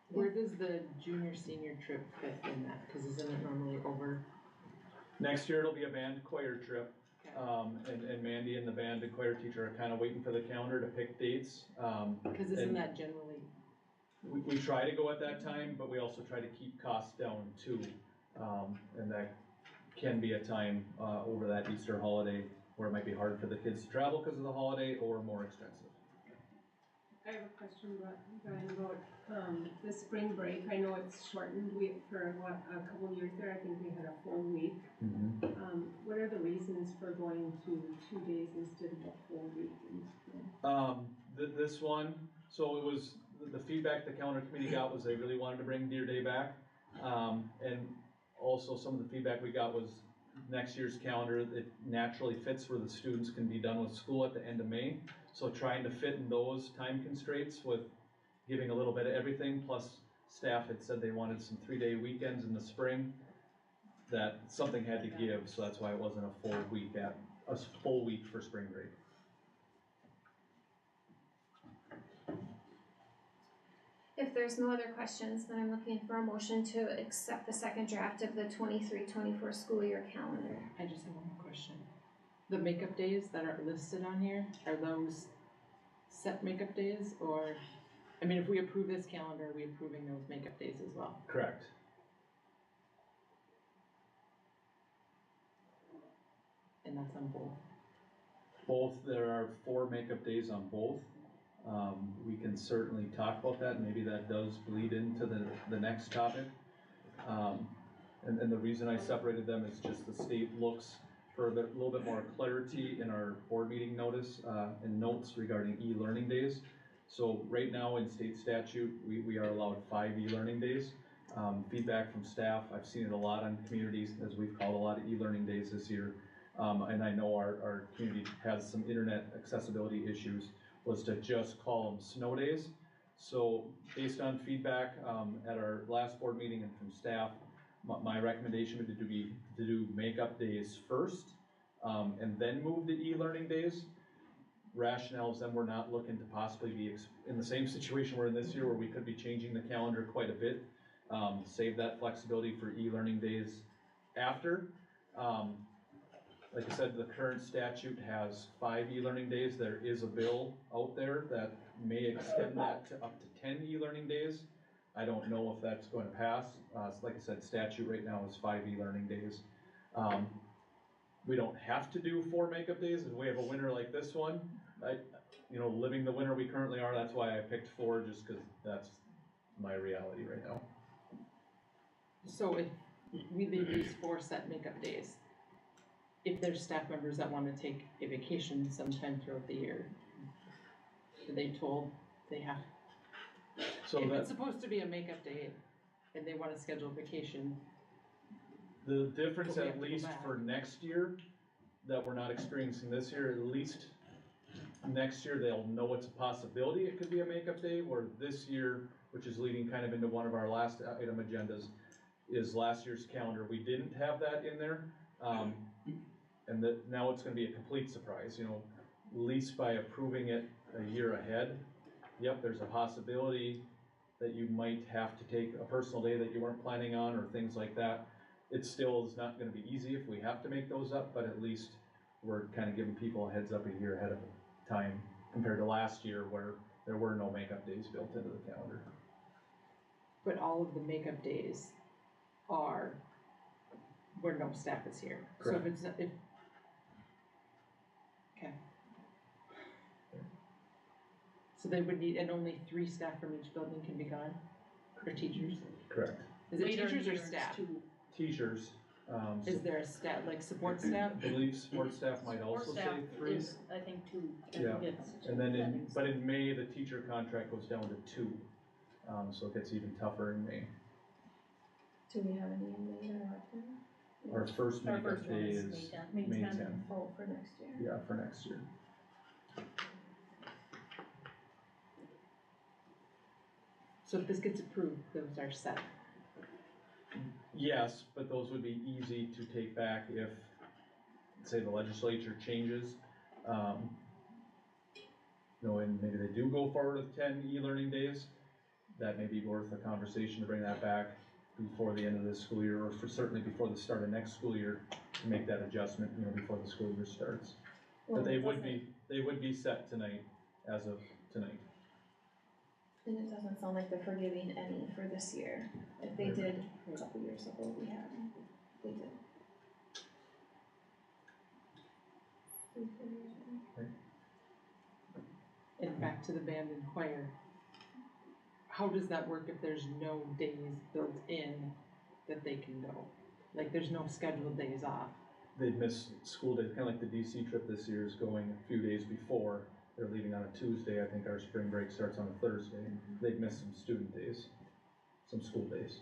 Where does the junior senior trip fit in that? Cause isn't it normally over? Next year it'll be a band choir trip. And Mandy and the band and choir teacher are kind of waiting for the calendar to pick dates. Cause isn't that generally? We try to go at that time, but we also try to keep costs down too. And that can be a time over that Easter holiday where it might be hard for the kids to travel because of the holiday or more expensive. I have a question about the spring break. I know it's shortened for a couple of years there. I think we had a full week. Mm-hmm. What are the reasons for going to 2 days instead of a full week in spring? This one, so it was the feedback the calendar committee got was they really wanted to bring Deer Day back, and also some of the feedback we got was next year's calendar, it naturally fits where the students can be done with school at the end of May. So trying to fit in those time constraints with giving a little bit of everything, plus staff had said they wanted some 3-day weekends in the spring, that something had to give, so that's why it wasn't a full week for spring break. If there's no other questions, then I'm looking for a motion to accept the second draft of the 23-24 school year calendar. I just have one more question. The makeup days that are listed on here, are those set makeup days or, I mean, if we approve this calendar, are we approving those makeup days as well? Correct. And that's on both? Both, there are 4 makeup days on both. We can certainly talk about that. Maybe that does bleed into the next topic. And the reason I separated them is just the state looks for a little bit more clarity in our board meeting notice and notes regarding e-learning days. So right now in state statute, we are allowed 5 e-learning days. Feedback from staff, I've seen it a lot on communities as we've called a lot of e-learning days this year. And I know our community has some internet accessibility issues, was to just call them snow days. So based on feedback at our last board meeting and from staff, my recommendation would be to do makeup days first and then move to e-learning days. Rationale is then we're not looking to possibly be in the same situation we're in this year where we could be changing the calendar quite a bit. Save that flexibility for e-learning days after. Like I said, the current statute has 5 e-learning days. There is a bill out there that may extend that to up to 10 e-learning days. I don't know if that's going to pass. Like I said, statute right now is 5 e-learning days. We don't have to do 4 makeup days if we have a winter like this one. Living the winter we currently are, that's why I picked 4, just because that's my reality right now. So if we leave these 4 set makeup days, if there's staff members that want to take a vacation sometime throughout the year, are they told they have? So if it's supposed to be a makeup day and they want to schedule a vacation. The difference at least for next year that we're not experiencing this year, at least next year they'll know it's a possibility it could be a makeup day, where this year, which is leading kind of into one of our last item agendas, is last year's calendar. We didn't have that in there. And that now it's gonna be a complete surprise, you know, at least by approving it a year ahead. Yep, there's a possibility that you might have to take a personal day that you weren't planning on or things like that. It still is not gonna be easy if we have to make those up, but at least we're kind of giving people a heads up a year ahead of time compared to last year where there were no makeup days built into the calendar. But all of the makeup days are where no staff is here. Correct. So okay. So they would need, and only 3 staff from each building can be gone, or teachers? Correct. Is it Later teachers in or the year, staff? Teachers. Is there a staff, like support staff? I believe support staff might also Support say staff 3. is, I think, 2. Yeah, and then but in May, the teacher contract goes down to 2. So it gets even tougher in May. Do we have any in May that are open? Our first Our makeup first day one is May 10. May 10. Oh, for next year. Yeah, for next year. So if this gets approved, those are set. Yes, but those would be easy to take back if, say, the legislature changes. You know, and maybe they do go forward with 10 e-learning days. That may be worth a conversation to bring that back before the end of this school year, or certainly before the start of next school year, to make that adjustment, you know, before the school year starts. Well, But they would be set tonight, as of tonight. And it doesn't sound like they're forgiving any for this year. If they did a couple years ago, they did. And back to the band and choir. How does that work if there's no days built in that they can go? Like there's no scheduled days off? They'd miss school days, kind of like the DC trip this year is going a few days before. They're leaving on a Tuesday. I think our spring break starts on a Thursday. They'd miss some student days, some school days.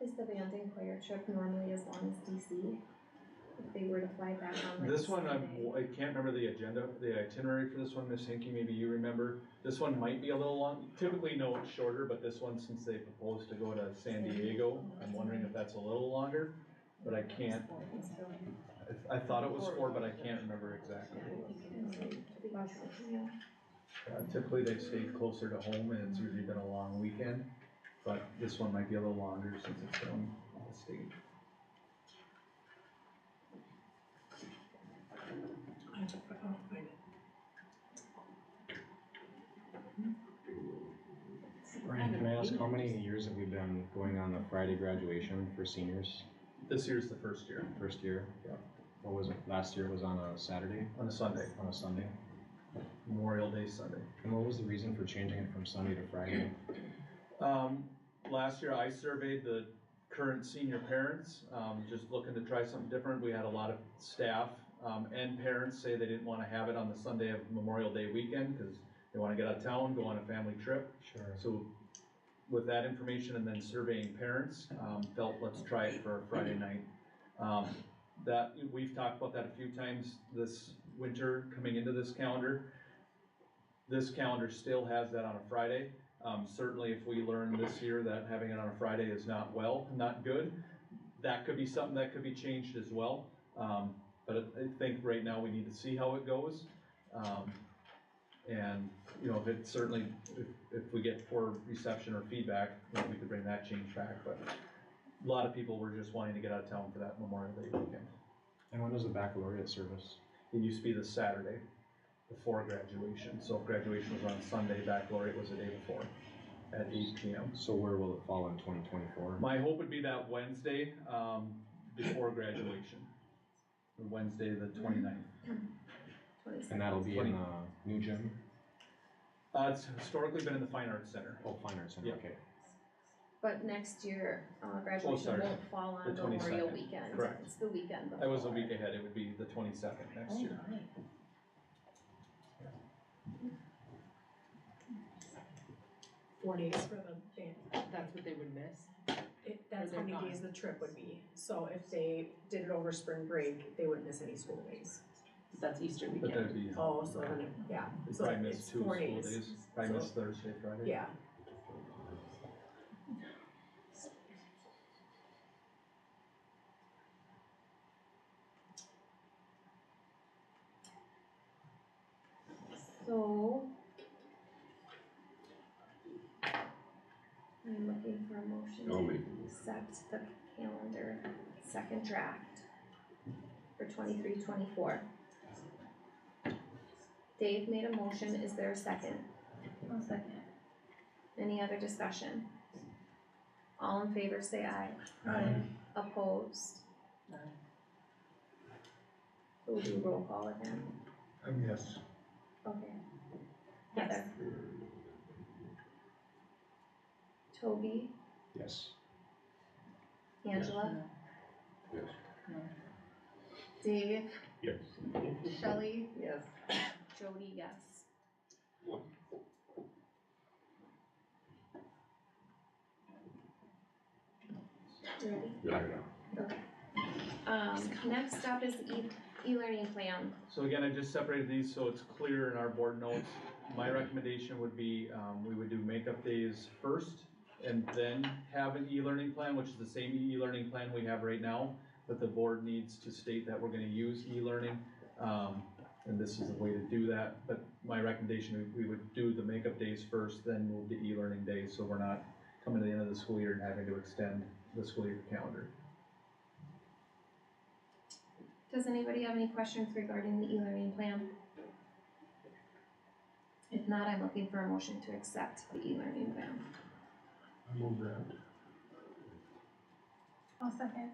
Is the band and choir trip normally as long as DC? If they were to fly back on like This one, Sunday? I can't remember the itinerary for this one, Miss Hinckley, maybe you remember. This one might be a little long, typically no, it's shorter, but this one, since they proposed to go to San Diego, I'm wondering if that's a little longer, but I can't. I thought it was 4, but I can't remember exactly. Typically they've stayed closer to home and it's usually been a long weekend, but this one might be a little longer since it's down on the state. Brian, can I ask, how many years have we been going on the Friday graduation for seniors? This year's the first year. First year? Yeah. What was it, last year was on a Saturday? On a Sunday. On a Sunday? Memorial Day Sunday. And what was the reason for changing it from Sunday to Friday? Last year I surveyed the current senior parents, just looking to try something different. We had a lot of staff and parents say they didn't want to have it on the Sunday of Memorial Day weekend because they want to get out of town, go on a family trip. Sure. So with that information and then surveying parents, felt let's try it for a Friday night. That we've talked about that a few times this winter coming into this calendar. This calendar still has that on a Friday. Certainly if we learn this year that having it on a Friday is not good, that could be something that could be changed as well. But I think right now we need to see how it goes. And you know, if it certainly, if we get poor reception or feedback, then we could bring that change back. But a lot of people were just wanting to get out of town for that Memorial Day weekend. And when was the baccalaureate service? It used to be the Saturday before graduation. So if graduation was on Sunday, baccalaureate was the day before at 8 p.m. So where will it fall in 2024? My hope would be that Wednesday before graduation. Wednesday the 29th. And that'll be in the new gym? It's historically been in the Fine Arts Center. Oh, Fine Arts Center, okay. But next year, graduation won't fall on The Memorial 22nd. weekend. Correct. It's the weekend before. I was a week ahead. It would be the 22nd next year. Right. 4 days for the band. That's what they would miss? That's how many days the trip would be. So if they did it over spring break, they wouldn't miss any school days. That's Easter But weekend. that'd be, Oh, so then, yeah, they so probably miss it's 2 4 school days. days, probably So- miss Thursday, Friday. Yeah. So I'm looking for a motion I'll to make accept the calendar second draft for 23-24. Dave made a motion, is there a second? I'll second. Any other discussion? All in favor say aye. Aye. Opposed? We'll do roll call again. Yes. Okay. Heather? Toby? Yes. Angela? Yes. Dave? Yes. Shelley? Yes. Jody, yes. You ready? Yeah. Okay. Next up is e-learning plan. So again, I just separated these so it's clear in our board notes. My recommendation would be, we would do makeup days first and then have an e-learning plan, which is the same e-learning plan we have right now, but the board needs to state that we're gonna use e-learning. And this is the way to do that, but my recommendation, we would do the makeup days first, then move to e-learning days, so we're not coming to the end of the school year and having to extend the school year calendar. Does anybody have any questions regarding the e-learning plan? If not, I'm looking for a motion to accept the e-learning plan. I move that. I'll second.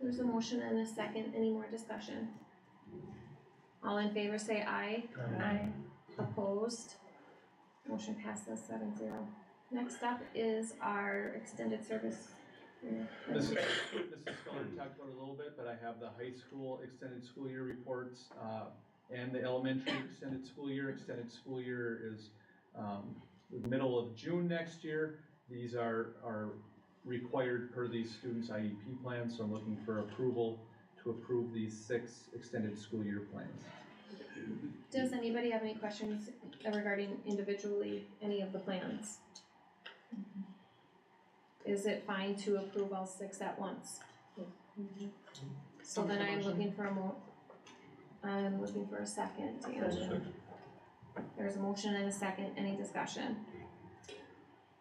There's a motion and a second. Any more discussion? All in favor say aye. Aye. Opposed? Motion passes 7-0. Next up is our extended service. Mrs. Sculler talked about it a little bit, but I have the high school extended school year reports, and the elementary extended school year. Extended school year is, the middle of June next year. These are required per these students' IEP plans, so I'm looking for approval to approve these 6 extended school year plans. Does anybody have any questions regarding individually any of the plans? Is it fine to approve all 6 at once? So then I'm looking for I'm looking for a second, Angela. There's a motion and a second, any discussion?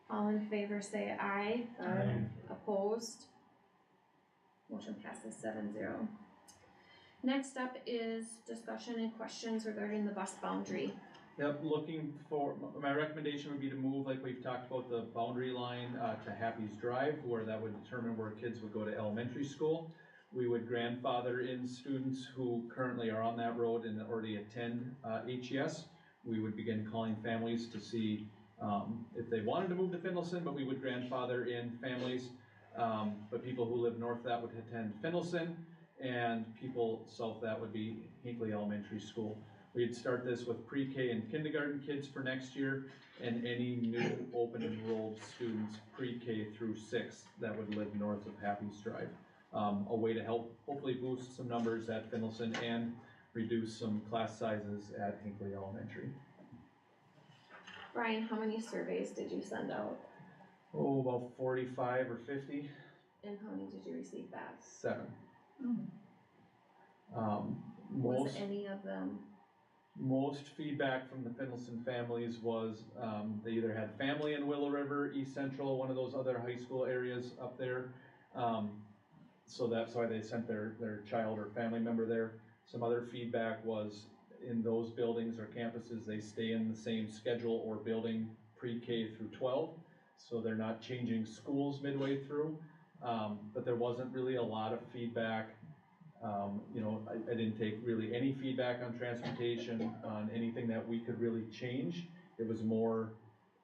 All in favor say aye. Aye. Opposed? Motion passes 7-0. Next up is discussion and questions regarding the bus boundary. Yep, looking for, my recommendation would be to move, like we've talked about, the boundary line to Happy's Drive, where that would determine where kids would go to elementary school. We would grandfather in students who currently are on that road and already attend HES. We would begin calling families to see if they wanted to move to Finlayson, but we would grandfather in families. But people who live north of that would attend Finlayson, and people south of that would be Hinckley Elementary School. We'd start this with pre-K and kindergarten kids for next year, and any new open enrolled students pre-K through 6 that would live north of Happy's Drive. A way to help hopefully boost some numbers at Finlayson and reduce some class sizes at Hinckley Elementary. Brian, how many surveys did you send out? Oh, about 45 or 50. And how many did you receive back? 7. Was any of them? Most feedback from the Finlayson families was they either had family in Willow River, East Central, one of those other high school areas up there. So that's why they sent their child or family member there. Some other feedback was in those buildings or campuses, they stay in the same schedule or building pre-K through 12. So they're not changing schools midway through. But there wasn't really a lot of feedback. You know, I didn't take really any feedback on transportation, on anything that we could really change. It was more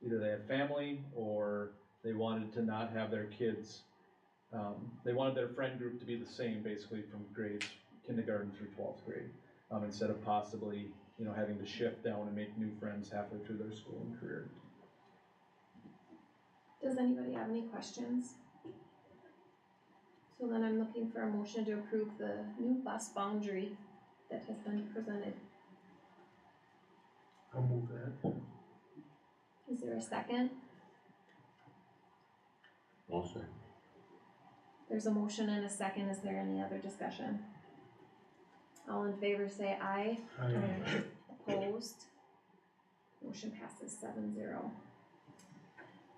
either they had family or they wanted to not have their kids. They wanted their friend group to be the same basically from grades kindergarten through 12th grade, instead of possibly, you know, having to shift down and make new friends halfway through their school and career. Does anybody have any questions? So then I'm looking for a motion to approve the new bus boundary that has been presented. I'll move that. Is there a second? I'll say. There's a motion and a second. Is there any other discussion? All in favor say aye. Aye. Opposed? Motion passes 7-0.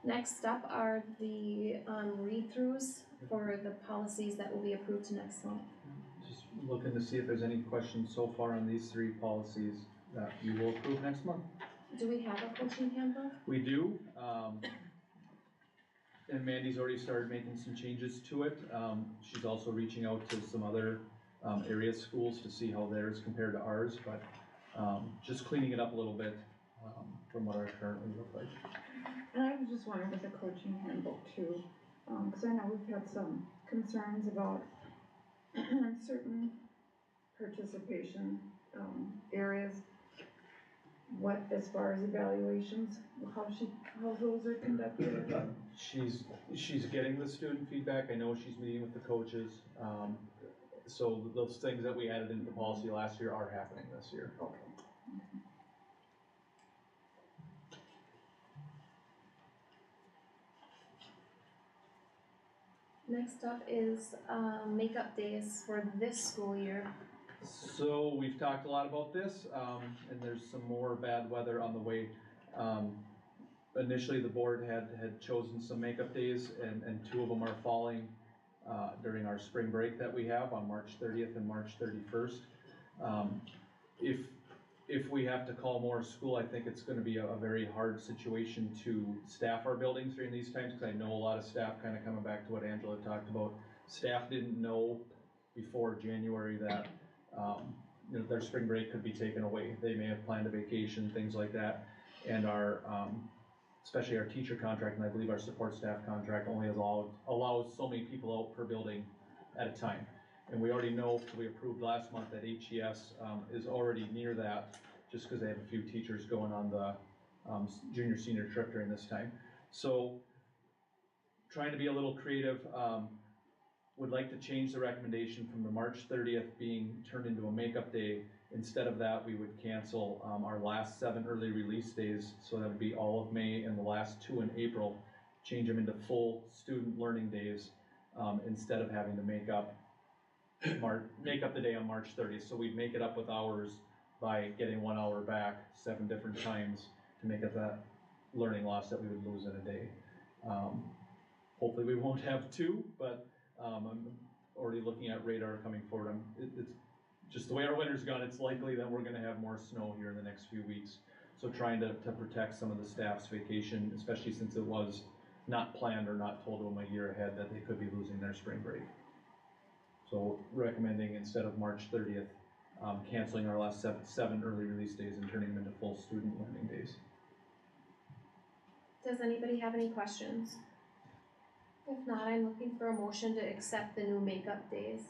Next up are the read-throughs for the policies that will be approved next month. Just looking to see if there's any questions so far on these 3 policies that you will approve next month. Do we have a coaching handbook? We do, and Mandy's already started making some changes to it. She's also reaching out to some other area schools to see how theirs compared to ours, but just cleaning it up a little bit from what ours currently look like. And I was just wondering with the coaching handbook too, because I know we've had some concerns about certain participation areas. What, as far as evaluations, how those are conducted? She's getting the student feedback. I know she's meeting with the coaches. So those things that we added into the policy last year are happening this year. Okay. Next up is makeup days for this school year. So we've talked a lot about this, and there's some more bad weather on the way. Initially, the board had chosen some makeup days, and 2 of them are falling during our spring break that we have on March 30th and March 31st. If we have to call more school, I think it's going to be a very hard situation to staff our buildings during these times, because I know a lot of staff, kind of coming back to what Angela talked about, staff didn't know before January that their spring break could be taken away. They may have planned a vacation, things like that, and our especially our teacher contract, and I believe our support staff contract only allows so many people out per building at a time. And we already know, we approved last month, that HES is already near that, just because they have a few teachers going on the junior senior trip during this time. So trying to be a little creative, would like to change the recommendation from the March 30th being turned into a makeup day. Instead of that, we would cancel our last 7 early release days, so that would be all of May and the last 2 in April, change them into full student learning days instead of having to make up the day on March 30th. So we'd make it up with hours by getting 1 hour back 7 different times to make up that learning loss that we would lose in a day. Hopefully we won't have 2, but I'm already looking at radar coming forward. It's just the way our winter's gone, it's likely that we're gonna have more snow here in the next few weeks. So trying to protect some of the staff's vacation, especially since it was not planned or not told to them a year ahead that they could be losing their spring break. So recommending, instead of March 30th, canceling our last 7 early release days and turning them into full student learning days. Does anybody have any questions? If not, I'm looking for a motion to accept the new makeup days.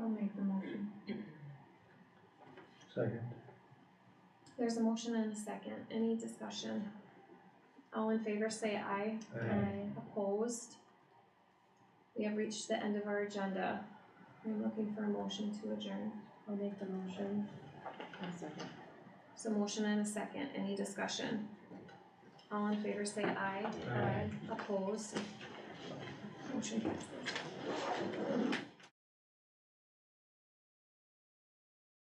I'll make the motion. Second. There's a motion and a second. Any discussion? All in favor say aye. Aye. Opposed? We have reached the end of our agenda. I'm looking for a motion to adjourn. I'll make the motion. I'll second. So motion and a second. Any discussion? All in favor say aye. Aye. Opposed? Motion passes.